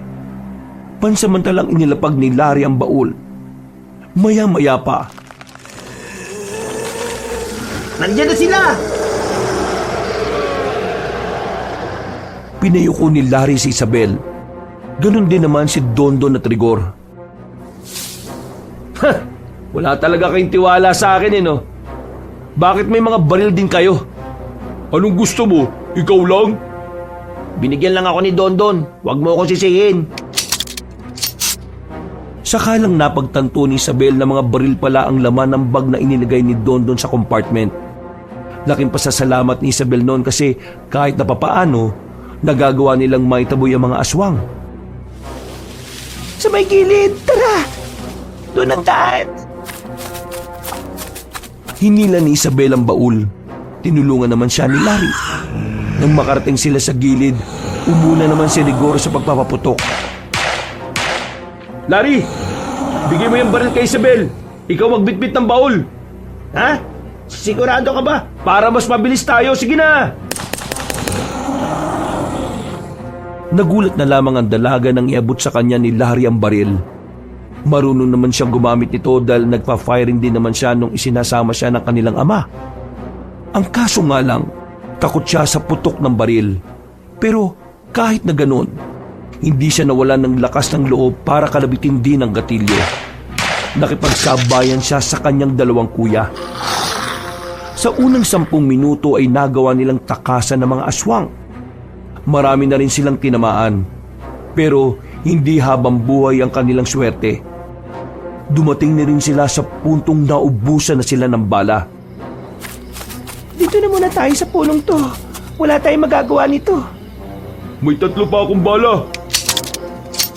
Pansamantalang inilapag ni Larry ang baul. Maya-maya pa, Nandiyan na sila! pinayuko ni Larry si Isabel. Ganon din naman si Dondon at Rigor. Wala talaga kayong tiwala sa akin no? Bakit may mga baril din kayo? Anong gusto mo? Ikaw lang? Binigyan lang ako ni Dondon. Huwag mo akong sisihin. Saka lang napagtanto ni Isabel na mga baril pala ang laman ng bag na inilagay ni Dondon sa compartment. Laking pasasalamat ni Isabel noon kasi kahit na papaano, nagagawa nilang maitaboy ang mga aswang. Sa may gilid, tara! Doon ang daan! Hinila ni Isabel ang baul. Tinulungan naman siya ni Larry. Nang makarating sila sa gilid, umuna naman si Rigor sa pagpapaputok. Larry! Bigay mo yung baril kay Isabel. Ikaw magbitbit ng baul. Ha? Sigurado ka ba? Para mas mabilis tayo. Sige na! Nagulat na lamang ang dalaga nang iabot sa kanya ni Larry ang baril. Marunong naman siyang gumamit nito dahil nagpa-firing din naman siya nung isinasama siya ng kanilang ama. Ang kaso nga lang, takot siya sa putok ng baril. Pero kahit na ganon, hindi siya nawalan ng lakas ng loob para kalabitin din ang gatilyo. Nakipagsabayan siya sa kanyang dalawang kuya. Sa unang 10 minuto ay nagawa nilang takasan ng mga aswang. Marami na rin silang tinamaan. Pero hindi habang buhay ang kanilang swerte. Dumating na rin sila sa puntong naubusan na sila ng bala. Dito na muna tayo sa punong to. Wala tayong magagawa nito. May 3 pa akong bala.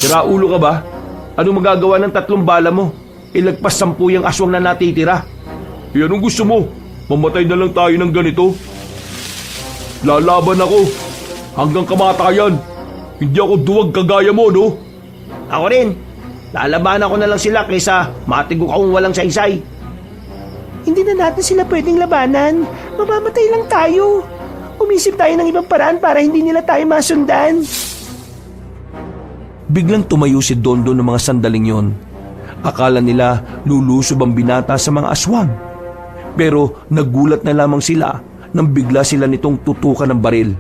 Sira ulo ka ba? Anong magagawa ng 3 bala mo? Ilagpas 10 yung aswang na natitira. Anong gusto mo? Mamatay na lang tayo ng ganito? Lalaban ako. Hanggang kamatayan. Hindi ako duwag kagaya mo, no? Ako rin. Lalabanan ko na lang sila kaysa matigo akong walang saysay. Hindi na natin sila pwedeng labanan. Mamamatay lang tayo. Umisip tayo ng ibang paraan para hindi nila tayo masundan. Biglang tumayo si Dondon ng mga sandaling yon. Akala nila lulusob ang binata sa mga aswang. Pero nagulat na lamang sila nang bigla sila nitong tutukan ng baril.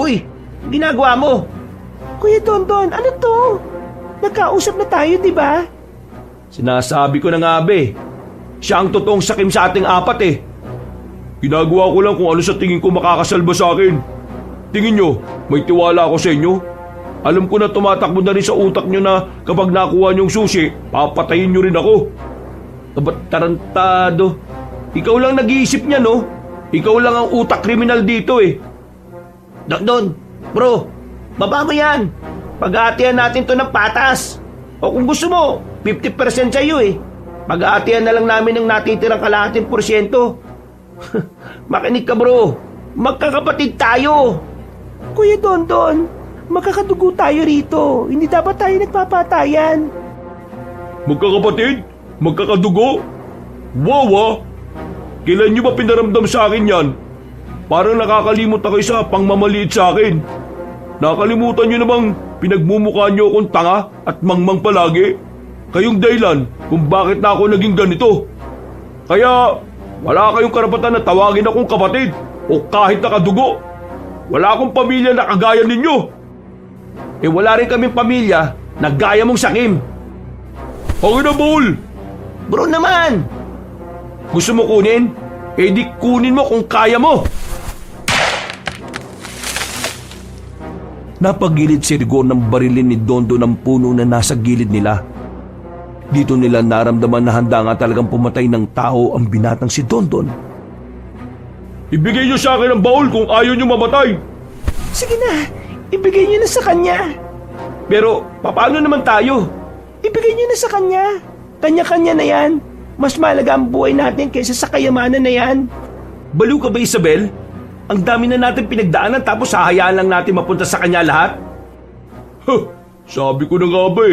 Uy! Ginagawa mo! Kuya Dondon, ano to? Nagkausap na tayo, di ba? Sinasabi ko na nga be. Siya ang totoong sakim sa ating 4 Ginagawa ko lang kung ano sa tingin ko makakasalba sa akin. Tingin nyo, may tiwala ako sa inyo? Alam ko na tumatakbo na rin sa utak nyo na kapag nakuha nyong susi, papatayin nyo rin ako. Ba't tarantado? Ikaw lang nag-iisip niya, no? Ikaw lang ang utak kriminal dito eh. Don, bro, baba mo yan. Pag-aatihan natin to ng patas. O kung gusto mo, 50% sa'yo eh. Pag-aatihan na lang namin ng natitirang kalahating porsyento. Makinig ka bro, magkakapatid tayo. Kuya Dondon, magkakadugo tayo rito. Hindi dapat tayo nagpapatayan. Magkakapatid? Magkakadugo? Wow ah! Kailan nyo ba pinaramdam sa akin yan? Parang nakakalimot na kayo sa pangmamaliit sa akin. Nakalimutan nyo namang pinagmumukha nyo akong tanga at mangmang palagi. Kayong dahilan kung bakit na ako naging ganito. Kaya wala kayong karapatan na tawagin akong kapatid o kahit nakadugo. Wala akong pamilya na kagaya ninyo. Eh wala rin kaming pamilya na gaya mong sakim. Ang ina Baul! Bro naman! Gusto mo kunin? Eh di kunin mo kung kaya mo! Napagilid si Rigor ng barilin ni Dondo ng puno na nasa gilid nila. Dito nila naramdaman na handa nga talagang pumatay ng tao ang binatang si Dondon. Ibigay nyo sa akin ang Baul kung ayaw nyo mamatay. Sige na, ibigay niyo na sa kanya. Pero paano naman tayo? Ibigay niyo na sa kanya. Kanya-kanya na yan. Mas mahalaga ang buhay natin kaysa sa kayamanan na yan. Baliw ka ba Isabel? Ang dami na natin pinagdaanan tapos hahayaan lang natin mapunta sa kanya lahat? Sabi ko na nga ba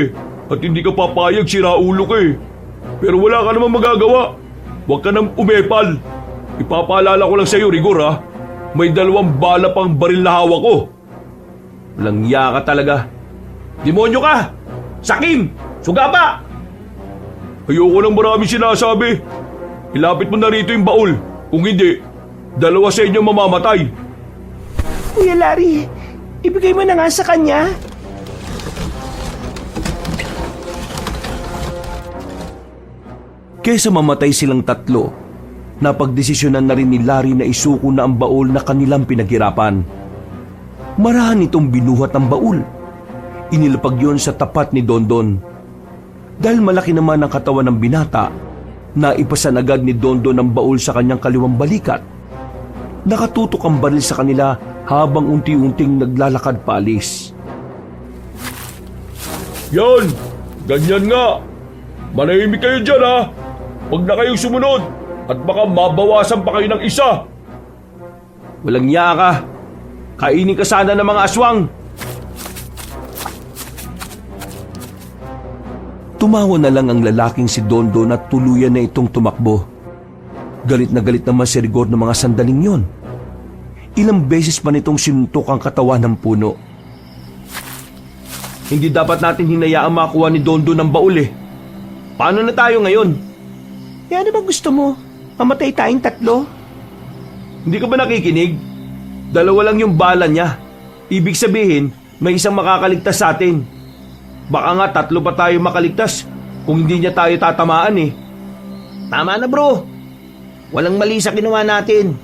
at hindi ka papayag, siraulo ka Pero wala ka namang magagawa. Huwag ka nang umepal. Ipapaalala ko lang sa'yo, Rigor May 2 bala pang baril na hawak ko. Walang iya ka talaga. Demonyo ka! Sakim! Sugapa! Ayoko nang maraming sinasabi. Ilapit mo na rito yung baul. Kung hindi, 2 sa inyo mamamatay. Kuya Larry, ibigay mo na nga sa kanya. Kesa mamatay silang 3, napagdesisyonan na rin ni Larry na isuko na ang baul na kanilang pinaghirapan. Marahan itong binuhat ang baul. Inilapag yon sa tapat ni Dondon. Dahil malaki naman ang katawan ng binata, naipasan agad ni Dondon ang baul sa kanyang kaliwang balikat. Nakatutok ang baril sa kanila habang unti-unting naglalakad paalis. Yan! Ganyan nga! Manahimik kayo dyan Huwag na kayong sumunod at baka mabawasan pa kayo ng 1. Walang iya ka. Kainin ka sana ng mga aswang. Tumawa na lang ang lalaking si Dondon at tuluyan na itong tumakbo. Galit na galit naman si Rigor ng mga sandaling yon. Ilang beses pa nitong sinuntok ang katawan ng puno. Hindi dapat natin hinayaang makuha ni Dondon ng baul Paano na tayo ngayon? Ano ba gusto mo? Mamatay tayong 3? Hindi ka ba nakikinig? 2 lang yung bala niya. Ibig sabihin, may isang makakaligtas sa atin. Baka nga 3 pa tayo makaligtas kung hindi niya tayo tatamaan Tama na bro. Walang mali sa ginawa natin.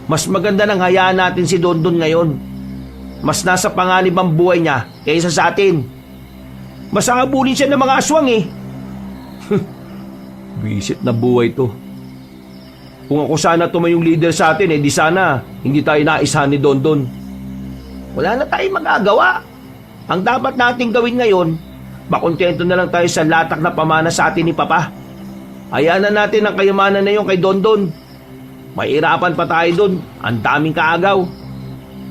Mas maganda nang hayaan natin si Dondon ngayon. Mas nasa panganib ang buhay niya kaysa sa atin. Mas angabulin siya ng mga aswang Bisit na buhay to. Kung ako sana tumayong leader sa atin, di sana hindi tayo naisahan ni Dondon. Wala na tayong magagawa. Ang dapat nating gawin ngayon, makontento na lang tayo sa latak na pamana sa atin ni Papa. Hayaan na natin ang kayamanan na yun kay Dondon. Mahirapan pa tayo doon. Ang daming kaagaw.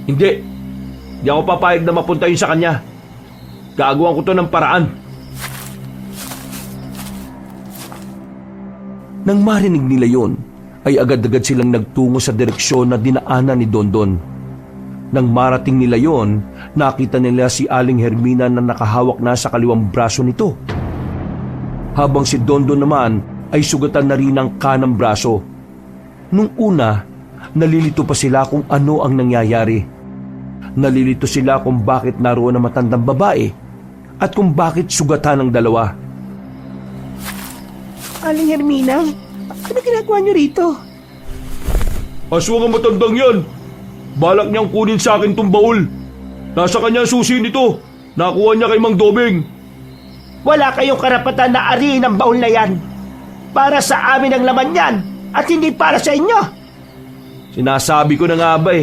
Hindi ako papayag na mapunta yun sa kanya. Gagawan ko to ng paraan. Nang marinig nila yon, ay agad-agad silang nagtungo sa direksyon na dinaanan ni Dondon. Nang marating nila yon, nakita nila si Aling Hermina na nakahawak na sa kaliwang braso nito. Habang si Dondon naman ay sugatan na rin ang kanang braso. Nung una, nalilito pa sila kung ano ang nangyayari. Nalilito sila kung bakit naroon ang matandang babae at kung bakit sugatan ang 2. Aling Hermina, ano ginagawa niyo rito? Aswang ang matandang yan. Balak niyang kunin sa akin tong baul. Nasa kanya ang susi nito. Nakuha niya kay Mang Dobeng. Wala kayong karapatan na ariin ang baul na yan. Para sa amin ang laman yan at hindi para sa inyo. Sinasabi ko na nga ba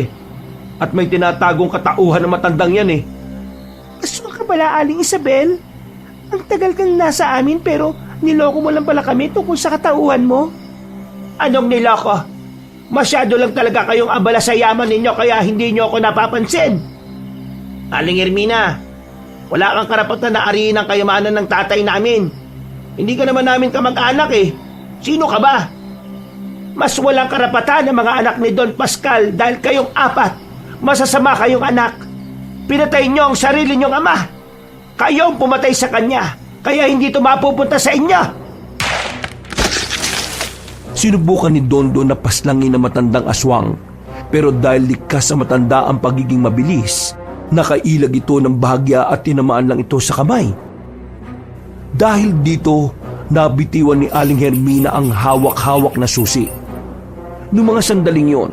At may tinatagong katauhan ng matandang yan Aswang ka pala, Aling Isabel? Ang tagal kang nasa amin pero niloko mo lang pala kami tungkol sa katauhan mo. Anong niloko? Masyado lang talaga kayong abala sa yaman ninyo kaya hindi nyo ako napapansin. Aling Hermina, wala kang karapatan na ariin ang kayamanan ng tatay namin. Hindi ka naman namin kamag-anak Sino ka ba? Mas walang karapatan ng mga anak ni Don Pascal dahil kayong 4. Masasama kayong anak. Pinatay nyo ang sarili nyong ama. Kayo ang pumatay sa kanya. Kaya hindi ito mapupunta sa inyo. Sinubukan ni Dondon na paslangin ang matandang aswang. Pero dahil likas sa matanda ang pagiging mabilis, nakailag ito ng bahagya at tinamaan lang ito sa kamay. Dahil dito, nabitiwan ni Aling Hermina ang hawak-hawak na susi. Noong mga sandaling yon,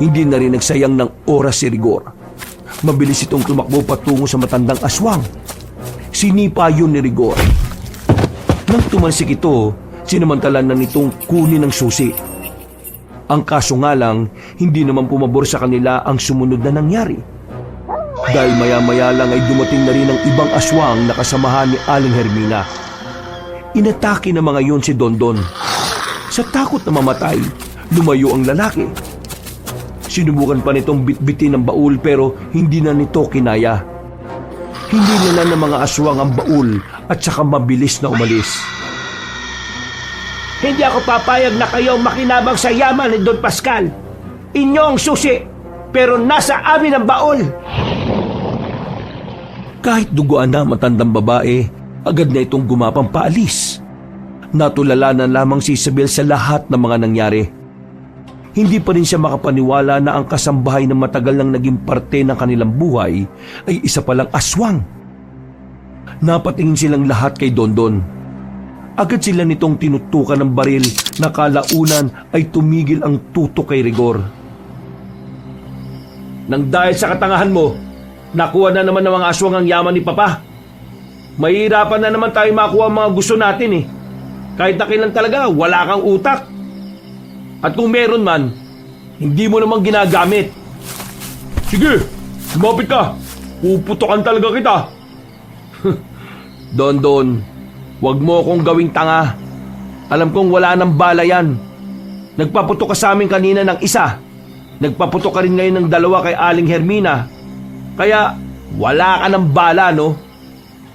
hindi na rin nagsayang ng oras si Rigor. Mabilis itong tumakbo patungo sa matandang aswang. Sinipa yun ni Rigor. Nang tumansik ito, sinamantalan na nitong kunin ang susi. Ang kaso nga lang, hindi naman pumabor sa kanila ang sumunod na nangyari. Dahil maya-maya lang ay dumating na rin ang ibang aswang na kasamahan ni Aling Hermina. Inatake ng mga yon si Dondon. Sa takot na mamatay, lumayo ang lalaki. Sinubukan pa nitong bitbitin ng baul pero hindi na nito kinaya. Hindi nila ng mga aswang ang baul at saka mabilis na umalis. Hindi ako papayag na kayo makinabang sa yaman ni Don Pascal. Inyo ang susi, pero nasa amin ang baul. Kahit duguan na matandang babae, agad na itong gumapang paalis. Natulala na lamang si Isabel sa lahat ng mga nangyari. Hindi pa rin siya makapaniwala na ang kasambahay na matagal nang naging parte ng kanilang buhay ay isa palang aswang. Napatingin silang lahat kay Dondon. Agad sila nitong tinutukan ng baril na kalaunan ay tumigil ang tutok kay Rigor. Nang dahil sa katangahan mo, nakuha na naman ng mga aswang ang yaman ni Papa. Mahirapan na naman tayo makuha ang mga gusto natin eh. Kahit na kailan talaga, wala kang utak. At kung meron man, hindi mo naman ginagamit. Sige, lumapit ka. Puputokan talaga kita. Don, huwag mo akong gawing tanga. Alam kong wala nang bala yan. Nagpaputok ka sa amin kanina ng isa. Nagpaputok ka rin ngayon ng dalawa kay Aling Hermina. Kaya wala ka ng bala, no?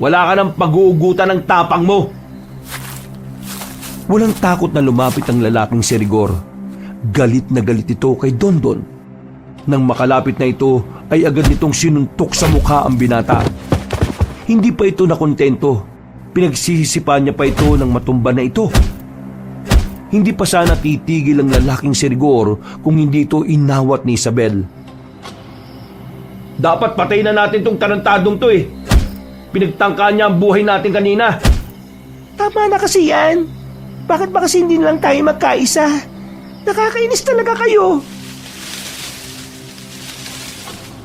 Wala ka ng pag-uugutan ng tapang mo. Walang takot na lumapit ang lalaking si Rigor. Galit na galit ito kay Dondon. Nang makalapit na ito, ay agad nitong sinuntok sa mukha ang binata. Hindi pa ito nakontento. Pinagsisisipan niya pa ito ng matumba na ito. Hindi pa sana titigil ang lalaking si Rigor kung hindi ito inawat ni Isabel. Dapat patay na natin tong tarantadong to eh. Pinagtangkaan niya ang buhay natin kanina. Tama na kasi yan. Bakit ba kasi hindi na lang tayo magkaisa? Nakakainis talaga kayo.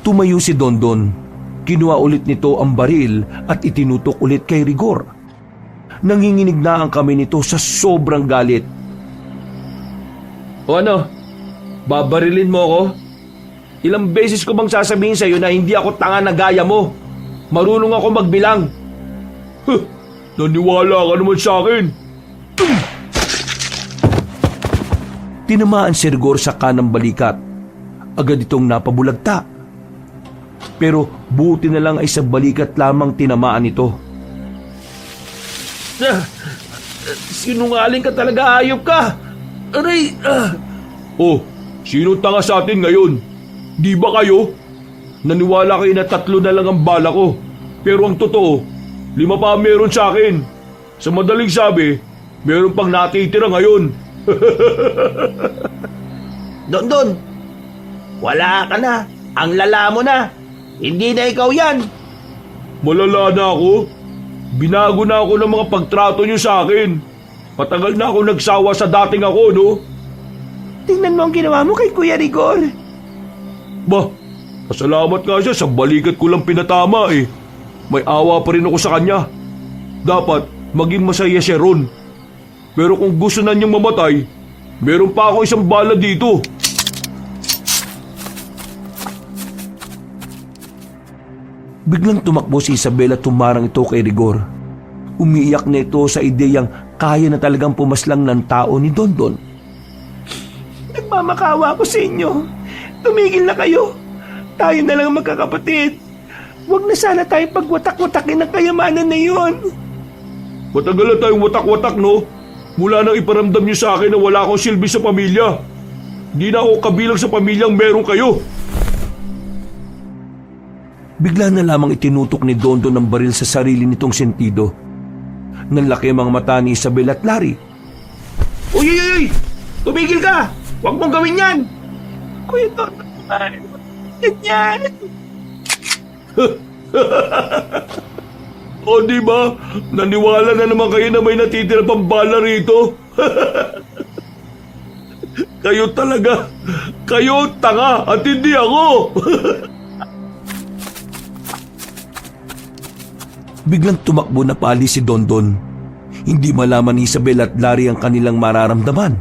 Tumayo si Dondon. Kinuha ulit nito ang baril at itinutok ulit kay Rigor. Nanginginig na ang kamay nito sa sobrang galit. O ano? Babarilin mo ako? Ilang beses ko bang sasabihin sa'yo na hindi ako tanga na gaya mo? Marunong ako magbilang. Naniwala ka naman sa akin. Tinamaan si Rigor sa kanang balikat. Agad itong napabulagta. Pero buti na lang ay sa balikat lamang tinamaan ito. Sinungaling ka talaga, hayop ka. Aray! Oh, sino tanga sa atin ngayon? Di ba kayo? Naniwala kayo na 3 na lang ang bala ko. Pero ang totoo, 5 pa meron sa akin. Sa madaling sabi, meron pang natitira ngayon. Dondon, wala ka na. Ang lala mo na. Hindi na ikaw yan. Malala na ako. Binago na ako ng mga pagtrato niyo sa akin. Patagal na ako nagsawa sa dating ako, no? Tingnan mo ang ginawa mo kay Kuya Rigor. Bah, pasalamat nga siya sa balikat ko lang pinatama eh. May awa pa rin ako sa kanya. Dapat maging masaya siya ron. Pero kung gusto na niyang mamatay, meron pa ako isang bala dito. Biglang tumakbo si Isabel at tumarang ito kay Rigor. Umiiyak na ito sa ideyang kaya na talagang pumaslang ng tao ni Dondon. Nagmamakawa ako sa inyo. Tumigil na kayo. Tayo na lang magkakapatid. Huwag na sana tayong pagwatak-watakin ng kayamanan na yun. Matagal na tayong watak-watak, no? Mula nang iparamdam niyo sa akin na wala akong silbi sa pamilya. Di na ako kabilang sa pamilyang meron kayo. Bigla na lamang itinutok ni Dondon ng baril sa sarili nitong sentido. Nanlaki ang mga mata ni Isabel at Larry. Uy, uy, uy! Tumigil ka! Huwag mong gawin yan! Kuya Dondon, ganyan. O di ba? Naniwala na naman kayo na may natitira pang bala rito. Kayo talaga. Kayo tanga at hindi ako. Biglang tumakbo na paalis si Dondon. Hindi malaman ni Isabel at Larry ang kanilang mararamdaman.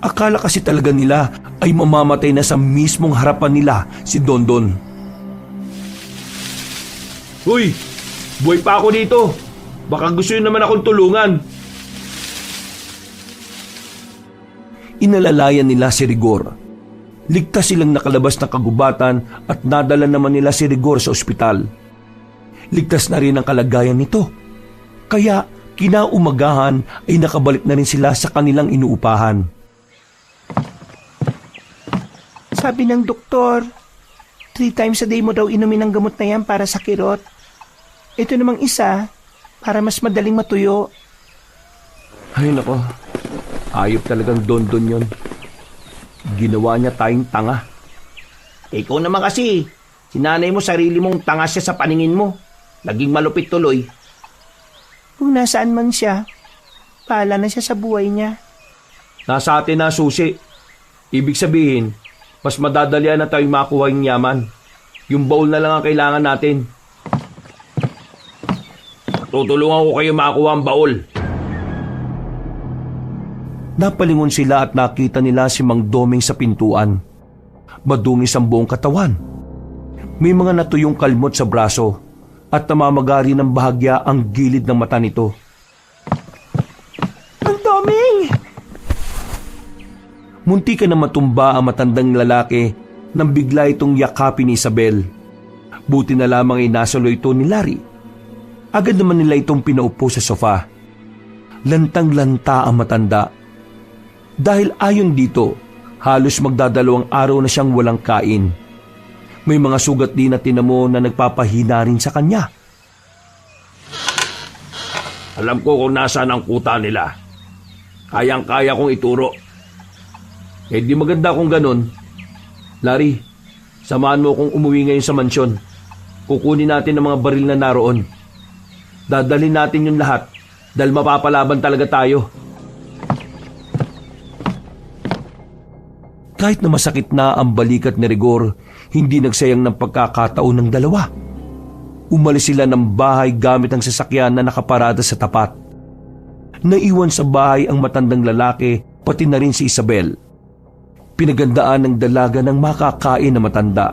Akala kasi talaga nila ay mamamatay na sa mismong harapan nila si Dondon. Uy, buhay pa ako dito. Baka gusto nyo naman akong tulungan. Inalalayan nila si Rigor. Ligtas silang nakalabas ng kagubatan at nadala naman nila si Rigor sa ospital. ligtas na rin ang kalagayan nito. Kaya kinaumagahan ay nakabalik na rin sila sa kanilang inuupahan. Sabi ng doktor, 3 times a day mo daw inumin ang gamot na yan para sa kirot. Ito namang isa, para mas madaling matuyo. Ay nako, ayop talagang Dondon yon. Ginawa niya tayong tanga. Ikaw naman kasi, sinanay mo sarili mong tanga siya sa paningin mo. Naging malupit tuloy. Kung nasaan man siya, paala na siya sa buhay niya. Nasa atin na susi. Ibig sabihin, mas madadalian na tayong makuha yung yaman. Yung baul na lang ang kailangan natin. Tutulungan ko kayo makakuha ang baul. Napalingon sila at nakita nila si Mang Doming sa pintuan. Madungis ang buong katawan. May mga natuyong kalmot sa braso at namamagari ng bahagya ang gilid ng mata nito. Ang Doming! Munti ka na matumba ang matandang lalaki nang bigla itong yakapin ni Isabel. Buti na lamang ay nasalo ito ni Larry. Agad naman nila itong pinaupo sa sofa. Lantang-lanta ang matanda. Dahil ayon dito, halos magdadalawang araw na siyang walang kain. May mga sugat din na tinamo na nagpapahina rin sa kanya. Alam ko kung nasaan ang kuta nila. Kayang-kaya kong ituro. Eh di maganda kung ganun. Larry, samahan mo kung umuwi ngayon sa mansyon. Kukunin natin ang mga baril na naroon. Dadalhin natin yung lahat dahil mapapalaban talaga tayo. Kahit na masakit na ang balikat ni Rigor, hindi nagsayang ng pagkakataon ng dalawa. Umalis sila ng bahay gamit ang sasakyan na nakaparada sa tapat. Naiwan sa bahay ang matandang lalaki, pati na rin si Isabel. Pinagandaan ng dalaga ng makakain na matanda.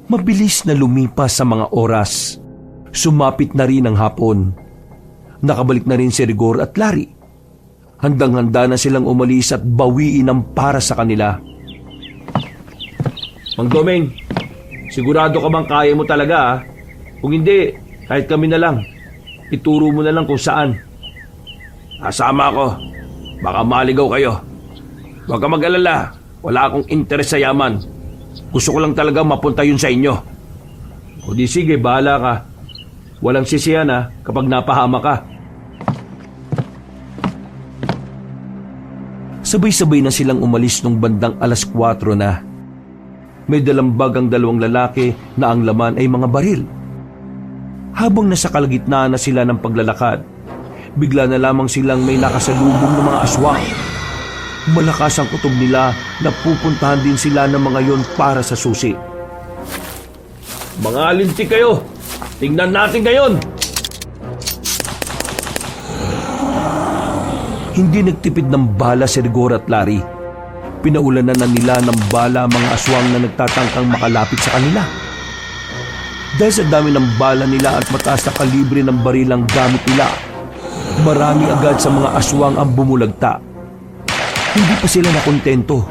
Mabilis na lumipas sa mga oras. Sumapit na rin ang hapon. Nakabalik na rin si Rigor at Larry. Handang-handa na silang umalis at bawiin ang para sa kanila. Mang Doming, sigurado ka bang kaya mo talaga ha? Kung hindi, kahit kami na lang. Ituro mo na lang kung saan. Asama ako. Baka maligaw kayo. Huwag ka mag-alala. Wala akong interes sa yaman. Gusto ko lang talaga mapunta yun sa inyo. O di sige, bahala ka. Walang sisiyan ha kapag napahama ka. Sabay-sabay na silang umalis nung bandang 4:00 na. May dalambag ang dalawang lalaki na ang laman ay mga baril. Habang nasa kalagitnaan na sila ng paglalakad, bigla na lamang silang may nakasalubong ng mga aswang. Malakas ang kutob nila na pupuntahan din sila ng mga yon para sa susi. Mga lintik kayo! Tingnan natin ngayon! Hindi nagtipid ng bala si Rigor at Larry. Pinaulanan na nila ng bala ang mga aswang na nagtatangkang makalapit sa kanila. Dahil sa dami ng bala nila at mataas na kalibre ng barilang gamit nila, marami agad sa mga aswang ang bumulagta. Hindi pa sila nakontento.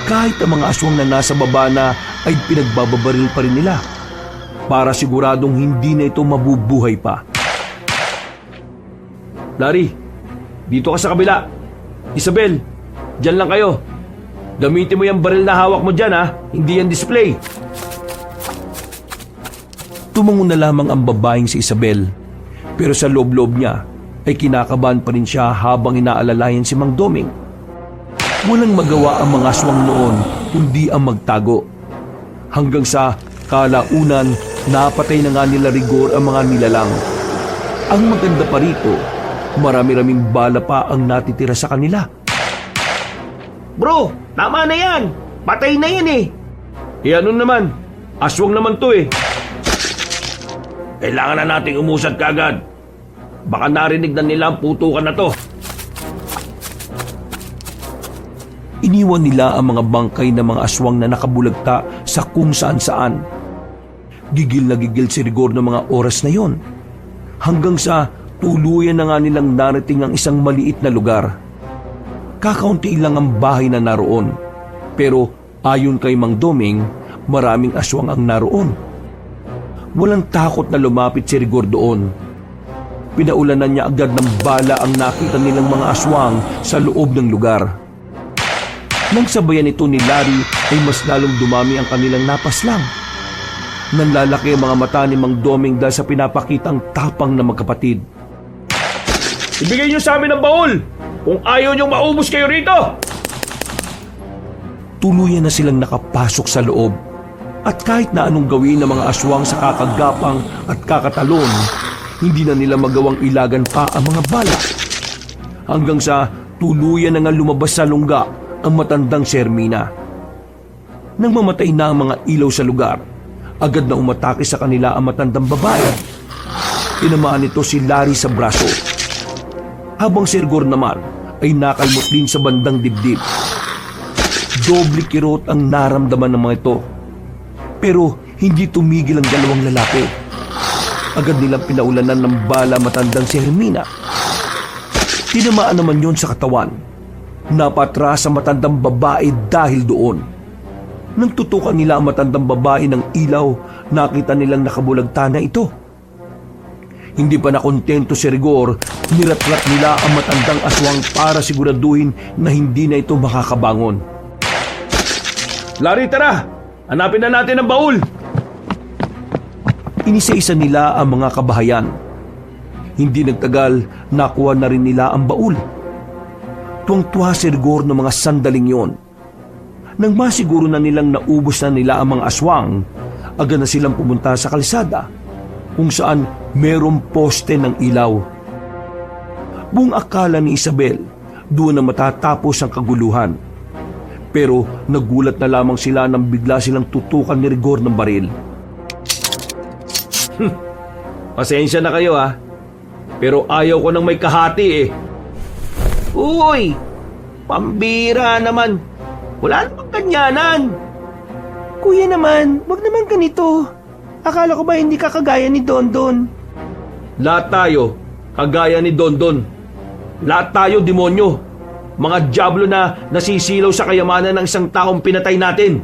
Kahit ang mga aswang na nasa baba na ay pinagbababaril pa rin nila para siguradong hindi na ito mabubuhay pa. Larry, dito ka sa kabila. Isabel, dyan lang kayo. Gamitin mo yung baril na hawak mo dyan ha. Hindi yan display. Tumango na lamang ang babaeng si Isabel. Pero sa loob-loob niya ay kinakabahan pa rin siya habang inaalalayan si Mang Doming. Walang magawa ang mga aswang noon kundi ang magtago. Hanggang sa kalaunan, napatay na nga nila Rigor ang mga nilalang. Ang maganda pa rito, marami-raming bala pa ang natitira sa kanila. Bro, tama na yan. Patay na yan eh. E ano naman? Aswang naman to eh. Kailangan na nating umusad kaagad. Baka narinig na nila ang putukan na to. Iniwan nila ang mga bangkay ng mga aswang na nakabulagta sa kung saan-saan. Gigil na gigil si Rigor ng mga oras na yon. Hanggang sa tuluyan na nga nilang narating ang isang maliit na lugar. Kakaunti lang ang bahay na naroon. Pero ayon kay Mang Doming, maraming aswang ang naroon. walang takot na lumapit si Rigor doon. Pinaulanan niya agad ng bala ang nakita nilang mga aswang sa loob ng lugar. Nang sabayan ito ni Larry ay mas lalong dumami ang kanilang napaslang. Nanlalaki ang mga mata ni Mang Doming dahil sa pinapakitang tapang na magkapatid. Ibigay niyo sa amin ang baul kung ayaw niyong maubos kayo rito! Tuluyan na silang nakapasok sa loob. At kahit na anong gawin ng mga aswang sa kakagapang at kakatalon, hindi na nila magawang ilagan pa ang mga bala. Hanggang sa tuluyan na nga lumabas sa lungga ang matandang si Hermina. Nang mamatay na ang mga ilaw sa lugar, agad na umatake sa kanila ang matandang babae. Tinamaan nito si Larry sa braso. Habang si Rigor naman ay nakalmot din sa bandang dibdib. Doble kirot ang naramdaman ng mga ito. Pero hindi tumigil ang dalawang lalaki. Agad nilang pinaulanan ng bala matandang si Hermina. Tinamaan naman yon sa katawan. Napatras ang matandang babae dahil doon. Nang tutukan nila ang matandang babae ng ilaw, nakita nilang nakabulagta na ito. Hindi pa nakontento si Rigor, niratrat nila ang matandang aswang para siguraduhin na hindi na ito makakabangon. Larry, tara! Hanapin na natin ang baul! Inisa-isa nila ang mga kabahayan. Hindi nagtagal, nakuha na rin nila ang baul. Tuwang-tuwa si Rigor ng mga sandaling yon. Nang masiguro na nilang naubos na nila ang mga aswang, agad na silang pumunta sa kalsada kung saan merong poste ng ilaw. Buong akala ni Isabel, doon na matatapos ang kaguluhan. Pero nagulat na lamang sila nang bigla silang tutukan ni Rigor ng baril. Pasensya na kayo ha, pero ayaw ko nang may kahati eh. Uy! Pambira naman! Wala namang ganyanan! Kuya naman, wag naman ganito. Akala ko ba hindi ka kagaya ni Dondon? Lahat tayo, kagaya ni Dondon. Lahat tayo demonyo. Mga diablo na nasisilaw sa kayamanan ng isang taong pinatay natin.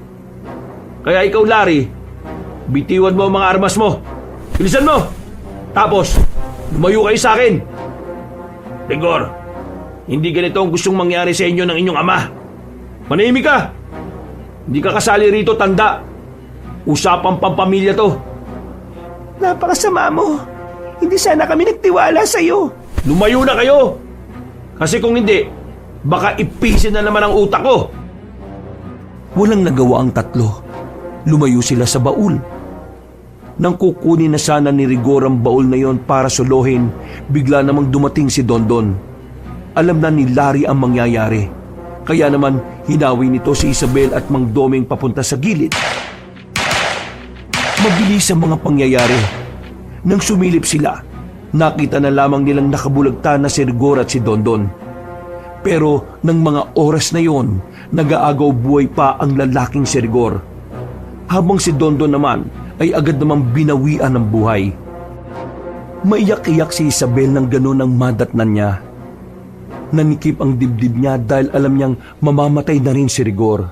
Kaya ikaw, Larry, bitiwan mo ang mga armas mo. Bilisan mo! Tapos, lumayo kayo sa akin. Rigor, hindi ganito ang gustong mangyari sa inyo ng inyong ama. Manahimik ka! Hindi ka kasali rito, tanda. Usapang pampamilya to. Napakasama mo. Hindi sana kami nagtiwala sa'yo. Lumayo na kayo! Kasi kung hindi, baka ipisin na naman ang utak ko. Walang nagawa ang tatlo. Lumayo sila sa baul. Nang kukunin na sana ni Rigor ang baul na yon para solohin, bigla namang dumating si Dondon. Alam na ni Larry ang mangyayari. Kaya naman hinawi nito si Isabel at Mang Doming papunta sa gilid. Mabilis ang mga pangyayari. Nang sumilip sila, nakita na lamang nilang nakabulagta na si Rigor at si Dondon. Pero ng mga oras na yon, nag-aagaw buhay pa ang lalaking si Rigor. Habang si Dondon naman ay agad namang binawian ng buhay. Maiyak-iyak si Isabel nang gano'n ang madatnan niya. Nanikip ang dibdib niya dahil alam niyang mamamatay na rin si Rigor.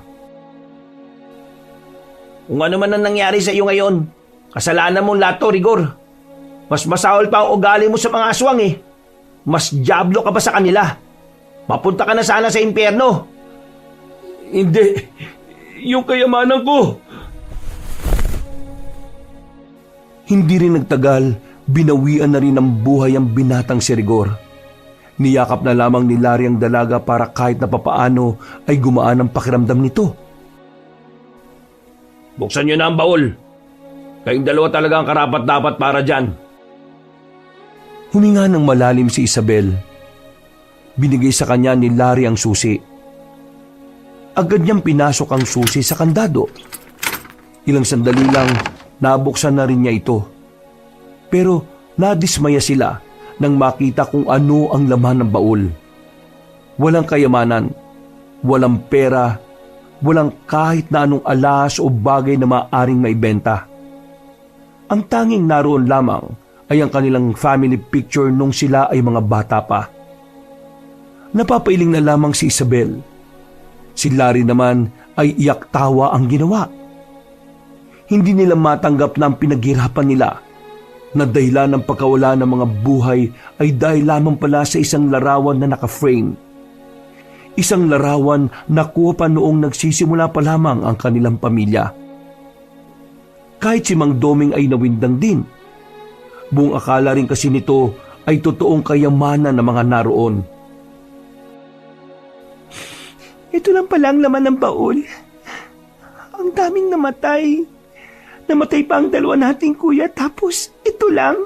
Kung ano man ang nangyari sa iyo ngayon, kasalanan mong lahat to, Rigor. Mas masahol pa ang ugali mo sa mga aswang eh. Mas diablo ka pa sa kanila. Mapunta ka na sana sa impyerno. Hindi. Yung kayamanan ko. Hindi rin nagtagal, binawian na rin ng buhay ang binatang si Rigor. Niyakap na lamang ni Larry ang dalaga para kahit na papaano ay gumaan ang pakiramdam nito. Buksan niyo na ang baul. Kayong dalawa talaga ang karapat-dapat para dyan. Huminga ng malalim si Isabel. Binigay sa kanya ni Larry ang susi. Agad niyang pinasok ang susi sa kandado. Ilang sandali lang, nabuksan na rin niya ito. Pero nadismaya sila nang makita kung ano ang laman ng baul. Walang kayamanan, walang pera, walang kahit na anong alas o bagay na maaaring maibenta. Ang tanging naroon lamang ay ang kanilang family picture nung sila ay mga bata pa. Napapailing na lamang si Isabel. Si Larry naman ay iyak tawa ang ginawa. hindi nila matanggap na ang pinaghirapan nila na dahilan ng pagkawala ng mga buhay ay dahil lamang pala sa isang larawan na naka-frame. Isang larawan na kuha pa noong nagsisimula pa lamang ang kanilang pamilya. Kahit si Mang Doming ay nawindang din, buong akala rin kasi nito ay totoong kayamanan ng mga naroon. Ito lang pala ang laman ng baul. Ang daming namatay. Namatay pa ang dalawa nating kuya tapos ito lang.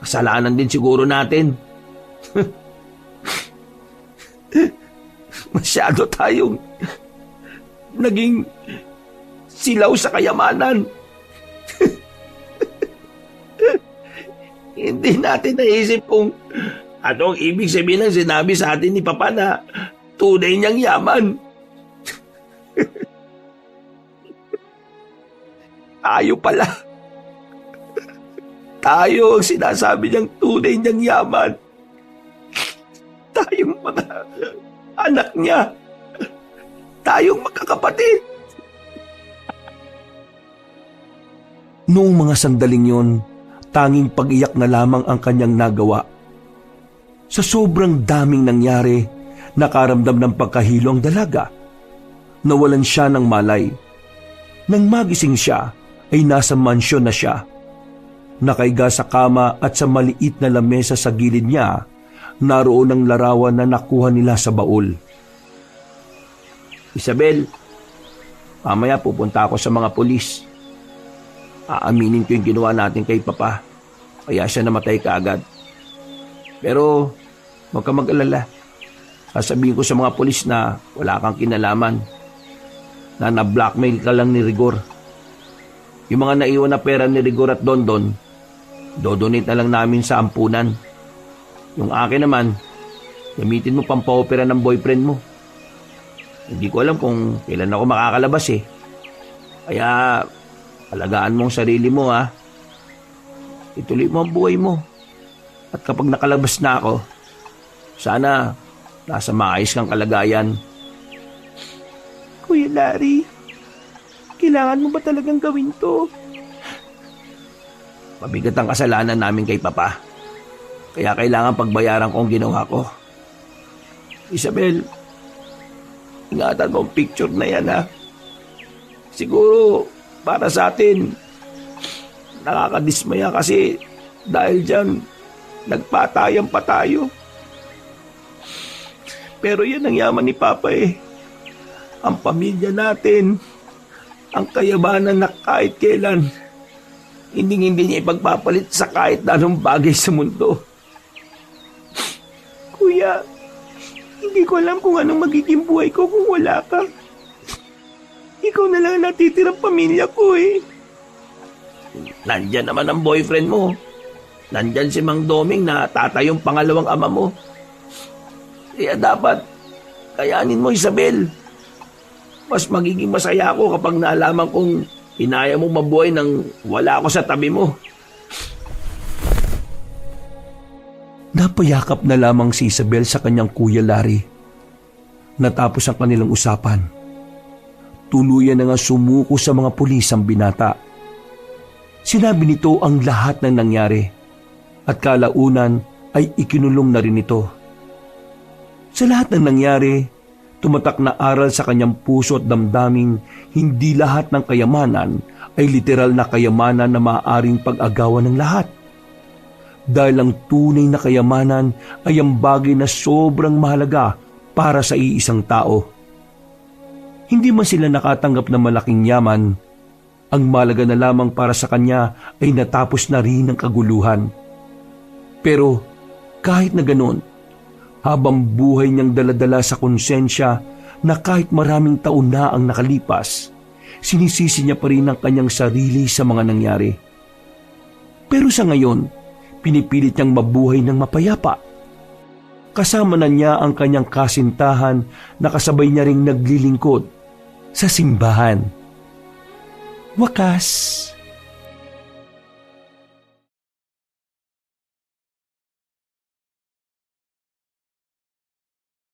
Kasalanan din siguro natin. Masyado tayong naging silaw sa kayamanan. Hindi natin naisip kung ano ang ibig sabihin ng sinabi sa atin ni Papa na tunay niyang yaman. Tayo pala. Tayo ang sinasabi niyang tunay niyang yaman. Tayong mga anak niya. Tayong magkakapatid. Noong mga sandaling yon, tanging pag-iyak na lamang ang kanyang nagawa. Sa sobrang daming nangyari, nakaramdam ng pagkahilo ang dalaga. Nawalan siya ng malay. Nang magising siya, ay nasa mansyon na siya. Nakaiga sa kama at sa maliit na lamesa sa gilid niya, naroon ang larawan na nakuha nila sa baul. Isabel, mamaya pupunta ako sa mga pulis. Aaminin ko yung ginawa natin kay Papa, kaya siya namatay kaagad. Pero huwag ka mag-alala. Sasabihin ko sa mga pulis na wala kang kinalaman, na na-blackmail ka lang ni Rigor. Yung mga naiwan na pera ni Rigor at Dondon, dodonate na lang namin sa ampunan. Yung akin naman, gamitin mo pampa-opera ng boyfriend mo. Hindi ko alam kung kailan ako makakalabas eh. Kaya alagaan mo ang sarili mo ha. Ituloy mo ang buhay mo. At kapag nakalabas na ako, sana nasa maayos kang kalagayan. Kuya Larry, kailangan mo ba talagang gawin to? Mabigat ang kasalanan namin kay Papa. Kaya kailangan pagbayaran ko ang ginawa ko. Isabel, ingatan mo ang picture na yan ha. Siguro para sa atin, nakakadismaya kasi dahil dyan, nagpatayan pa tayo. Pero yan ang yaman ni Papa eh. Ang pamilya natin, ang kayamanan na kahit kailan, hindi niya ipagpapalit sa kahit anong bagay sa mundo. Kuya, hindi ko alam kung anong magiging buhay ko kung wala ka. Ikaw na lang ang natitirang pamilya ko eh. Nandyan naman ang boyfriend mo. Nandyan si Mang Doming na tatayong pangalawang ama mo. Kaya dapat kayanin mo, Isabel. Mas magiging masaya ako kapag naalaman kong inaya mong mabuhay nang wala ako sa tabi mo. Napayakap na lamang si Isabel sa kanyang kuya Larry. Natapos ang kanilang usapan. Tuluyan na nga sumuko sa mga pulis ang binata. Sinabi nito ang lahat ng nangyari at kalaunan ay ikinulong na rin ito. Sa lahat ng nangyari, tumatak na aral sa kanyang puso at damdaming hindi lahat ng kayamanan ay literal na kayamanan na maaaring pag-agawan ng lahat. Dahil ang tunay na kayamanan ay ang bagay na sobrang mahalaga para sa iisang tao. Hindi man sila nakatanggap ng malaking yaman, ang mahalaga na lamang para sa kanya ay natapos na rin ang kaguluhan. Pero kahit na ganon, habang buhay niyang daladala sa konsensya na kahit maraming taon na ang nakalipas, sinisisi niya pa rin ang kanyang sarili sa mga nangyari. Pero sa ngayon, pinipilit niyang mabuhay ng mapayapa. Kasama na niya ang kanyang kasintahan na kasabay niya ring naglilingkod sa simbahan. Wakas,